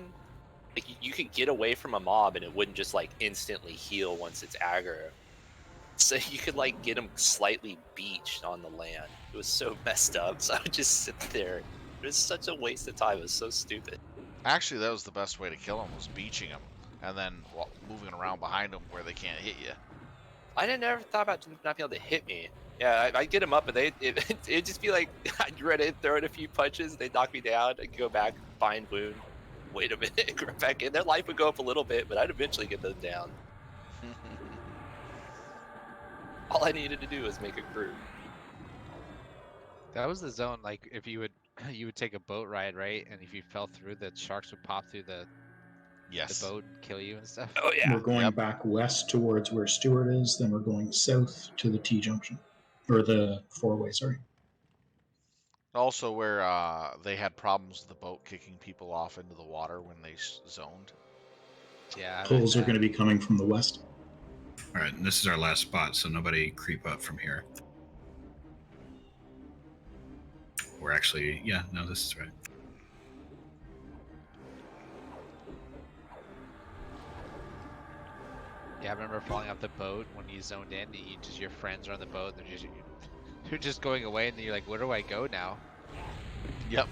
Like you could get away from a mob and it wouldn't just like instantly heal once it's aggro. So you could like get them slightly beached on the land. It was so messed up. So I would just sit there. It was such a waste of time. It was so stupid. Actually, that was the best way to kill them, was beaching them, and then moving around behind them where they can't hit you. I never thought about not being able to hit me. Yeah, I'd get them up, and it'd just be like, I'd run in, throw in a few punches, they'd knock me down, I'd go back, find wound, wait a minute, go back in. Their life would go up a little bit, but I'd eventually get them down. All I needed to do was make a group. That was the zone. Like if you would take a boat ride, right? And if you fell through, the sharks would pop through the boat and kill you and stuff. Oh yeah. We're going back west towards where Stewart is, then we're going south to the T-junction. Or the four-way, sorry. Also where they had problems with the boat kicking people off into the water when they zoned. Yeah. Pulls are going to be coming from the west. All right, and this is our last spot, so nobody creep up from here. We're actually, yeah, no, this is right. Yeah, I remember falling off the boat when you zoned in. Your friends are on the boat, and you're just going away, and then you're like, where do I go now? Yep.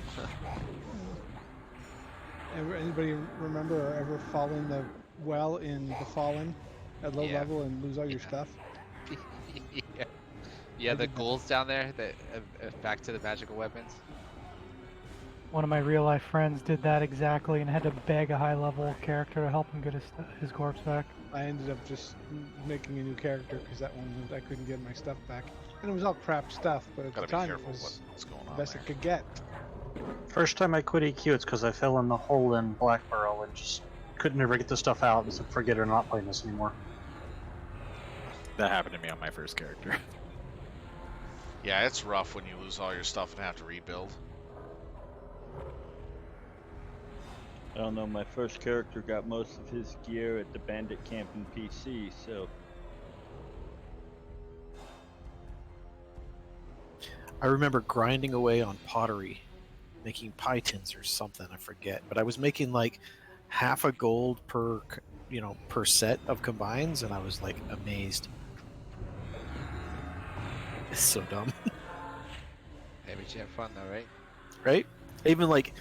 Anybody remember or ever fall in the well in the Fallen at low level and lose all your stuff? Yeah. Yeah, the ghouls down there. That back to the magical weapons. One of my real life friends did that exactly and had to beg a high level character to help him get his corpse back. I ended up just making a new character because that one I couldn't get my stuff back, and it was all crap stuff. But at the time, it was the best I could get. First time I quit EQ, it's because I fell in the hole in Blackbarrel and just couldn't ever get the stuff out and said, forget it, I'm not playing this anymore. That happened to me on my first character. Yeah, it's rough when you lose all your stuff and have to rebuild. I don't know, my first character got most of his gear at the bandit camp in PC, so... I remember grinding away on pottery, making pie tins or something, I forget. But I was making like half a gold per, per set of combines, and I was like amazed. It's so dumb. Hey, but you have fun though, right? Right? I even like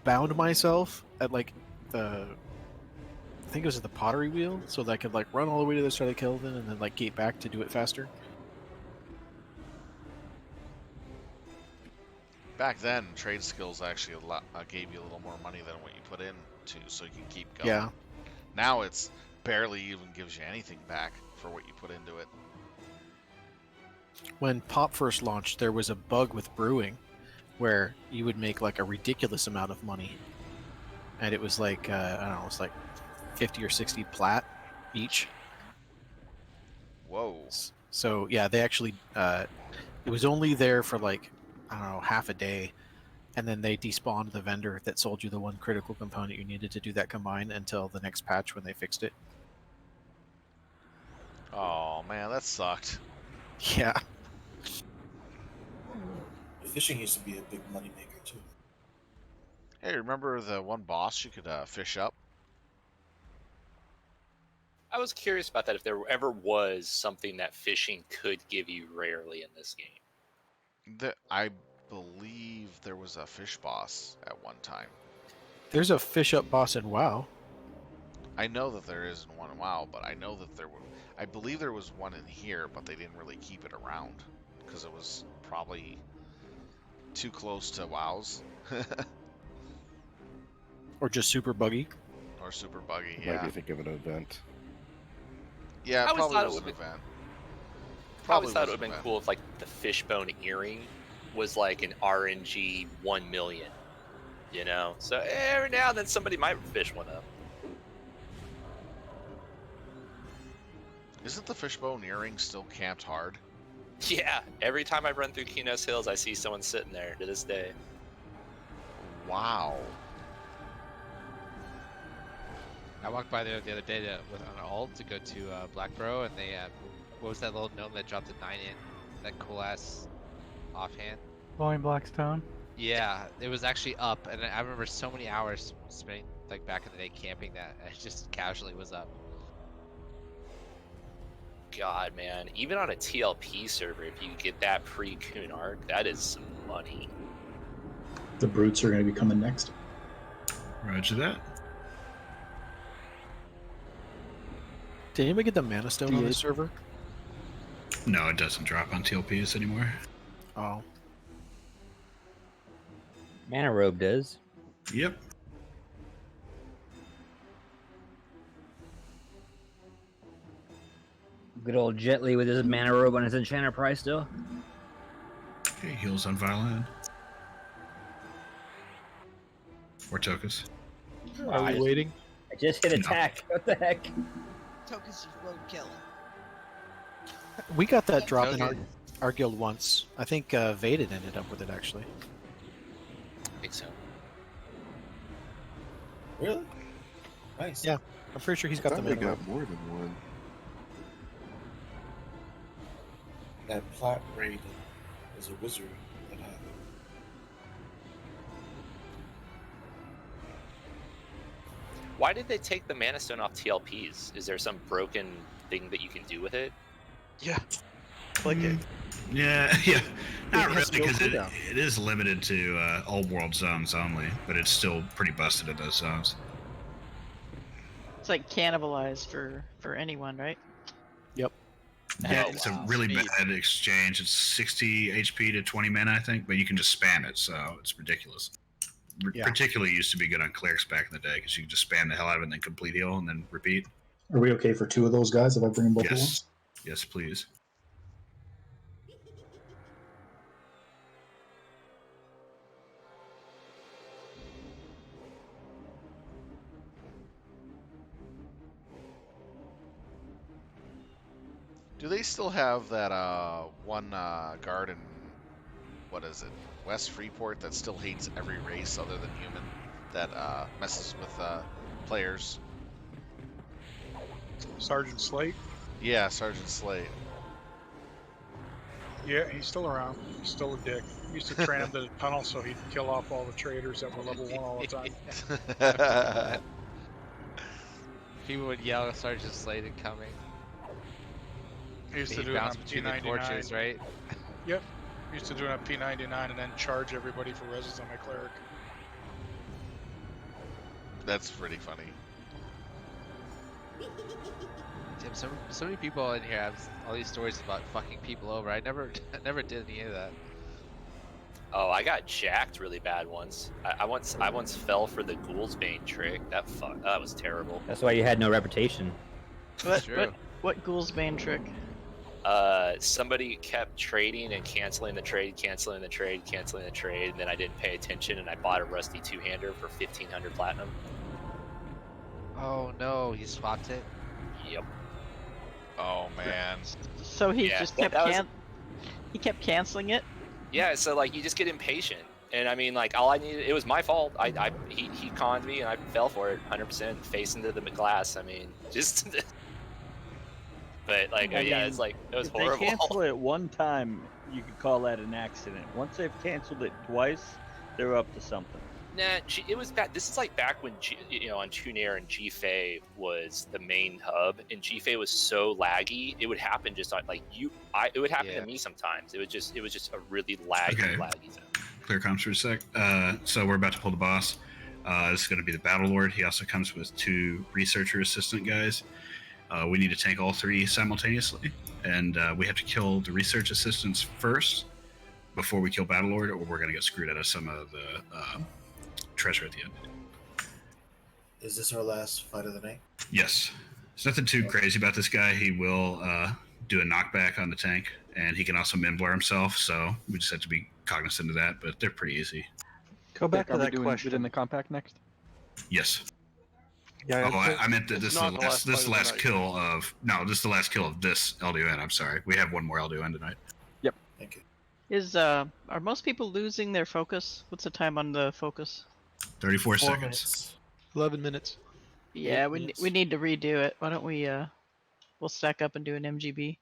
bound myself at like the, I think it was at the pottery wheel, so that I could like run all the way to the side of Kelvin and then like gate back to do it faster. Back then, trade skills actually gave you a little more money than what you put in to, so you can keep going. Yeah. Now it's barely even gives you anything back for what you put into it. When Pop first launched, there was a bug with brewing where you would make like a ridiculous amount of money. And it was like, I don't know, it's like 50 or 60 plat each. Whoa. So yeah, they actually, it was only there for like, I don't know, half a day. And then they despawned the vendor that sold you the one critical component you needed to do that combine until the next patch when they fixed it. Oh man, that sucked. Yeah. Fishing used to be a big moneymaker too. Hey, remember the one boss you could fish up? I was curious about that, if there ever was something that fishing could give you rarely in this game. I believe there was a fish boss at one time. There's a fish up boss in WoW. I know that there isn't one in WoW, but I know that I believe there was one in here, but they didn't really keep it around because it was probably too close to WoW's. Or just super buggy. Or super buggy, Might yeah. be thinking of an event. Yeah, I probably thought was it an would event. I always thought it would have been cool if like the fishbone earring was like an RNG 1 million, you know? So every now and then somebody might fish one up. Isn't the fishbone earring still camped hard? Yeah, every time I run through Keenos Hills, I see someone sitting there to this day. Wow. I walked by there the other day on an alt to go to Blackbro, and they what was that little gnome that dropped a 9 in? That cool ass offhand. Blowing Blackstone. Yeah, it was actually up, and I remember so many hours spending like back in the day camping that, and it just casually was up. God, man, even on a TLP server, if you get that pre-Coon arc, that is some money. The brutes are going to be coming next. Roger that. Did anybody get the Mana Stone on the server? No, it doesn't drop on TLPs anymore. Oh. Mana Robe does. Yep. Good old Jet Li with his Mana Robe on his Enchanter price still. Okay, heals on Violin. Or Tokus. Are we waiting? I just hit attack. What the heck? Tokus is roadkill. We got that drop in our guild once. I think Vaden ended up with it actually. I think so. Really? Nice. Yeah, I'm pretty sure he's got the They mana. got more than one. That plat raid is a wizard that had. Why did they take the Mana Stone off TLPs? Is there some broken thing that you can do with it? Yeah. Click it. Yeah, yeah. Not It really, has no because cooldown. it is limited to old world zones only, but it's still pretty busted in those zones. It's like cannibalized for anyone, right? Yep. Yeah, it's a really bad exchange. It's 60 HP to 20 mana, I think, but you can just spam it, so it's ridiculous. Yeah. Particularly used to be good on clerics back in the day, because you can just spam the hell out of it and then complete heal and then repeat. Are we okay for 2 of those guys if I bring them both at once? Yes, please. Do they still have that one guard in, what is it, West Freeport that still hates every race other than human, that messes with players? Sergeant Slate? Yeah, Sergeant Slate. Yeah, he's still around. He's still a dick. He used to train him to the tunnel so he'd kill off all the traders that were level 1 all the time. People would yell Sergeant Slade incoming. He used to He'd do it on bounce between the P99. torches, right? Yep. He used to do it on P99 and then charge everybody for reses on my cleric. That's pretty funny. Tim, so many people in here have all these stories about fucking people over. I never did any of that. Oh, I got jacked really bad once. I once fell for the Ghoul's Bane trick. That was terrible. That's why you had no reputation. What Ghoul's Bane trick? Somebody kept trading and canceling the trade, and then I didn't pay attention and I bought a rusty two-hander for 1,500 platinum. Oh no, he swapped it? Yep. Oh man. So he just kept he kept canceling it? Yeah, so like you just get impatient. And I mean, like all I needed, it was my fault. He conned me and I fell for it 100% face into the glass. I mean, just but like yeah, it's like it was if horrible. They cancel it one time, you could call that an accident. Once they've canceled it twice, they're up to something. Nah, it was back. This is like back when on TuneAir and GFA was the main hub, and GFA was so laggy. It would happen just like it would happen to me sometimes. It was just a really laggy zone. Clear comms for a sec. So we're about to pull the boss. This is going to be the Beastlord. He also comes with 2 researcher assistant guys. We need to tank all 3 simultaneously, and we have to kill the research assistants first before we kill Beastlord, or we're going to get screwed out of some of the treasure at the end. Is this our last fight of the night? Yes. There's nothing too crazy about this guy. He will do a knockback on the tank, and he can also Mimbler himself, so we just have to be cognizant of that, but they're pretty easy. Go back to that question. Within the compact next? Yes. Yeah, I meant that this is the last kill of... No, this is the last kill of this LDoN, I'm sorry. We have one more LDoN tonight. Yep. Thank you. Are most people losing their focus? What's the time on the focus? 34 seconds. Minutes. 11 minutes. Yeah, we need to redo it. Why don't we we'll stack up and do an MGB.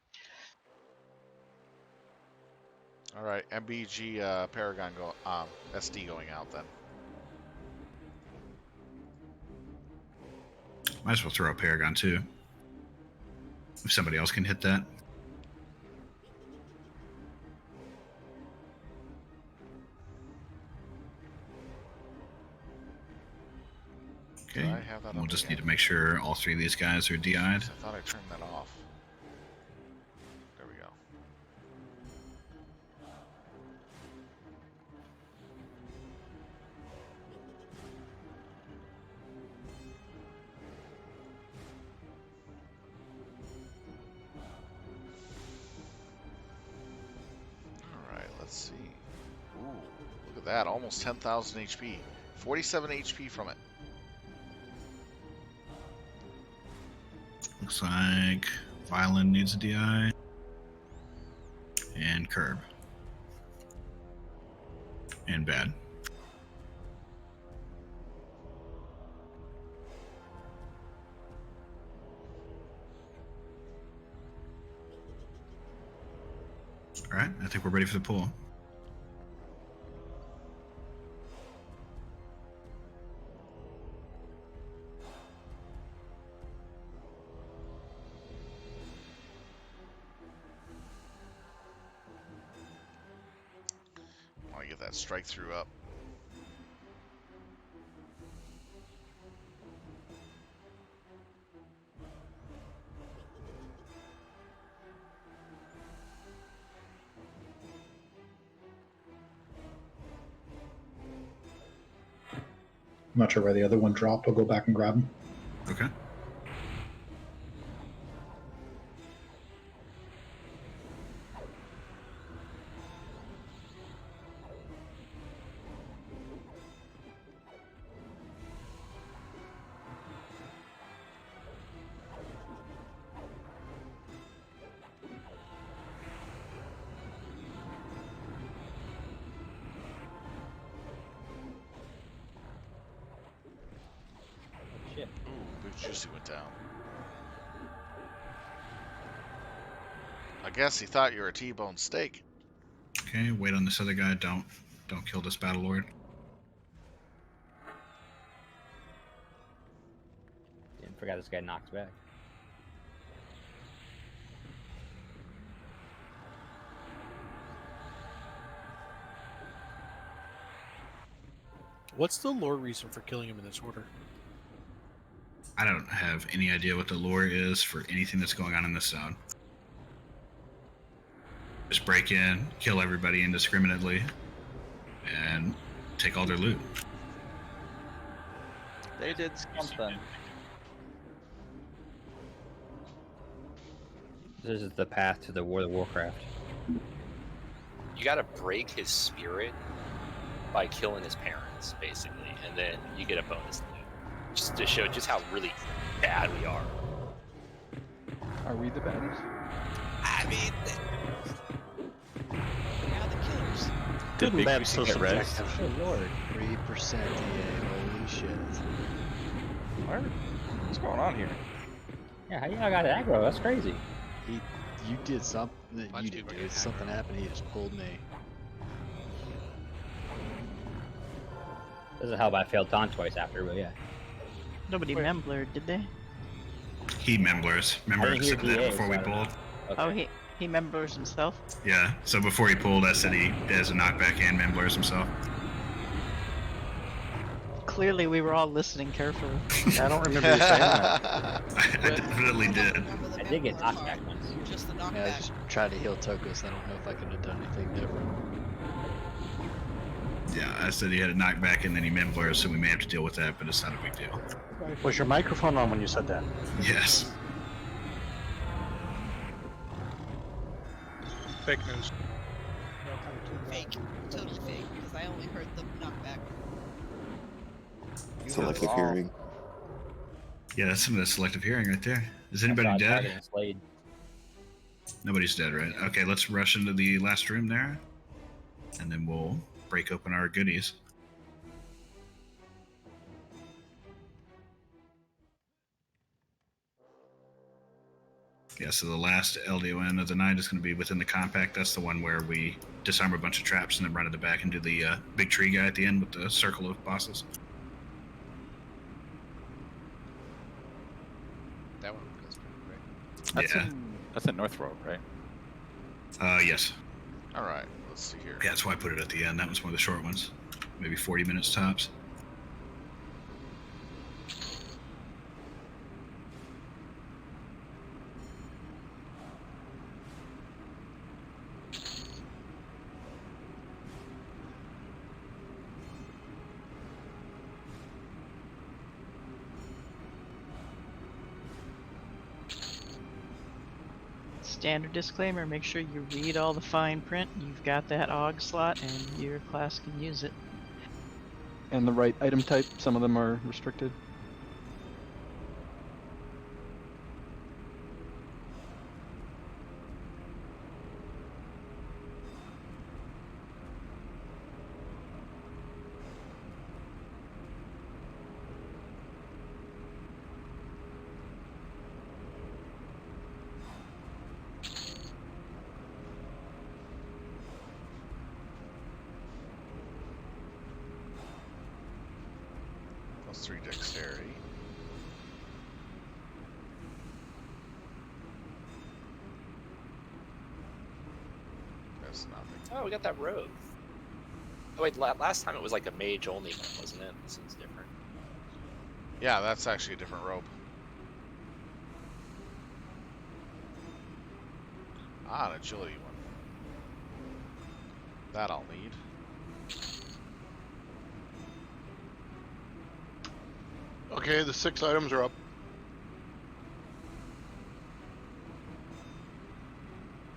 All right, MBG Paragon SD going out then. Might as well throw a Paragon too. If somebody else can hit that. Okay, we'll just need to make sure all 3 of these guys are DI'd. I thought I turned that off. There we go. Alright, let's see. Ooh, look at that. Almost 10,000 HP. 47 HP from it. Looks like Violin needs a DI. And Curb. And Bad. All right, I think we're ready for the pool. I want to get that strike through up. I'm not sure where the other one dropped. I'll go back and grab him. Okay. Ooh, Big Juicy went down. I guess he thought you were a T-bone steak. Okay, wait on this other guy. Don't kill this Battlelord. Forgot this guy knocked back. What's the lore reason for killing him in this order? I don't have any idea what the lore is for anything that's going on in this zone. Just break in, kill everybody indiscriminately, and take all their loot. They did something. This is the path to the World of Warcraft. You gotta break his spirit by killing his parents, basically, and then you get a bonus loot. Just to show just how really bad we are. Are we the baddest? I mean, Yeah, the killers. Didn't that so subjective? Oh Lord, 3% EA. Holy shit. What's going on here? Yeah, how y'all got aggro? That's crazy. You did something. You did, dude. Something happened. He just pulled me. Doesn't help I failed taunt twice after, but yeah. Nobody memblered, did they? He memblers. Remember I said that before we pulled? Okay. Oh, he memblers himself? Yeah, so before he pulled, I said he has a knockback and memblers himself. Clearly, we were all listening carefully. I don't remember you saying that. I definitely did. I did get knockback once. Just the knockback. Yeah, I just tried to heal Tokus. I don't know if I could have done anything different. Yeah, I said he had a knockback and then he memblers, so we may have to deal with that, but it's not a big deal. Was your microphone on when you said that? Yes. Fake news. Fake. Totally fake, because I only heard the knockback. Selective hearing. Yeah, that's some of the selective hearing right there. Is anybody dead? Nobody's dead, right? Okay, let's rush into the last room there, and then we'll break open our goodies. Yeah, so the last LDoN of the night is going to be within the compact. That's the one where we disarm a bunch of traps and then run to the back and do the big tree guy at the end with the circle of bosses. That one goes pretty quick. That's in North Road, right? Yes. All right, let's see here. Yeah, that's why I put it at the end. That was one of the short ones. Maybe 40 minutes tops. Standard disclaimer, make sure you read all the fine print. You've got that AUG slot and your class can use it. And the right item type, some of them are restricted. +3 dexterity. That's nothing. Oh, we got that robe. Oh wait, last time it was like a mage only one, wasn't it? This one's different. Yeah, that's actually a different robe. Ah, an agility one. That I'll need. Okay, the 6 items are up.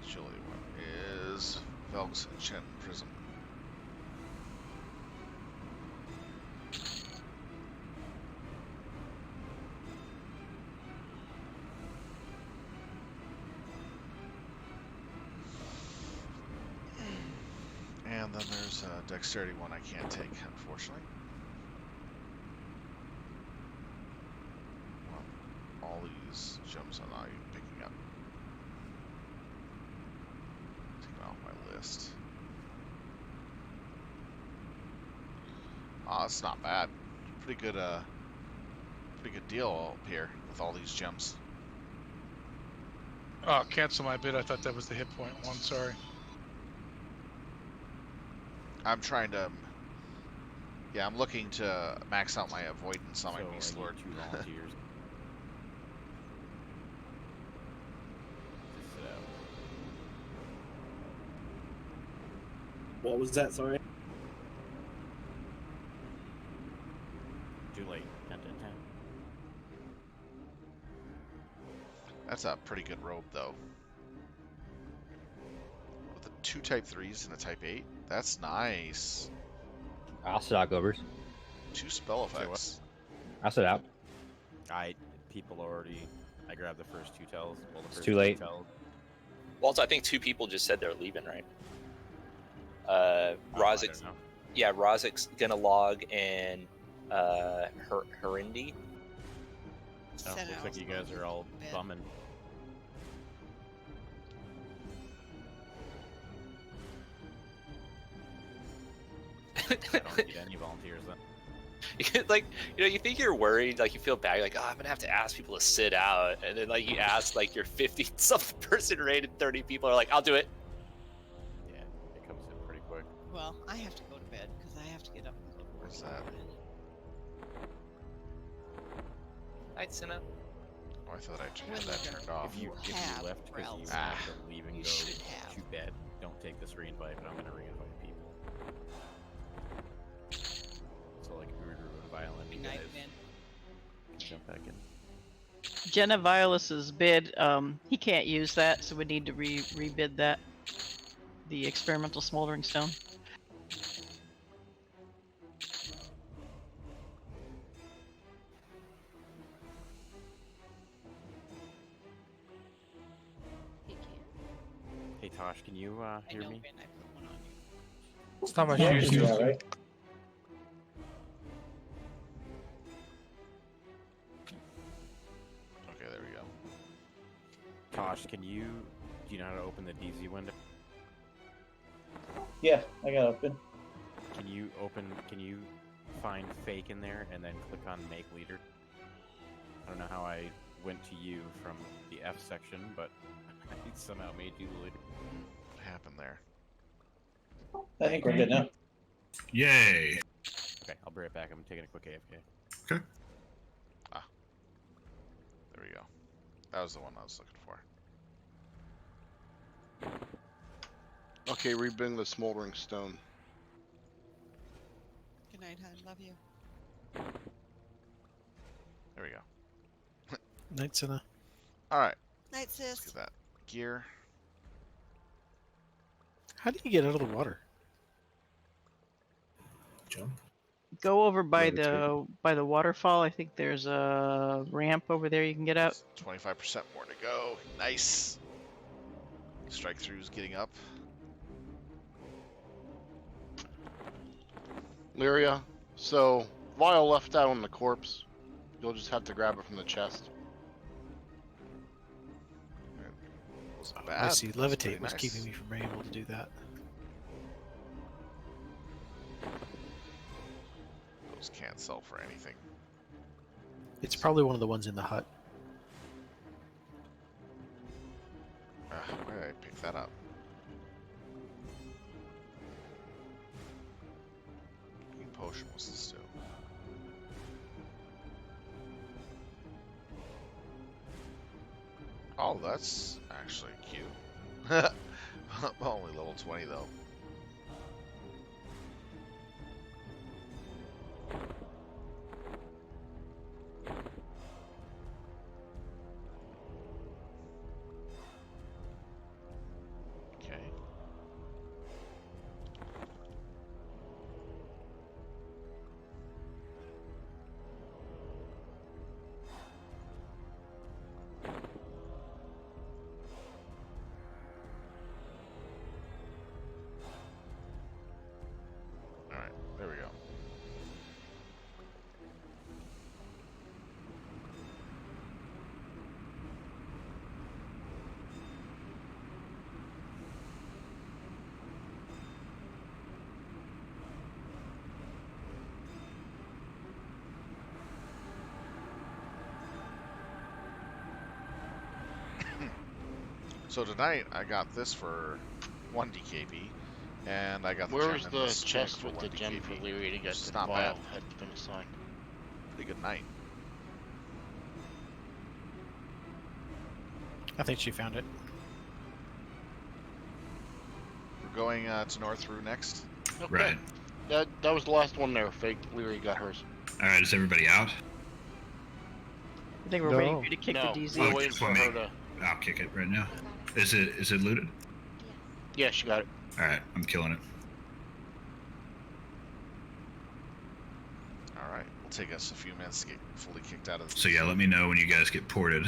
Agility one is Velk's Enchant Prism. And then there's a dexterity one I can't take, unfortunately. Well, all these gems I'm not even picking up. Take it off my list. Ah, that's not bad. Pretty good deal up here with all these gems. Oh, cancel my bid. I thought that was the hit point one. Sorry. I'm trying to. Yeah, I'm looking to max out my avoidance on my Beastlord. 2 volunteers. Just sit out. What was that? Sorry. Too late. Dun, dun, dun. That's a pretty good robe, though. With the 2 type 3s and a type 8, that's nice. I'll sit out, Govers. 2 spell effects. I'll sit out. People already. I grabbed the first 2 tells. Well, the It's first too late. 2 tells. Well, I think 2 people just said they're leaving, right? I Rozik's, don't know. yeah, Rozik's gonna log, and Harindi. Oh, looks like you guys are all bumming. I don't need any volunteers then. Like, you think you're worried, like you feel bad, you're like, oh, I'm gonna have to ask people to sit out, and then like you ask like your 50-something person rated 30 people are like, I'll do it. Yeah, it comes in pretty quick. Well, I have to go to bed because I have to get up and go to work. What's that? Night, Cinna. Oh, I thought I had that turned off. If you left because you have to leave and go to bed, don't take this reinvite, but I'm gonna reinvite people. So like if we were to violent, you guys jump back in. Jenna Violus's bid, he can't use that, so we need to rebid that. The experimental smoldering stone. Hey Tosh, can you hear me? It's not much Yeah, use. yeah, right. Okay, there we go. Tosh, do you know how to open the DZ window? Yeah, I got open. Can you find fake in there and then click on make leader? I don't know how I went to you from the F section, but I somehow made you the leader. What happened there? I think we're good now. Yay! Okay, I'll be right back. I'm taking a quick AFK. Okay. Ah. There we go. That was the one I was looking for. Okay, rebuilding the smoldering stone. Good night, hon. Love you. There we go. Night, Senna. Alright. Night, Let's sis. get that gear. How do you get out of the water? Jump. Go over by the waterfall. I think there's a ramp over there you can get out. 25% more to go. Nice. Strike through's getting up. Lyria, so vial left out on the corpse. You'll just have to grab it from the chest. Wasn't I bad. see. That's Levitate pretty was nice. keeping me from being able to do that. Those can't sell for anything. It's probably one of the ones in the hut. Why did I pick that up? Green potion, what's this do? Oh, that's actually cute. Only level 20 though. Okay. Alright, there we go. So tonight I got this for 1 DKP, and I got the Where's gem in the this chest for with 1 the gem for DKP. Leary to get It's that not Vile bad. had been assigned? Pretty good night. I think she found it. We're going to North Rue next. Okay. Right. That was the last one there. Fake Leary got hers. All right, is everybody out? I think we're waiting for you to kick No, the DZ. we're waiting for her to. I'll kick it right now. Is it looted? Yeah, she got it. All right, I'm killing it. Alright, it'll take us a few minutes to get fully kicked out of this. So yeah, let me know when you guys get ported.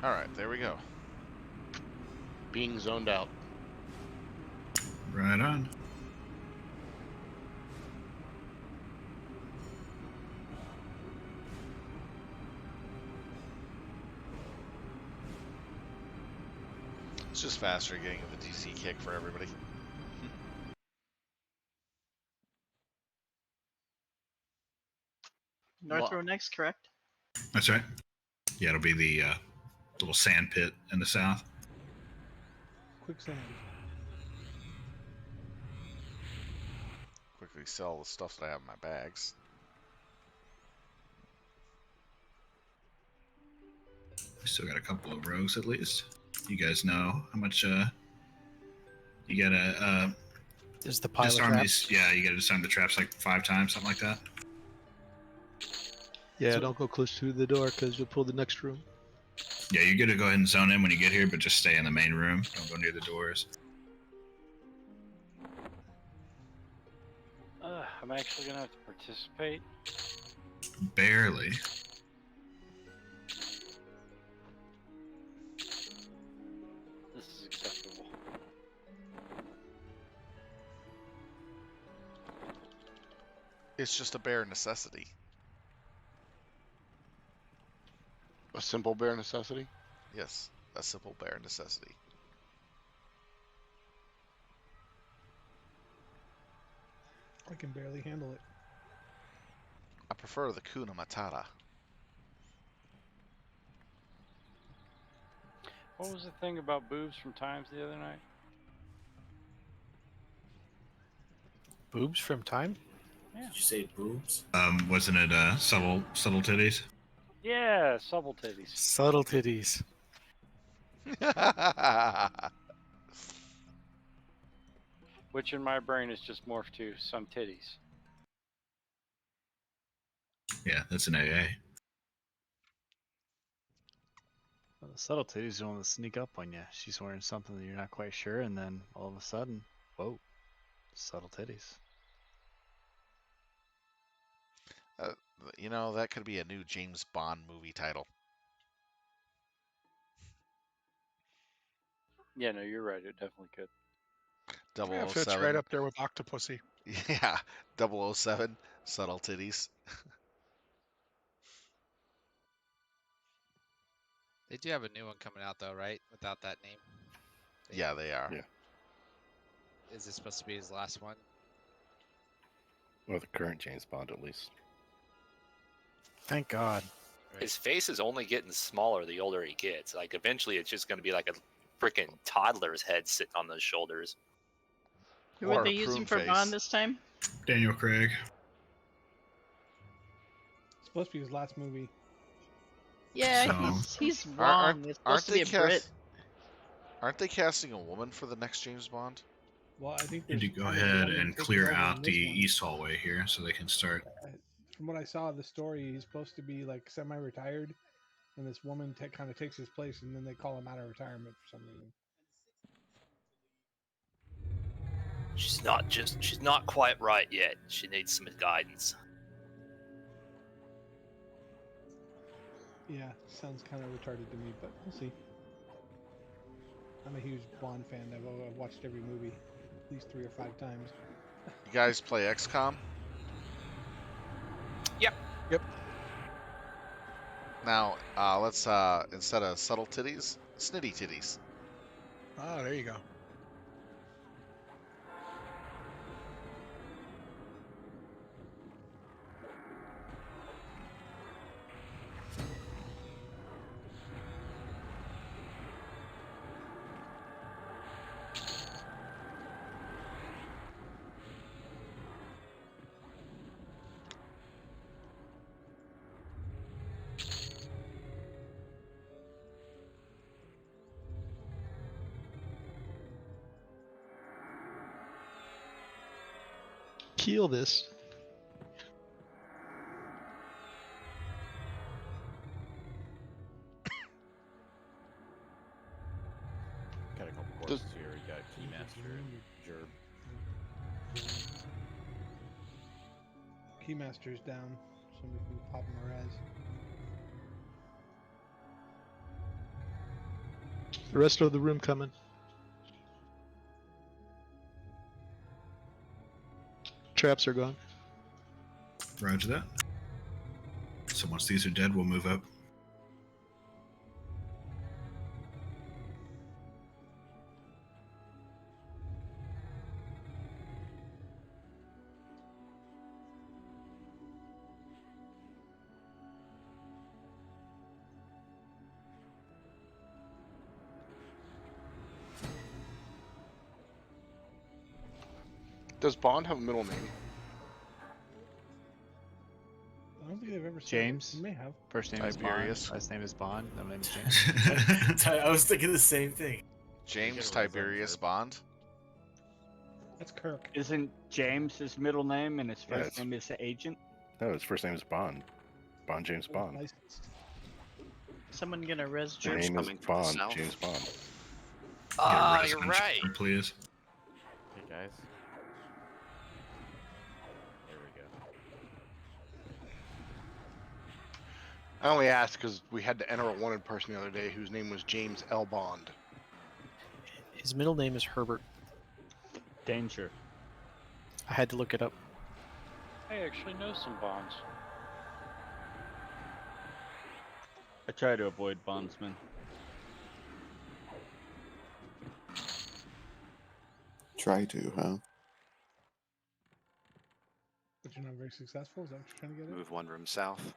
Alright, there we go. Being zoned out. Right on. It's just faster getting the DC kick for everybody. North Row next, correct? That's right. Yeah, it'll be the little sand pit in the south. Quicksand. Quickly sell the stuff that I have in my bags. We still got a couple of rogues at least. You guys know how much you gotta Is the pile of disarm traps? these. Yeah, you gotta disarm the traps like 5 times, something like that. Yeah, So- don't go close to the door because you'll pull the next room. Yeah, you're good to go ahead and zone in when you get here, but just stay in the main room. Don't go near the doors. I'm actually gonna have to participate. Barely. This is acceptable. It's just a bare necessity. A simple bare necessity? Yes, a simple bare necessity. I can barely handle it. I prefer the Kuna Matata. What was the thing about boobs from Times the other night? Boobs from Time? Yeah. Did you say boobs? Wasn't it subtle titties? Yeah, subtle titties. Subtle titties. Which in my brain is just morphed to some titties. Yeah, that's an AA. Well, the subtle titties don't want to sneak up on you. She's wearing something that you're not quite sure, and then all of a sudden, whoa, subtle titties. You know, that could be a new James Bond movie title. Yeah, no, you're right. It definitely could. Yeah, 007. fits right up there with Octopussy. Yeah, 007, subtle titties. They do have a new one coming out though, right? Without that name. Yeah, they are. Yeah. Is this supposed to be his last one? Well, the current James Bond, at least. Thank God. His face is only getting smaller the older he gets. Like eventually, it's just going to be like a freaking toddler's head sitting on those shoulders. Who are they using for Bond this time? Daniel Craig. It's supposed to be his last movie. Yeah, So- he's wrong. It's supposed to be a Brit. Aren't they casting a woman for the next James Bond? Well, I think Need there's to go kind of ahead woman and taking clear over out in the this one. east hallway here so they can start. From what I saw of the story, he's supposed to be like semi-retired, and this woman kind of takes his place, and then they call him out of retirement for some reason. She's not quite right yet. She needs some guidance. Yeah, sounds kind of retarded to me, but we'll see. I'm a huge Bond fan. I've watched every movie at least 3 or 5 times. You guys play XCOM? Yep. Yep. Now, let's, instead of subtle titties, snitty titties. Oh, there you go. Kill this. Got a couple courses here. We got Keymaster and Gerb. Keymaster's down. Somebody can pop him a res. The rest of the room coming. Traps are gone. Roger that. So once these are dead, we'll move up. Does Bond have a middle name? I don't think they've ever said James. It. They may have. First name is Tiberius. Bond. Last name is Bond. Middle name is James. I was thinking the same thing. James Tiberius Bond. That's Kirk. Isn't James his middle name and his Yeah, first it's- name is Agent? No, his first name is Bond. Bond James Bond. Licensed. Someone gonna res His Gerb? name is Bond James Bond. Ah, Get you're residence, right. please. Hey guys. There we go. I only asked because we had to enter a wanted person the other day whose name was James L. Bond. His middle name is Herbert. Danger. I had to look it up. I actually know some Bonds. I try to avoid bondsmen. Try to, huh? But you're not very successful? Is that what you're trying to get at? Move one room south.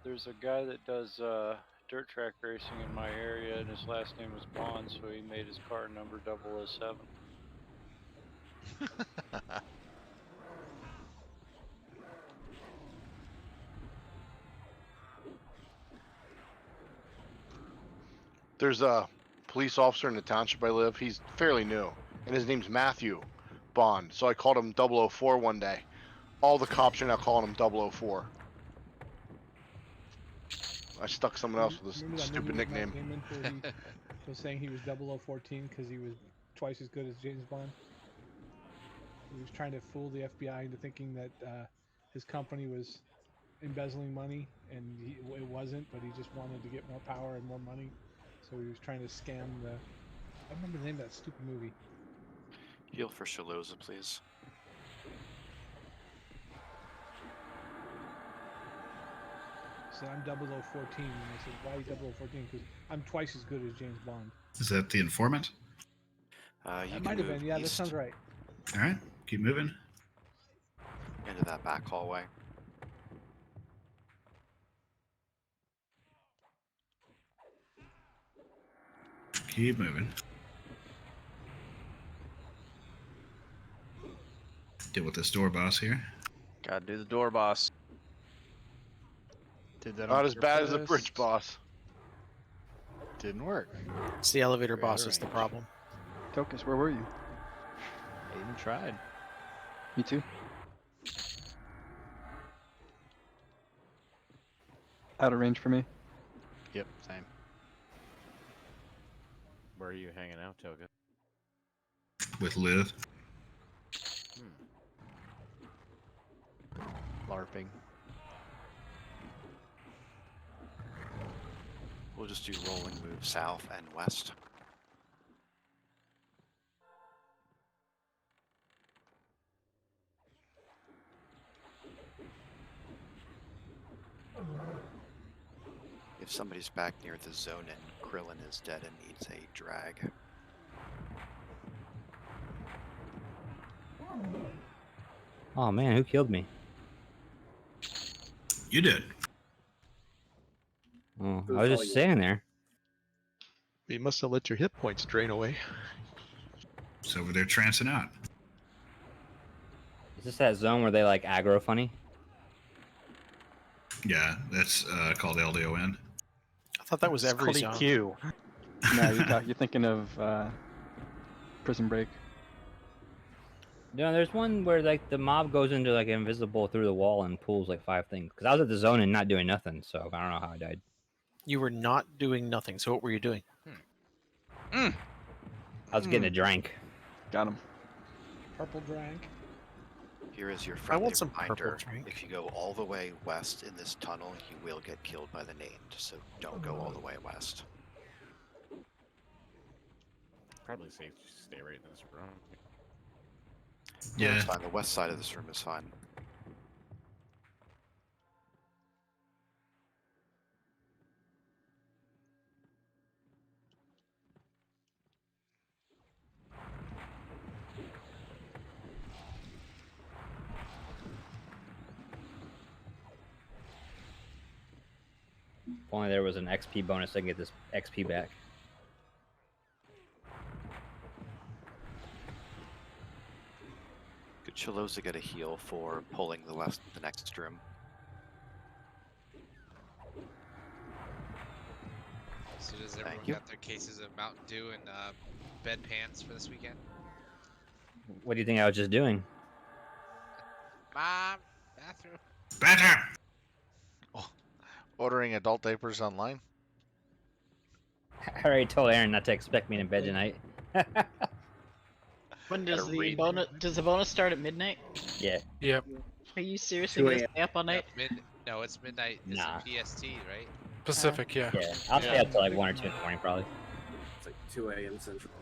There's a guy that does dirt track racing in my area, and his last name was Bond, so he made his car number 007. There's a police officer in the township I live. He's fairly new, and his name's Matthew Bond. So I called him 004 one day. All the cops are now calling him 004. I stuck someone else with Remember a that stupid movie with Matt nickname. Damon where he was saying he was 0014 because he was twice as good as James Bond? He was trying to fool the FBI into thinking that his company was embezzling money, and it wasn't, but he just wanted to get more power and more money. So he was trying to scam the... I remember the name of that stupid movie. Heal for Shaloza, please. Said I'm 0014, and I said, why 0014? Because I'm twice as good as James Bond. Is that the informant? That might have been. Yeah, that sounds right. All right, keep moving. Into that back hallway. Keep moving. Deal with this door boss here. Gotta do the door boss. Did that Not on as bad as the purpose. bridge boss. Didn't work. It's the elevator Very out boss of is the range. problem. Tokus, where were you? I even tried. Me too. Out of range for me. Yep, same. Where are you hanging out, Toga? With Liv. LARPing. We'll just do rolling move south and west. If somebody's back near the zone and Krillin is dead and needs a drag. Oh man, who killed me? You did. Oh, I was just standing there. You must have let your hit points drain away. It's over there trancing out. Is this that zone where they like aggro funny? Yeah, that's called LDoN. I thought that was It's every called zone. EQ. No, you're thinking of Prison Break. No, there's one where like the mob goes into like invisible through the wall and pulls like 5 things. Because I was at the zone and not doing nothing, so I don't know how I died. You were not doing nothing. So what were you doing? I was getting a drink. Got him. Purple drank. Here is your I friendly want some purple reminder. drink. If you go all the way west in this tunnel, you will get killed by the named, so don't go all the way west. Probably safe to stay right in this room. Yeah, it's fine. The west side of this room is fine. If only there was an XP bonus, I can get this XP back. Could Chaloza get a heal for pulling the next room? So does everyone you. got their cases of Mountain Dew and bedpans for this weekend? What do you think I was just doing? Mom, bathroom. Better. Ordering adult diapers online. I already told Aaron not to expect me in bed tonight. When does the bonus? Does the bonus start at midnight? Yeah. Yep. Are you seriously gonna stay up all night? No, it's midnight. It's Nah. PST, right? Pacific, yeah. Yeah, I'll stay up till like 1 or 2 in the morning probably. It's like 2 a.m. Central.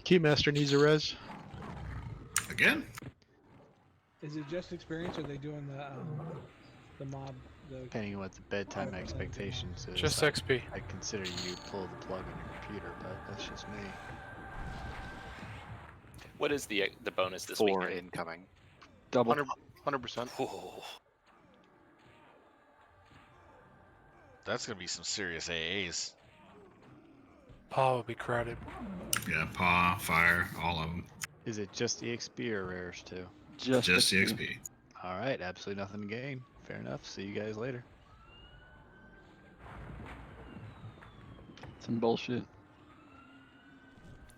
Keymaster needs a res. Again? Is it just experience, or are they doing the mob? Depending on what the bedtime expectations is. Just XP. I consider you pull the plug on your computer, but that's just me. What is the bonus this 4 weekend? incoming. Double. 100%. That's gonna be some serious AAs. Paw will be crowded. Yeah, paw, fire, all of them. Is it just EXP or rares too? Just EXP. All right, absolutely nothing to gain. Fair enough. See you guys later. Some bullshit.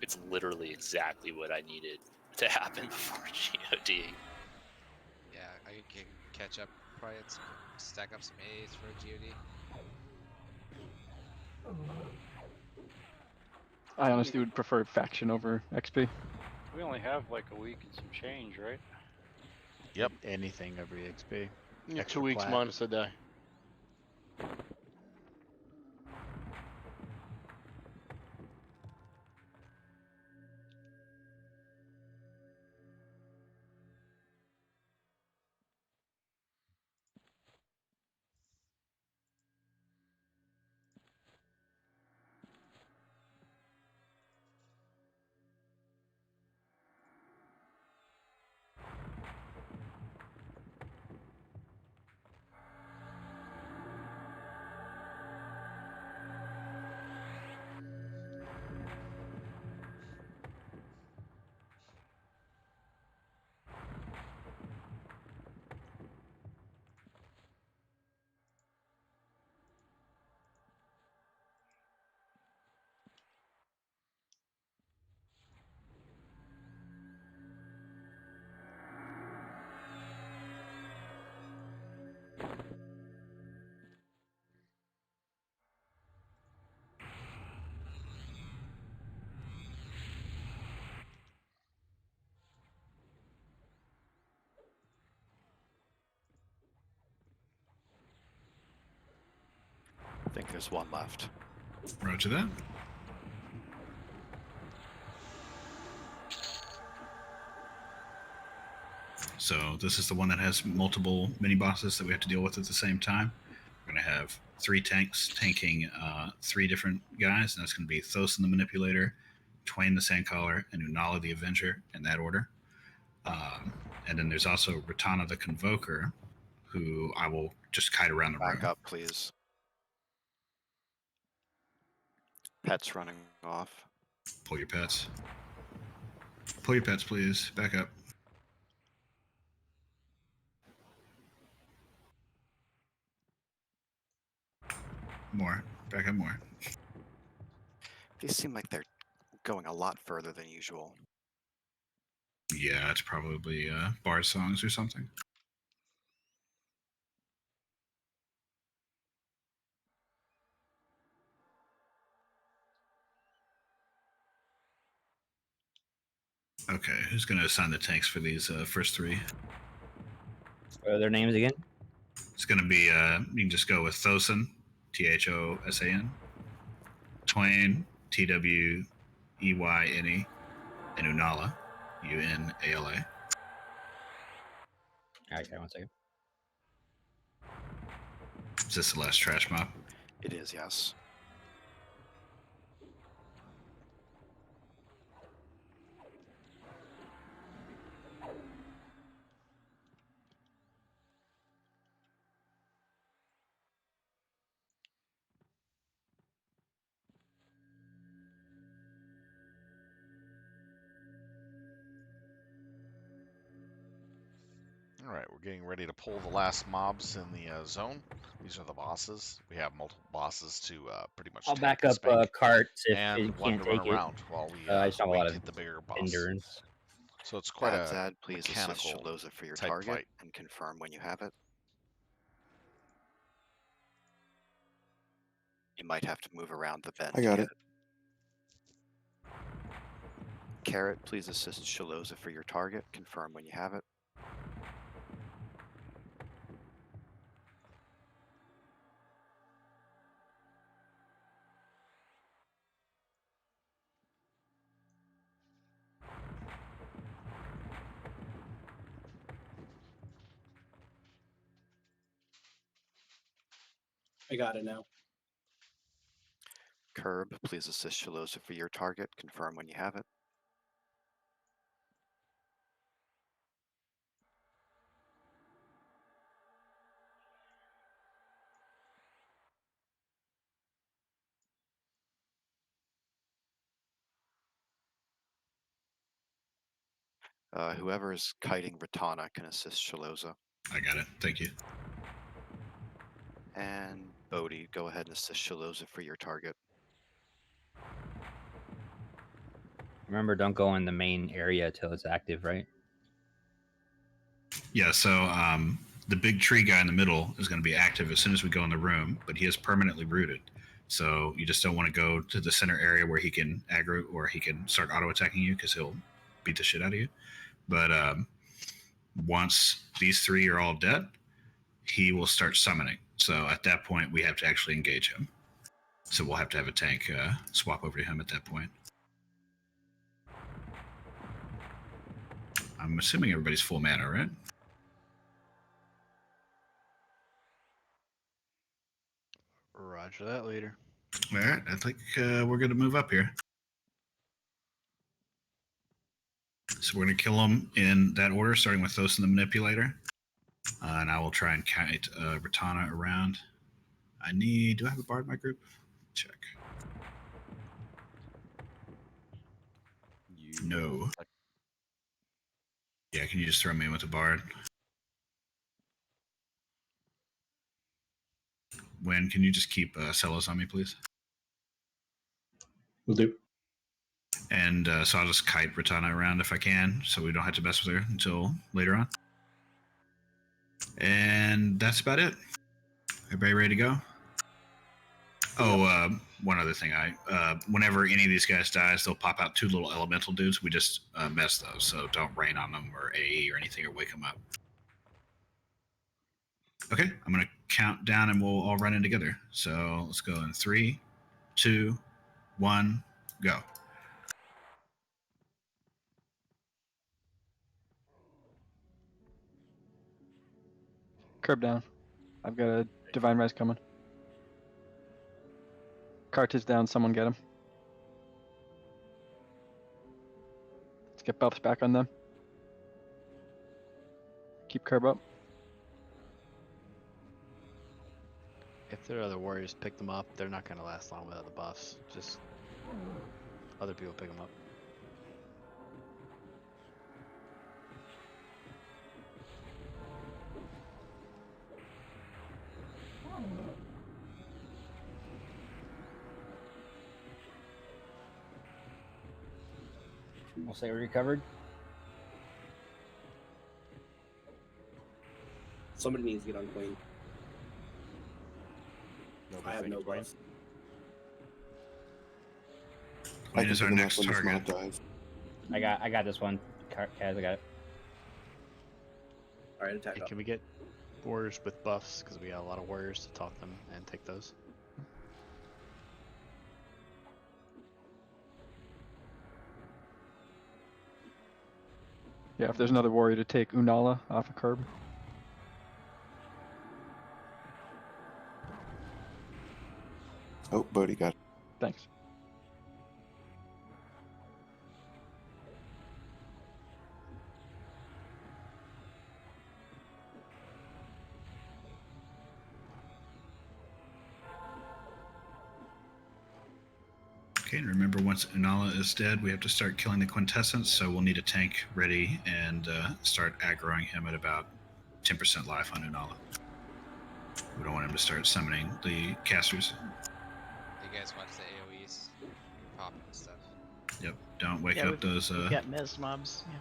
It's literally exactly what I needed to happen before GOD. Yeah, I can catch up. Probably stack up some A's for a GOD. I honestly would prefer faction over XP. We only have like a week and some change, right? Yep. Anything over EXP. Yeah, 2 weeks plat. minus a day. I think there's one left. Roger that. So this is the one that has multiple mini bosses that we have to deal with at the same time. We're going to have 3 tanks tanking 3 different guys, and that's going to be Thosin the Manipulator, Twain the Sandcaller, and Unala the Avenger, in that order. And then there's also Ratana the Convoker, who I will just kite around the room. Back up, please. Pets running off. Pull your pets. Pull your pets, please. Back up. More. Back up more. These seem like they're going a lot further than usual. Yeah, it's probably Bard songs or something. Okay, who's going to assign the tanks for these first 3? What are their names again? It's going to be, you can just go with Thosin, Thosan, Twain, Twyene, and Unala, Unala. Okay, one second. Is this the last trash mob? It is, yes. All right, we're getting ready to pull the last mobs in the zone. These are the bosses. We have multiple bosses to pretty much I'll tank back and up spank, carts if and it one can't to run take it. around while we I just have a wait lot to of hit the bigger boss. endurance. So it's quite a Badzad, please assist mechanical Shaloza for your type target fight. and confirm when you have it. You might have to move around the bend. I got it. Carrot, please assist Shaloza for your target. Confirm when you have it. I got it now. Curb, please assist Shaloza for your target. Confirm when you have it. Whoever is kiting Ratana can assist Shaloza. I got it. Thank you. And Bodhi, go ahead and assist Shaloza for your target. Remember, don't go in the main area till it's active, right? Yeah, so the big tree guy in the middle is going to be active as soon as we go in the room, but he is permanently rooted. So you just don't want to go to the center area where he can aggro or he can start auto-attacking you because he'll beat the shit out of you. But once these three are all dead, he will start summoning. So at that point, we have to actually engage him. So we'll have to have a tank swap over to him at that point. I'm assuming everybody's full mana, right? Roger that, leader. All right, I think we're going to move up here. So we're going to kill them in that order, starting with Thos and the Manipulator. And I will try and kite Ratana around. Do I have a bard in my group? Check. No. Yeah, can you just throw me in with a bard? When can you just keep Celos on me, please? Will do. And so I'll just kite Ratana around if I can, so we don't have to mess with her until later on. And that's about it. Everybody ready to go? Oh, one other thing. Whenever any of these guys dies, they'll pop out two little elemental dudes. We just mess those, so don't rain on them or AE or anything or wake them up. Okay, I'm going to count down and we'll all run in together. So let's go in 3, 2, 1, go. Curb down. I've got a Divine Rise coming. Cart is down, someone get him. Let's get buffs back on them. Keep curb up. If there are other warriors, pick them up. They're not going to last long without the buffs. Just other people pick them up. We'll say we recovered. Somebody needs to get on Queen. I have no buffs. Queen is our next target. I got this one. Kaz, I got it. Alright, attack Hey, up. can we get warriors with buffs? Because we got a lot of warriors to talk them and take those. Yeah, if there's another warrior to take Unala off a curb. Oh, Bodhi got it. Thanks. Okay, and remember, once Unala is dead, we have to start killing the Quintessence, so we'll need a tank ready and start aggroing him at about 10% life on Unala. We don't want him to start summoning the casters. You guys watch the AoEs popping and stuff. Yep, don't wake Yeah, up those... we've got mes mobs. Yeah.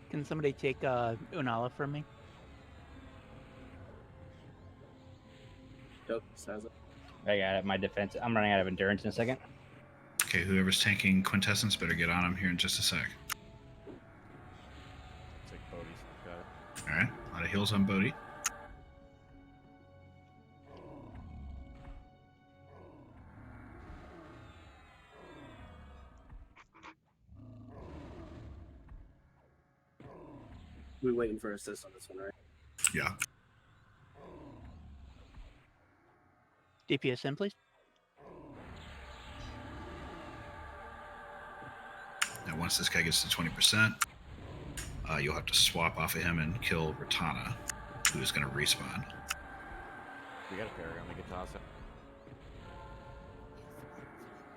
Can somebody take Unala from me? Dope, says it. I got it. My defense. I'm running out of endurance in a second. Okay, whoever's tanking Quintessence better get on him here in just a sec. It's like Bodhi's got it. Alright, a lot of heals on Bodhi. We're waiting for assist on this one, right? Yeah. DPS in, please. Now, once this guy gets to 20%, you'll have to swap off of him and kill Ratana, who's going to respawn. We got a Paragon, we can toss it.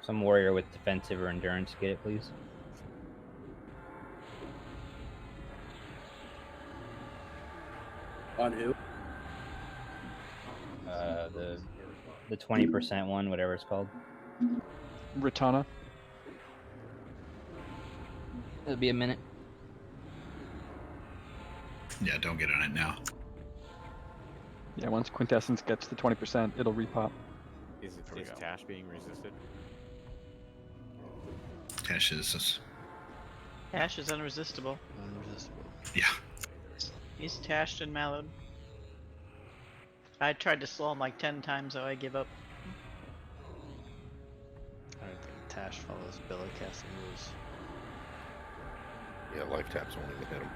Some warrior with defensive or endurance, get it, please. On who? The 20% one, whatever it's called. Ritana. It'll be a minute. Yeah, don't get on it now. Yeah, once Quintessence gets to 20%, it'll repop. Is Tash being resisted? Tash is. Tash is unresistible. Unresistible. Yeah. He's tashed and mallowed. I tried to slow him like 10 times, so I give up. I don't think Tash follows belly casting rules. Yeah, life taps won't even hit him.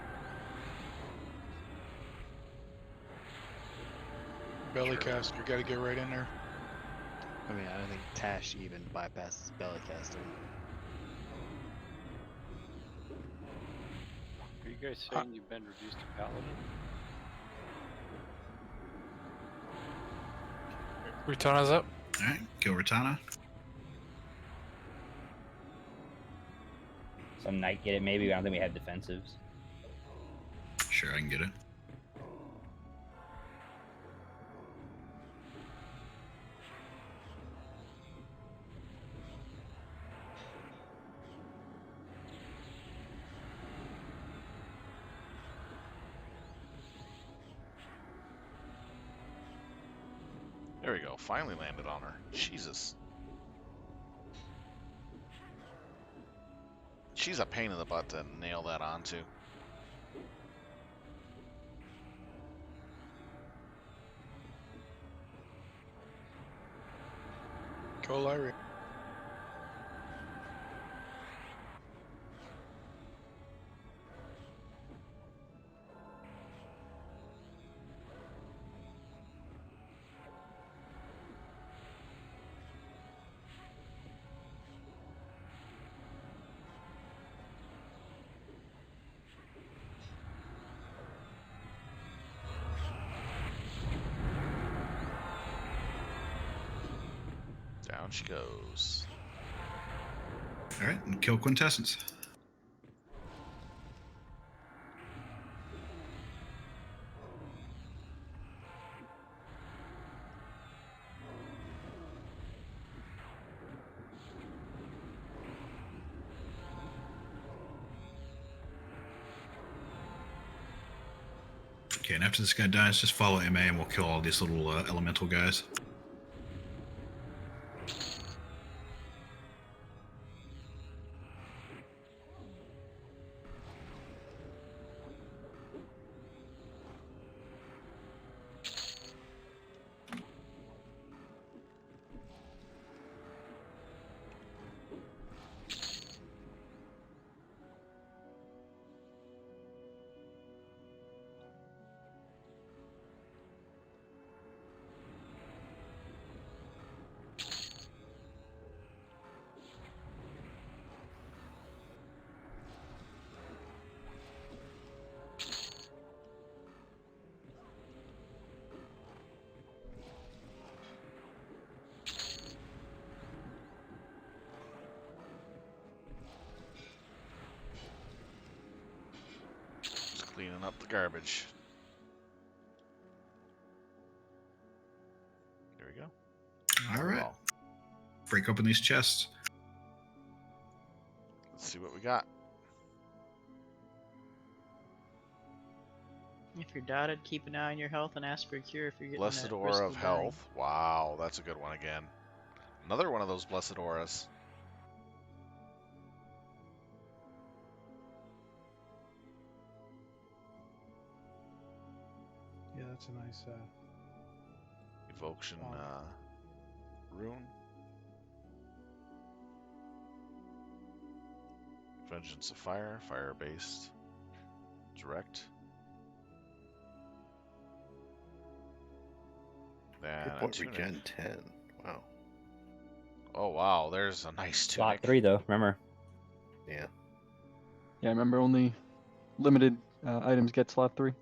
Belly cast, you gotta get right in there. I mean, I don't think Tash even bypasses belly casting. Are you guys saying you've been reduced to paladin? Ritana's up. Alright, kill Ritana. Some knight get it, maybe. I don't think we have defensives. Sure, I can get it. There we go. Finally landed on her. Jesus. She's a pain in the butt to nail that onto. Go Larry. Down she goes. Alright, and kill Quintessence. Okay, and after this guy dies, just follow MA and we'll kill all these little elemental guys. Just cleaning up the garbage. There we go. Alright. Break open these chests. Let's see what we got. If you're dotted, keep an eye on your health and ask for a cure if you're getting Blessed that Aura risk of dying. Health. Wow, that's a good one again. Another one of those Blessed Auras. Yeah, that's a nice. Evocation rune. Vengeance of Fire, fire-based. Direct. Then Hit point regen 10. Wow. Oh wow, there's a nice Slot tunic. 3 though, remember. Yeah. Yeah, remember only limited items get slot 3.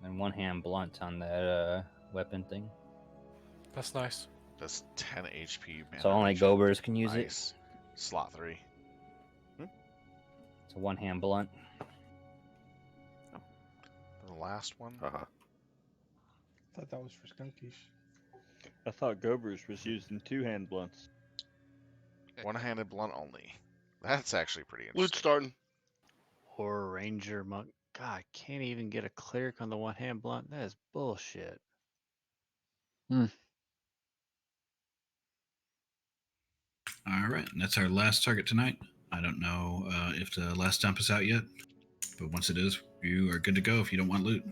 And one hand blunt on that weapon thing. That's nice. That's 10 HP. So only Gobers can use it. Nice. Slot 3. It's a one-hand blunt. The last one. Uh-huh. I thought that was for skunkies. I thought Gobers was used in two-hand blunts. One-handed blunt only. That's actually pretty interesting. Loot starting. Or Ranger Monk. God, can't even get a cleric on the one-hand blunt. That is bullshit. All right, and that's our last target tonight. I don't know if the last dump is out yet, but once it is, you are good to go if you don't want loot.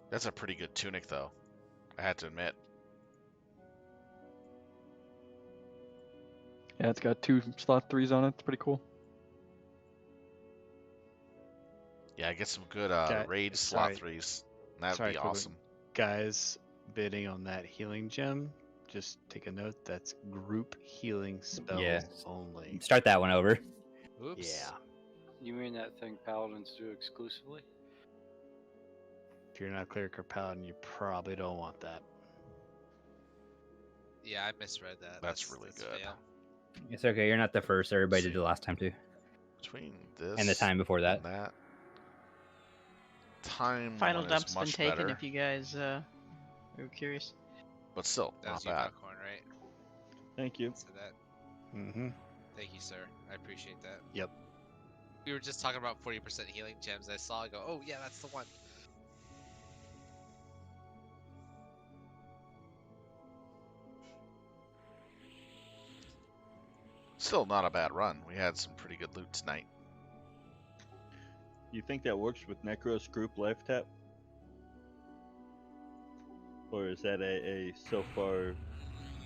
That's a pretty good tunic, though. I had to admit. Yeah, it's got 2 slot 3s on it. It's pretty cool. Yeah, get some good raid sorry. slot 3s. That'd Sorry, be Corbin. awesome. Guys bidding on that healing gem, just take a note. That's group healing spells Yeah. only. Start that one over. Oops. Yeah. You mean that thing paladins do exclusively? If you're not cleric or paladin, you probably don't want that. Yeah, I misread that. That's really good. Fail. It's okay. You're not the first. Everybody did it last time too. Between this And the time before that. and that time Final one dump's is been much taken better, if you guys are curious. but still That not was you, bad. Popcorn, right? Thank you. So that. Mm-hmm. Thank you, sir. I appreciate that. Yep. We were just talking about 40% healing gems. I saw it go, oh, yeah, that's the one. Still not a bad run. We had some pretty good loot tonight. You think that works with Necros group life tap? Or is that a so far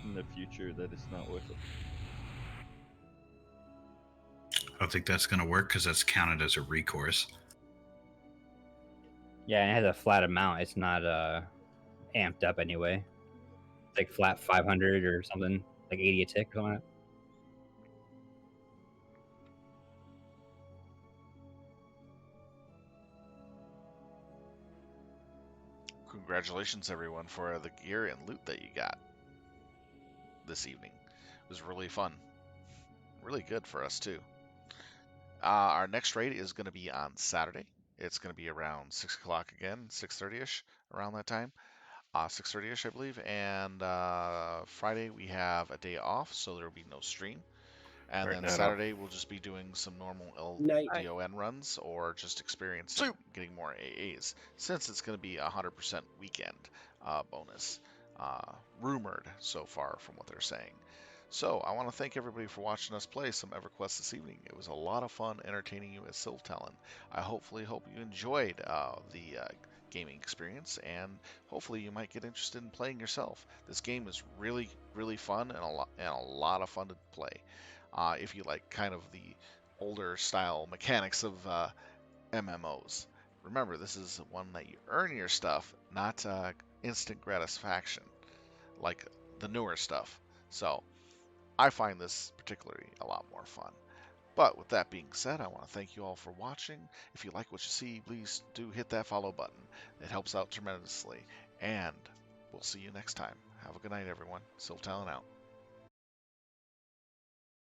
in the future that it's not worth it? I don't think that's going to work because that's counted as a recourse. Yeah, and it has a flat amount. It's not amped up anyway. It's like flat 500 or something, like 80 a tick or something like that. Congratulations, everyone, for the gear and loot that you got this evening. It was really fun. Really good for us, too. Our next raid is going to be on Saturday. It's going to be around 6 o'clock again, 6:30ish, around that time. 6:30ish, I believe. And Friday, we have a day off, so there will be no stream. And Right, then night off. Saturday, we'll just be doing some normal LDoN runs or just experiencing getting more AAs, since it's going to be a 100% weekend bonus. Rumored so far from what they're saying. So I want to thank everybody for watching us play some EverQuest this evening. It was a lot of fun entertaining you as Syltalin. I hope you enjoyed the gaming experience, and hopefully you might get interested in playing yourself. This game is really, really fun and a lot of fun to play. If you like kind of the older style mechanics of MMOs. Remember, this is one that you earn your stuff, not instant gratification, like the newer stuff. So I find this particularly a lot more fun. But with that being said, I want to thank you all for watching. If you like what you see, please do hit that follow button. It helps out tremendously. And we'll see you next time. Have a good night, everyone. Syltalin out.